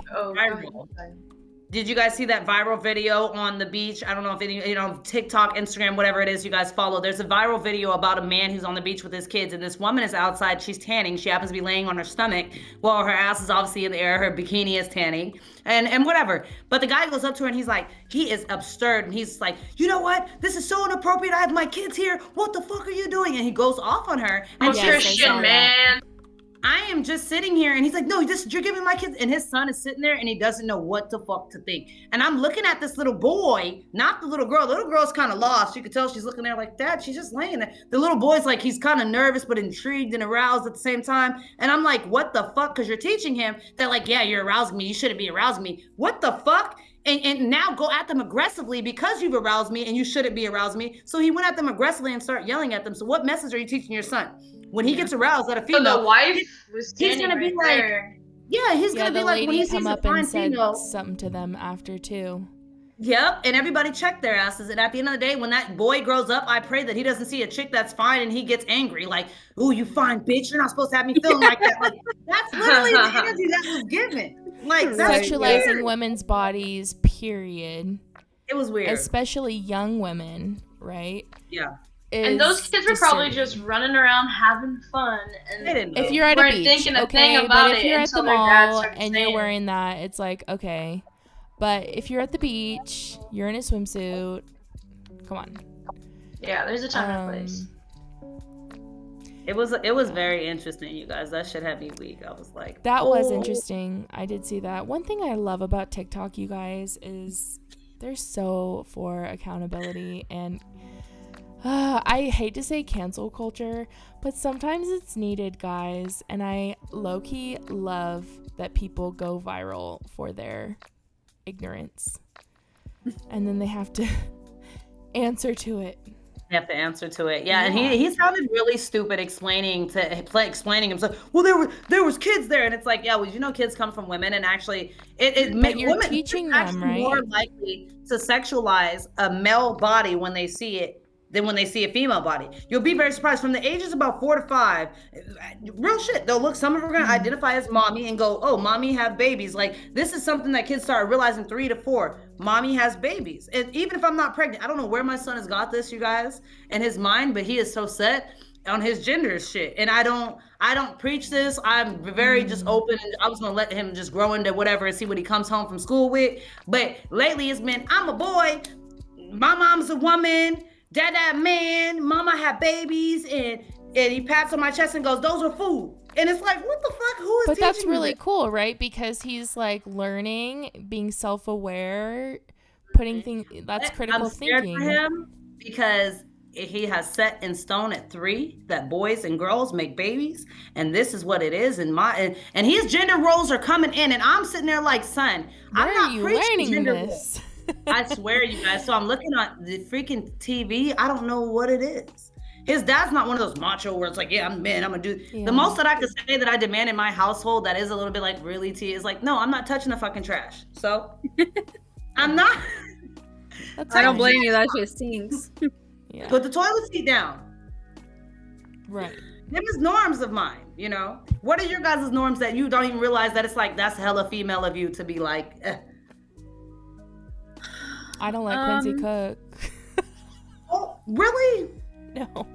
Speaker 3: Did you guys see that viral video on the beach? I don't know if any, TikTok, Instagram, whatever it is you guys follow. There's a viral video about a man who's on the beach with his kids, and this woman is outside. She's tanning. She happens to be laying on her stomach while her ass is obviously in the air. Her bikini is tanning, and whatever. But the guy goes up to her and he's like, he is absurd, and he's like, you know what? This is so inappropriate. I have my kids here. What the fuck are you doing? And he goes off on her. And
Speaker 4: Christian, man.
Speaker 3: I am just sitting here, and he's like, no, you're giving my kids, and his son is sitting there and he doesn't know what the fuck to think. And I'm looking at this little boy, not the little girl. The little girl's kind of lost. You could tell she's looking there like, Dad, she's just laying there. The little boy's like, he's kind of nervous but intrigued and aroused at the same time. And I'm like, what the fuck? Because you're teaching him that, like, yeah, you're arousing me. You shouldn't be arousing me. What the fuck? and now go at them aggressively because you've aroused me and you shouldn't be arousing me. So he went at them aggressively and started yelling at them. So what message are you teaching your son? When he gets aroused at a female,
Speaker 4: So the wife was
Speaker 3: he's
Speaker 4: standing
Speaker 3: gonna be
Speaker 4: right
Speaker 3: like,
Speaker 4: there.
Speaker 3: yeah, he's
Speaker 2: Yeah,
Speaker 3: gonna be
Speaker 2: the
Speaker 3: like, when
Speaker 2: lady
Speaker 3: he
Speaker 2: come
Speaker 3: sees a
Speaker 2: up and
Speaker 3: fine
Speaker 2: said
Speaker 3: female,
Speaker 2: something to them after too.
Speaker 3: yep, and everybody checked their asses. And at the end of the day, when that boy grows up, I pray that he doesn't see a chick that's fine and he gets angry, like, "Ooh, you fine, bitch! You're not supposed to have me feeling like that." Like, that's literally the energy that was given. Like, that's
Speaker 2: Sexualizing
Speaker 3: weird.
Speaker 2: women's bodies, period.
Speaker 3: It was weird.
Speaker 2: Especially young women, right?
Speaker 3: Yeah.
Speaker 4: And those
Speaker 2: is
Speaker 4: kids were probably
Speaker 2: disturbing.
Speaker 4: just running around having fun. And
Speaker 3: They didn't know.
Speaker 2: If you're at a
Speaker 4: weren't
Speaker 2: beach,
Speaker 4: thinking a
Speaker 2: okay,
Speaker 4: thing about
Speaker 2: but if
Speaker 4: it
Speaker 2: you're at the
Speaker 4: until their dad
Speaker 2: mall
Speaker 4: started
Speaker 2: and you're
Speaker 4: saying it.
Speaker 2: wearing that, it's like, okay. But if you're at the beach, you're in a swimsuit, come on.
Speaker 4: Yeah, there's a time and place.
Speaker 3: It was very interesting, you guys. That shit had me weak. I was like,
Speaker 2: That was interesting. I did see that. One thing I love about TikTok, you guys, is they're so for accountability. And I hate to say cancel culture, but sometimes it's needed, guys. And I low-key love that people go viral for their ignorance. And then they have to answer to it.
Speaker 3: You have to answer to it. Yeah, and he sounded really stupid explaining himself. Well, there was kids there, and it's like, yeah, well, you know, kids come from women, and actually,
Speaker 2: But you're
Speaker 3: women
Speaker 2: teaching
Speaker 3: are actually
Speaker 2: them, right?
Speaker 3: more likely to sexualize a male body when they see it than when they see a female body. You'll be very surprised. From the ages about 4 to 5, real shit. They'll look. Some of them are gonna identify as mommy and go, "Oh, mommy have babies." Like, this is something that kids start realizing 3 to 4. Mommy has babies. And even if I'm not pregnant, I don't know where my son has got this, you guys, in his mind, but he is so set on his gender shit. And I don't preach this. I'm very just open, and I was gonna let him just grow into whatever and see what he comes home from school with. But lately it's been, I'm a boy, my mom's a woman, dad man, mama had babies, and he pats on my chest and goes, "Those are food." And it's like, what the fuck? Who is
Speaker 2: But
Speaker 3: teaching
Speaker 2: that's
Speaker 3: you
Speaker 2: really
Speaker 3: this?
Speaker 2: cool, right? Because he's like learning, being self-aware, putting things. That's critical
Speaker 3: I'm scared
Speaker 2: thinking.
Speaker 3: for him because he has set in stone at 3 that boys and girls make babies, and this is what it is. And his gender roles are coming in, and I'm sitting there like, son,
Speaker 2: Where
Speaker 3: I'm not
Speaker 2: are you
Speaker 3: preaching
Speaker 2: learning
Speaker 3: gender
Speaker 2: this?
Speaker 3: roles. I swear, you guys. So I'm looking at the freaking TV. I don't know what it is. His dad's not one of those macho where it's like, yeah, I'm man, I'm gonna do.
Speaker 2: Yeah.
Speaker 3: The most that I could say that I demand in my household that is a little bit like really tea is like, no, I'm not touching the fucking trash. So I'm not.
Speaker 2: That's
Speaker 1: I don't
Speaker 2: fine.
Speaker 1: blame you. That shit stinks.
Speaker 2: Yeah.
Speaker 3: Put the toilet seat down.
Speaker 2: Right.
Speaker 3: Them is norms of mine, you know? What are your guys' norms that you don't even realize that it's like, that's hella female of you to be like,
Speaker 2: I don't let Quincy cook.
Speaker 3: oh, really?
Speaker 2: No.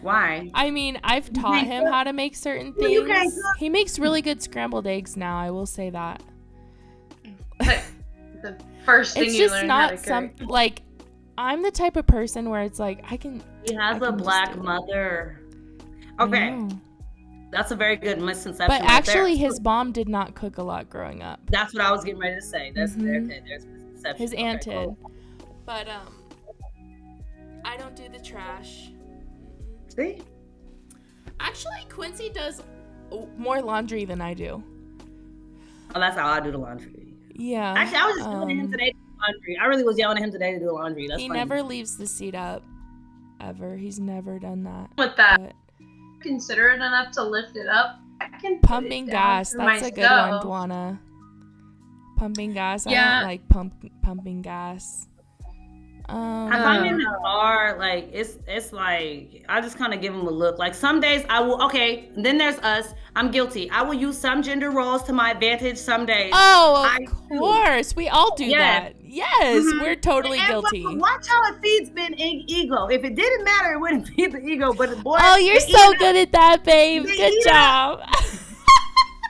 Speaker 3: Why?
Speaker 2: I mean, I've taught
Speaker 3: can't
Speaker 2: him
Speaker 3: cook?
Speaker 2: how to make certain
Speaker 3: Well, you can't
Speaker 2: things.
Speaker 3: cook.
Speaker 2: He makes really good scrambled eggs now, I will say that.
Speaker 4: But the first thing
Speaker 2: It's
Speaker 4: you
Speaker 2: just
Speaker 4: learn how to
Speaker 2: not
Speaker 4: cook.
Speaker 2: some like I'm the type of person where it's like I can
Speaker 3: He has
Speaker 2: I
Speaker 3: a
Speaker 2: can just
Speaker 3: black
Speaker 2: do it.
Speaker 3: mother.
Speaker 2: I
Speaker 3: Okay,
Speaker 2: know.
Speaker 3: that's a very good misconception.
Speaker 2: But
Speaker 3: right
Speaker 2: actually
Speaker 3: there.
Speaker 2: his mom did not cook a lot growing up.
Speaker 3: That's what I was getting ready to say. That's
Speaker 2: Mhm.
Speaker 3: okay. There's misconception.
Speaker 2: His aunt
Speaker 3: Okay,
Speaker 2: did.
Speaker 3: cool.
Speaker 2: But I don't do the trash.
Speaker 3: See?
Speaker 2: Actually, Quincy does more laundry than I do.
Speaker 3: Oh, that's how I do the laundry.
Speaker 2: Yeah.
Speaker 3: Actually, I was just yelling at him today to do laundry. I really was yelling at him today to do laundry. That's
Speaker 2: He
Speaker 3: funny.
Speaker 2: never leaves the seat up. Ever. He's never done that.
Speaker 4: With that,
Speaker 2: But
Speaker 4: considerate enough to lift it up. I can put
Speaker 2: pumping
Speaker 4: it down
Speaker 2: gas,
Speaker 4: for
Speaker 2: that's a good one,
Speaker 4: myself.
Speaker 2: Dwana. Pumping gas. I
Speaker 1: Yeah.
Speaker 2: don't like pumping gas.
Speaker 3: I find in the car, like it's like I just kind of give him a look. Like some days I will. Okay, then there's us. I'm guilty. I will use some gender roles to my advantage. Some days.
Speaker 2: Oh,
Speaker 3: I
Speaker 2: of
Speaker 3: do.
Speaker 2: course. We all do
Speaker 3: Yes.
Speaker 2: that. Yes,
Speaker 3: Mhm.
Speaker 2: we're totally
Speaker 3: And
Speaker 2: guilty.
Speaker 3: watch how it feeds Ben ego. If it didn't matter, it wouldn't feed the ego. But the boy,
Speaker 2: Oh, you're
Speaker 3: they
Speaker 2: so
Speaker 3: eat it
Speaker 2: good at that, babe.
Speaker 3: They
Speaker 2: Good
Speaker 3: eat it
Speaker 2: job.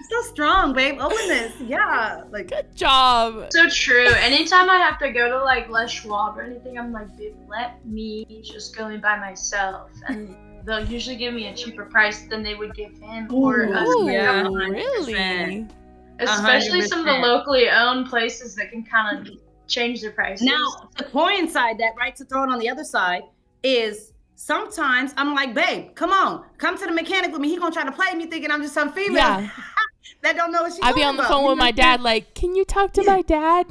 Speaker 3: so strong, babe. Open this. Yeah. Like
Speaker 2: Good job.
Speaker 4: So true. Anytime I have to go to like Les Schwab or anything, I'm like, babe, let me just go in by myself. And they'll usually give me a cheaper price than they would give him or us.
Speaker 2: Ooh,
Speaker 1: yeah.
Speaker 3: 100%.
Speaker 2: really?
Speaker 4: Especially some of the
Speaker 3: 100%.
Speaker 4: locally owned places that can kind of change their prices.
Speaker 3: now, to coincide that, right, to throw it on the other side is sometimes I'm like, babe, come to the mechanic with me. He gonna try to play me thinking I'm just some female
Speaker 2: Yeah.
Speaker 3: that don't know what she's
Speaker 2: I'd be on the phone with my dad, like, can you talk to my dad?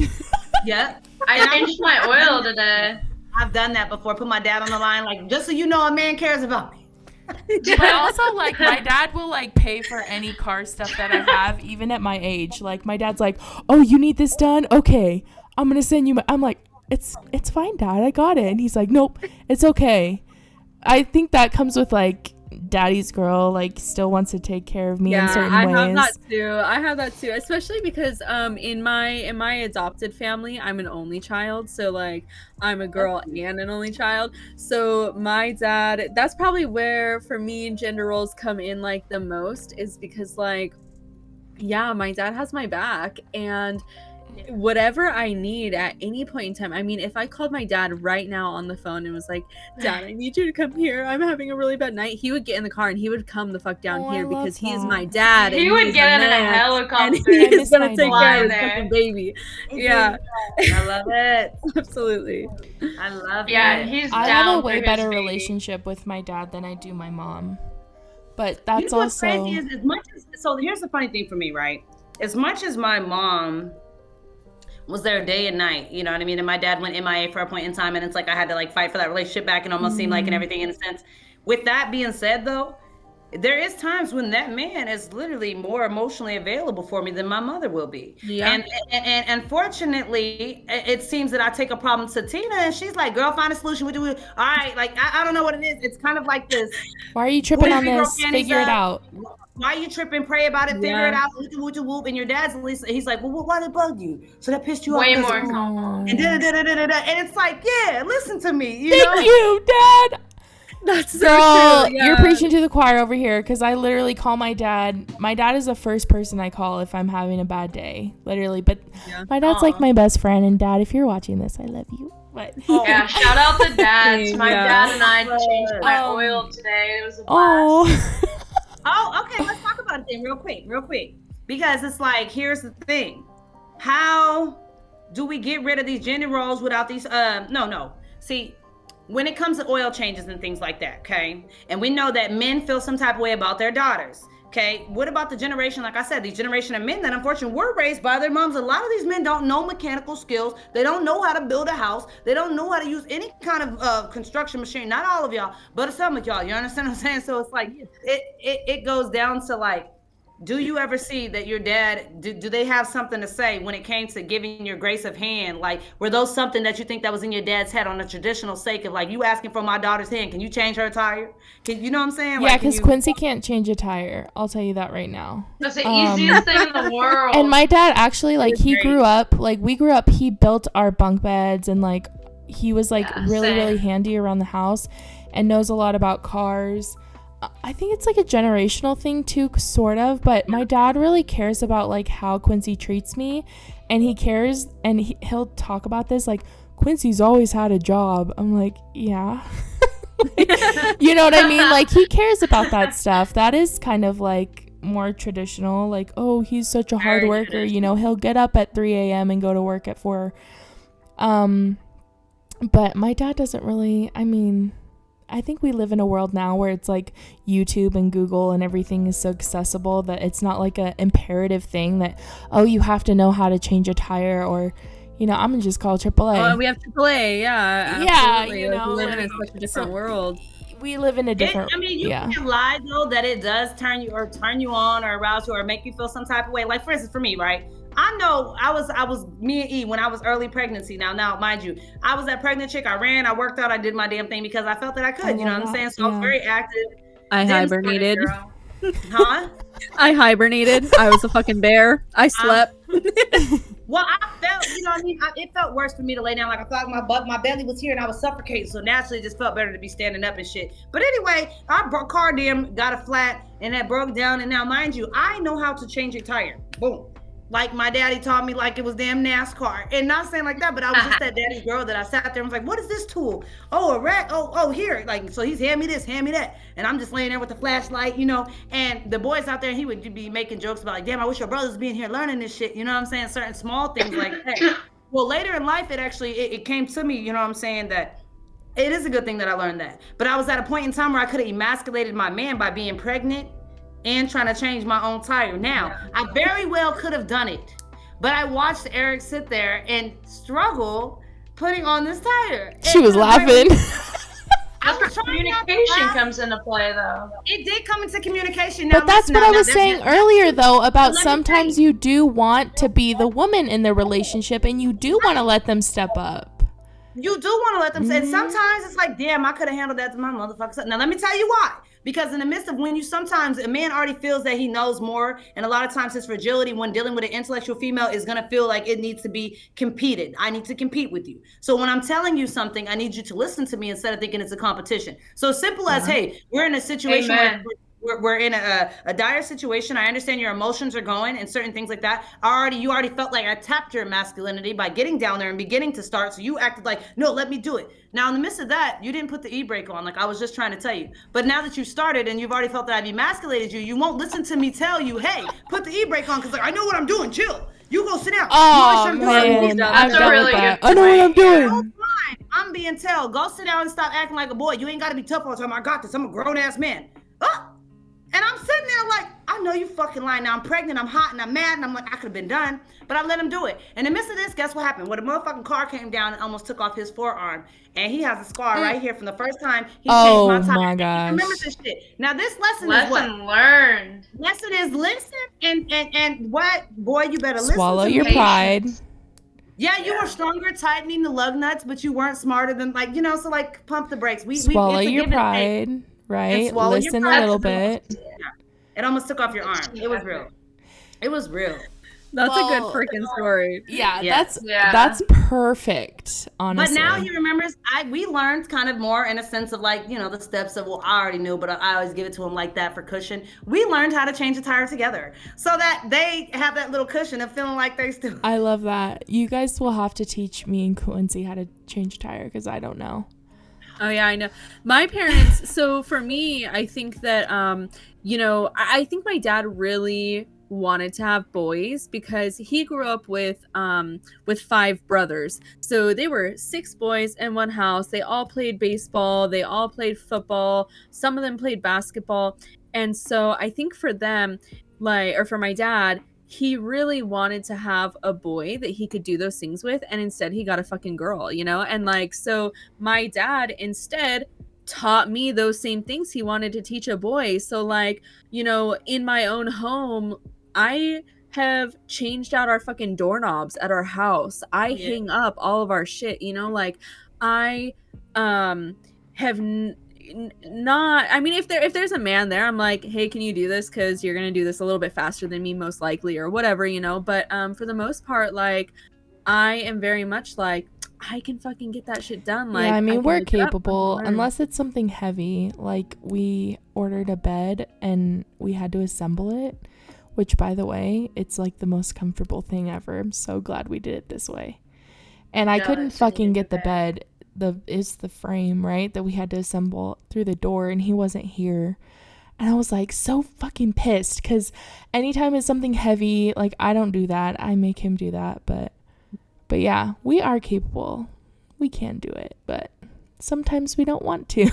Speaker 3: Yep.
Speaker 4: I changed my oil today.
Speaker 3: I've done that before. Put my dad on the line, like, just so you know, a man cares about me.
Speaker 2: But also, like, my dad will, like, pay for any car stuff that I have, even at my age. Like, my dad's like, oh, you need this done? Okay, I'm going to send you I'm like, it's fine, Dad. I got it. And he's like, nope, it's okay. I think that comes with, like, daddy's girl, like, still wants to take care of me in certain ways.
Speaker 1: I have that too, especially because in my adopted family, I'm an only child, so like I'm a girl and an only child. So my dad, that's probably where for me gender roles come in like the most, is because like, yeah, my dad has my back, and whatever I need at any point in time. I mean, if I called my dad right now on the phone and was like, Dad, I need you to come here, I'm having a really bad night, he would get in the car and he would come the fuck down here because he's my dad.
Speaker 4: He would get in a helicopter.
Speaker 1: And he's gonna take care of his fucking baby. Yeah.
Speaker 3: I love it.
Speaker 1: Absolutely.
Speaker 3: I love it.
Speaker 4: Yeah, he's
Speaker 2: I
Speaker 4: down
Speaker 2: have a
Speaker 4: for
Speaker 2: way
Speaker 4: his
Speaker 2: better
Speaker 4: baby.
Speaker 2: relationship with my dad than I do my mom. But that's
Speaker 3: You know what's
Speaker 2: also...
Speaker 3: crazy is as much as, so here's the funny thing for me, right? As much as my mom was there day and night, you know what I mean? And my dad went MIA for a point in time, and it's like I had to like fight for that relationship back and almost seem like and everything in a sense. With that being said, though, there is times when that man is literally more emotionally available for me than my mother will be.
Speaker 1: Yeah.
Speaker 3: And unfortunately, it seems that I take a problem to Tina, and she's like, "Girl, find a solution. We do it. All right." Like I don't know what it is. It's kind of like this.
Speaker 2: Why are you tripping on this? Figure it out.
Speaker 3: Why are you tripping? Pray about it. Figure it out. Whoop. And your dad's at least, he's like, well, why did it bug you? So that pissed you off.
Speaker 4: Way more.
Speaker 3: And and it's like, yeah, listen to me.
Speaker 2: Thank you, Dad.
Speaker 1: That's so
Speaker 2: Girl,
Speaker 1: true. Yeah.
Speaker 2: you're preaching to the choir over here, because I literally call my dad. My dad is the first person I call if I'm having a bad day, literally. But my dad's like my best friend, and Dad, if you're watching this, I love you. But
Speaker 4: Yeah, shout out to dads. My
Speaker 1: Yeah.
Speaker 4: dad and I changed my oil today. It was a blast.
Speaker 2: oh,
Speaker 3: Oh, okay. Let's talk about it then real quick. Because it's like, here's the thing. How do we get rid of these gender roles without these, no. See, when it comes to oil changes and things like that, okay? And we know that men feel some type of way about their daughters. Okay, what about the generation, like I said, the generation of men that unfortunately were raised by their moms? A lot of these men don't know mechanical skills. They don't know how to build a house. They don't know how to use any kind of construction machine. Not all of y'all, but some of y'all. You understand what I'm saying? So it's like, it goes down to like, do you ever see that your dad, do they have something to say when it came to giving your grace of hand? Like, were those something that you think that was in your dad's head on a traditional sake of like, you asking for my daughter's hand, can you change her tire? You know what I'm saying?
Speaker 2: yeah,
Speaker 3: Like,
Speaker 2: because Quincy can't change a tire. I'll tell you that right now.
Speaker 4: That's the easiest thing in the world.
Speaker 2: And my dad actually, like, we grew up, he built our bunk beds, and like, he was like really handy around the house and knows a lot about cars. I think it's like a generational thing too, sort of, but my dad really cares about like how Quincy treats me, and he cares, and he'll talk about this like, Quincy's always had a job. I'm like, yeah. You know what I mean? Like, he cares about that stuff. That is kind of like more traditional, like, oh, he's such a hard worker, you know, he'll get up at 3 a.m. and go to work at 4. But my dad doesn't really, I mean, I think we live in a world now where it's like YouTube and Google and everything is so accessible that it's not like an imperative thing that, oh, you have to know how to change a tire, or, you know, I'm gonna just call AAA.
Speaker 1: Oh, we have AAA, yeah.
Speaker 2: Yeah,
Speaker 1: Absolutely.
Speaker 2: you
Speaker 1: Like,
Speaker 2: know,
Speaker 1: we live in
Speaker 2: like,
Speaker 1: such a different world.
Speaker 2: We live in a different.
Speaker 3: I mean, you
Speaker 2: yeah.
Speaker 3: can't lie though that it does turn you on or arouse you or make you feel some type of way. Like, for instance, for me, right? I know I was me and E when I was early pregnancy. Now, mind you, I was that pregnant chick. I ran, I worked out, I did my damn thing because I felt that I could. You know what I'm saying? So I was very active.
Speaker 1: I hibernated.
Speaker 3: Huh?
Speaker 1: I hibernated. I was a fucking bear. I slept.
Speaker 3: Well, I felt, you know what I mean? It felt worse for me to lay down. Like, I felt like my belly was here and I was suffocating. So naturally, it just felt better to be standing up and shit. But anyway, our car got a flat and that broke down. And now, mind you, I know how to change a tire. Boom. Like my daddy taught me, like it was damn NASCAR. And not saying like that, but I was just that daddy's girl that I sat there and was like, what is this tool? Oh, a rack. Oh, here. Like, so he's hand me this, hand me that. And I'm just laying there with the flashlight, you know. And the boys out there, he would be making jokes about like, damn, I wish your brothers being here learning this shit. You know what I'm saying? Certain small things like that. Well, later in life, it came to me, you know what I'm saying, that it is a good thing that I learned that. But I was at a point in time where I could have emasculated my man by being pregnant and trying to change my own tire. Now, I very well could have done it, But I watched Eric sit there and struggle putting on this tire.
Speaker 2: She was laughing.
Speaker 4: That's where communication comes into play, though.
Speaker 3: It did come into communication. Now,
Speaker 2: But that's what I was saying earlier, though, about sometimes you do want to be the woman in the relationship and you do want to let them step up.
Speaker 3: You do want to let them say it. Sometimes it's like, damn, I could have handled that to my motherfucker. Now, let me tell you why. Because in the midst of when you sometimes a man already feels that he knows more, and a lot of times his fragility when dealing with an intellectual female is going to feel like it needs to be competed. I need to compete with you. So when I'm telling you something, I need you to listen to me instead of thinking it's a competition. So simple as, hey, we're in a situation where we're in a dire situation. I understand your emotions are going and certain things like that. You already felt like I tapped your masculinity by getting down there and beginning to start. So you acted like, no, let me do it. Now, in the midst of that, you didn't put the e-brake on, like I was just trying to tell you. But now that you started and you've already felt that I've emasculated you, you won't listen to me tell you, hey, put the e-brake on, because like, I know what I'm doing. Chill. You go sit down.
Speaker 2: Oh, man.
Speaker 4: That's a really good
Speaker 2: I know what I'm doing.
Speaker 3: I'm being told, go sit down and stop acting like a boy. You ain't got to be tough all the time. I got this. I'm a grown-ass man. Oh. And I'm sitting there like, I know you fucking lying. Now I'm pregnant, I'm hot, and I'm mad, and I'm like, I could have been done. But I let him do it. In the midst of this, guess what happened? When the motherfucking car came down and almost took off his forearm. And he has a scar right here from the first time he changed my tire.
Speaker 2: Oh my gosh.
Speaker 3: Remember this shit. Now this lesson is what?
Speaker 4: Lesson learned.
Speaker 3: Lesson is listen and what? Boy, you better listen.
Speaker 2: Swallow
Speaker 3: to
Speaker 2: your
Speaker 3: me.
Speaker 2: pride.
Speaker 3: Yeah, you were stronger tightening the lug nuts, but you weren't smarter than so like pump the brakes.
Speaker 2: Swallow your pride, right? Listen a little bit.
Speaker 3: It almost took off your arm. It was real. It was real.
Speaker 1: That's a good freaking story.
Speaker 2: Yeah,
Speaker 3: Yes.
Speaker 2: that's perfect, honestly.
Speaker 3: But now he remembers. We learned kind of more in a sense of like, the steps of, well, I already knew, but I always give it to him like that for cushion. We learned how to change a tire together so that they have that little cushion of feeling like they still.
Speaker 2: I love that. You guys will have to teach me and Quincy how to change a tire because I don't know.
Speaker 1: Oh yeah, I know. My parents, so for me, I think that I think my dad really wanted to have boys because he grew up with 5 brothers. So they were 6 boys in one house. They all played baseball, they all played football, some of them played basketball. And so I think for them, for my dad, he really wanted to have a boy that he could do those things with, and instead he got a fucking girl, and so my dad instead taught me those same things he wanted to teach a boy. So in my own home, I have changed out our fucking doorknobs at our house. I hang up all of our shit, I have not, I mean, if there's a man there, I'm like, hey, can you do this, because you're gonna do this a little bit faster than me most likely, or whatever, but for the most part, like, I am very much like, I can fucking get that shit done. Like,
Speaker 2: yeah, I mean, we're capable unless it's something heavy. Like, we ordered a bed and we had to assemble it, which, by the way, it's like the most comfortable thing ever. I'm so glad we did it this way. And I couldn't fucking get the bed. Is the frame, right, that we had to assemble through the door, and he wasn't here. And I was like so fucking pissed because anytime it's something heavy, like, I don't do that. I make him do that. But yeah, we are capable. We can do it, but sometimes we don't want to.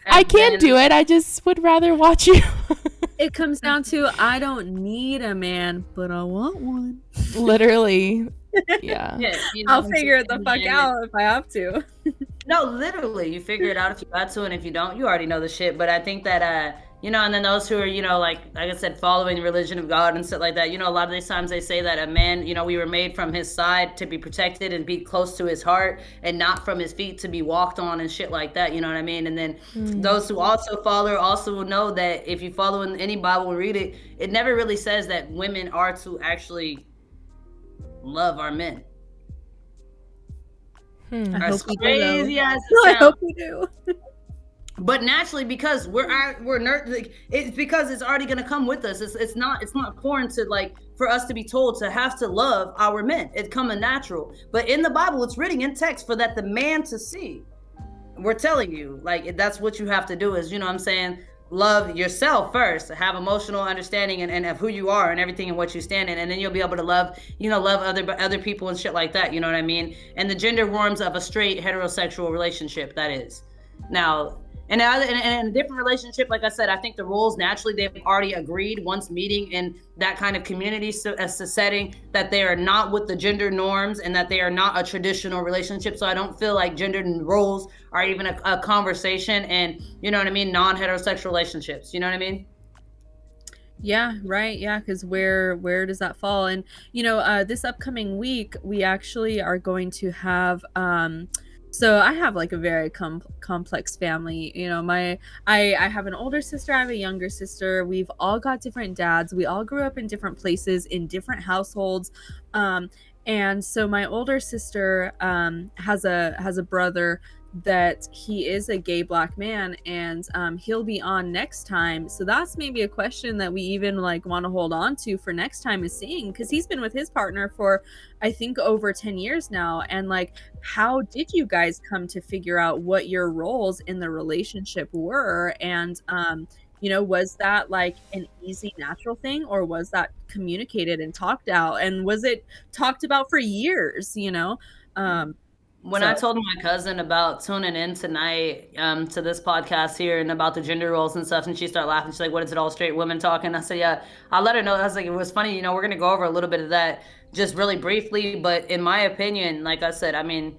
Speaker 2: I can do it. I just would rather watch you.
Speaker 1: It comes down to, I don't need a man, but I want one.
Speaker 2: Literally. Yeah.
Speaker 1: I'll figure it the fuck out if I have to.
Speaker 3: No, literally, you figure it out if you got to, and if you don't, you already know the shit. But I think that and then those who are, like I said, following the religion of God and stuff like that, a lot of these times they say that a man, we were made from his side to be protected and be close to his heart, and not from his feet to be walked on and shit like that, you know what I mean? And then those who also follow also will know that if you follow in any Bible and read it, it never really says that women are to actually love our men.
Speaker 1: I hope we
Speaker 3: crazy
Speaker 1: do.
Speaker 3: As it
Speaker 1: I hope we do.
Speaker 3: But naturally, because we're it's because it's already gonna come with us. It's not foreign to, like, for us to be told to have to love our men. It's coming natural. But in the Bible, it's written in text for that the man to see. We're telling you, like, that's what you have to do is, I'm saying, love yourself first, have emotional understanding and of who you are and everything and what you stand in, and then you'll be able to love other people and shit like that, you know what I mean? And the gender norms of a straight heterosexual relationship, that is. Now, And in a different relationship, like I said, I think the roles naturally they've already agreed once meeting in that kind of community setting that they are not with the gender norms and that they are not a traditional relationship. So I don't feel like gender roles are even a conversation. And you know what I mean, non-heterosexual relationships. You know what I mean?
Speaker 1: Yeah, right. Yeah, because where does that fall? And this upcoming week, we actually are going to have. So I have like a very complex family. I have an older sister, I have a younger sister. We've all got different dads. We all grew up in different places in different households. And so my older sister has a brother that he is a gay Black man, and he'll be on next time. So that's maybe a question that we even like want to hold on to for next time, is seeing, because he's been with his partner for I think over 10 years now. And like, how did you guys come to figure out what your roles in the relationship were? And was that like an easy natural thing, or was that communicated and talked out, and was it talked about for years? um
Speaker 3: When I
Speaker 1: so
Speaker 3: told my cousin about tuning in tonight to this podcast here and about the gender roles and stuff, and she started laughing. She's like, "What is it? All straight women talking?" I said, "Yeah." I let her know. I was like, "It was funny. We're gonna go over a little bit of that just really briefly, but in my opinion, like I said, I mean,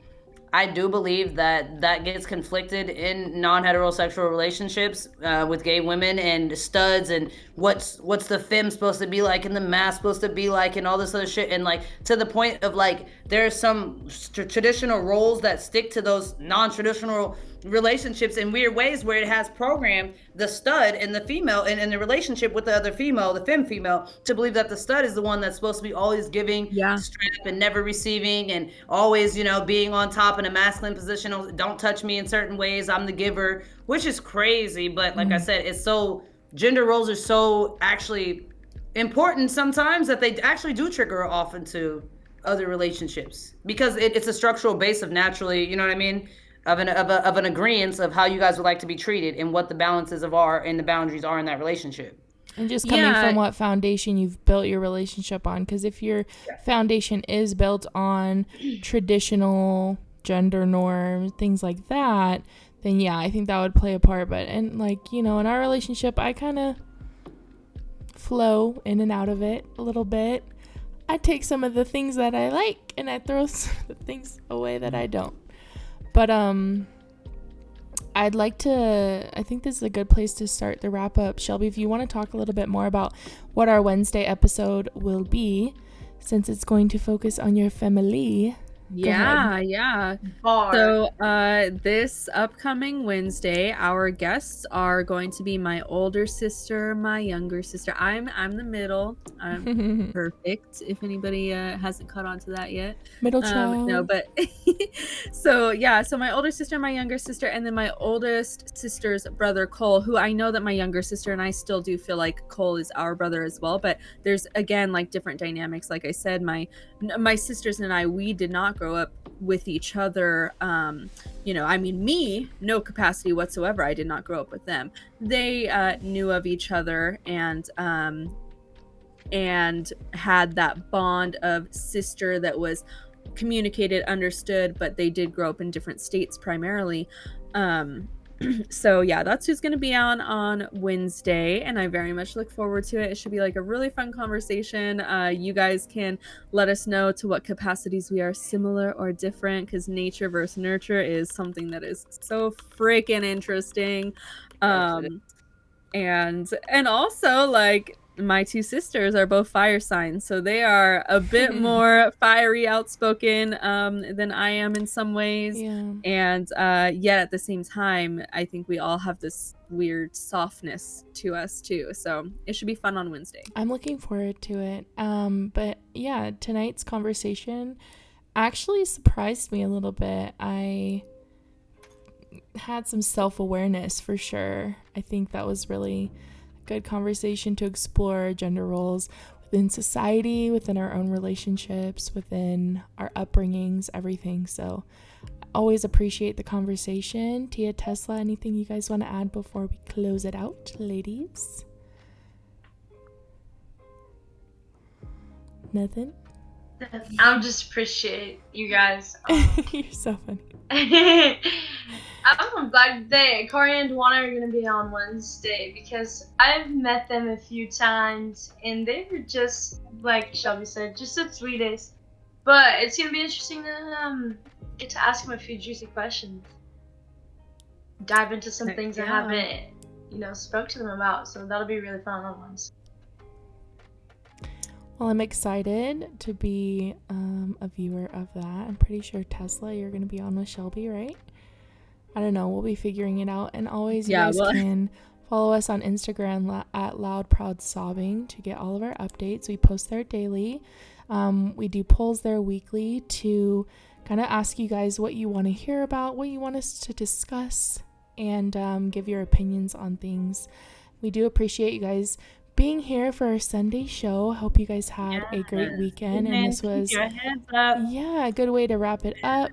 Speaker 3: I do believe that that gets conflicted in non-heterosexual relationships with gay women and studs, and what's the femme supposed to be like and the mask supposed to be like and all this other shit, and like to the point of like there's some traditional roles that stick to those non-traditional relationships in weird ways where it has programmed the stud and the female and the relationship with the other female, the femme female, to believe that the stud is the one that's supposed to be always giving
Speaker 1: yeah.
Speaker 3: strap and never receiving, and always being on top in a masculine position. Don't touch me in certain ways, I'm the giver, which is crazy. But like I said, it's so gender roles are so actually important sometimes that they actually do trigger off into other relationships because it's a structural base of naturally, you know what I mean, of an agreement of how you guys would like to be treated and what the balances of are and the boundaries are in that relationship.
Speaker 2: And just coming from what foundation you've built your relationship on. Because if your foundation is built on traditional gender norms, things like that, then yeah, I think that would play a part. But in our relationship, I kind of flow in and out of it a little bit. I take some of the things that I like and I throw some of the things away that I don't. But I'd like to, I think this is a good place to start the wrap up. Shelby, if you want to talk a little bit more about what our Wednesday episode will be, since it's going to focus on your family.
Speaker 1: Yeah. So this upcoming Wednesday, our guests are going to be my older sister, my younger sister. I'm the middle. I'm perfect, if anybody hasn't caught on to that yet.
Speaker 2: Middle child.
Speaker 1: No, but so my older sister, my younger sister, and then my oldest sister's brother Cole, who I know that my younger sister and I still do feel like Cole is our brother as well, but there's again like different dynamics. Like I said, my sisters and I, we did not grow up with each other. Me, no capacity whatsoever. I did not grow up with them. They knew of each other and had that bond of sister that was communicated, understood, but they did grow up in different states primarily. So yeah, that's who's going to be on Wednesday, and I very much look forward to it. It should be like a really fun conversation. You guys can let us know to what capacities we are similar or different, because nature versus nurture is something that is so freaking interesting. And also, like, my two sisters are both fire signs, so they are a bit more fiery, outspoken than I am in some ways. And yet at the same time, I think we all have this weird softness to us too. So it should be fun on Wednesday.
Speaker 2: I'm looking forward to it. But yeah, tonight's conversation actually surprised me a little bit. I had some self-awareness for sure. I think that was really good conversation to explore gender roles within society, within our own relationships, within our upbringings, everything. So I always appreciate the conversation. Tia, Tesla, anything you guys want to add before we close it out, ladies? Nothing?
Speaker 4: I just appreciate you guys.
Speaker 2: You're so funny.
Speaker 4: I'm glad Corey and Dwana are gonna be on Wednesday because I've met them a few times and they were just like Shelby said, just the sweetest. But it's gonna be interesting to get to ask them a few juicy questions, dive into some things I haven't, spoke to them about. So that'll be really fun on Wednesday.
Speaker 2: Well, I'm excited to be a viewer of that. I'm pretty sure Tesla, you're gonna be on with Shelby, right? I don't know. We'll be figuring it out. And always, you guys can follow us on Instagram at loudproudsobbing to get all of our updates. We post there daily. We do polls there weekly to kind of ask you guys what you want to hear about, what you want us to discuss, and give your opinions on things. We do appreciate you guys being here for our Sunday show. Hope you guys had a great weekend. And this was a good way to wrap it up.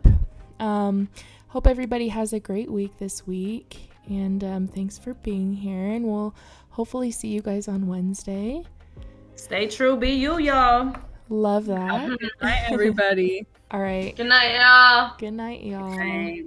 Speaker 2: Hope everybody has a great week this week, and thanks for being here, and we'll hopefully see you guys on Wednesday.
Speaker 3: Stay true, be you, y'all.
Speaker 2: Love that.
Speaker 1: Good night, everybody.
Speaker 2: All right.
Speaker 4: Good night, y'all.
Speaker 2: Good night, y'all.
Speaker 3: Okay.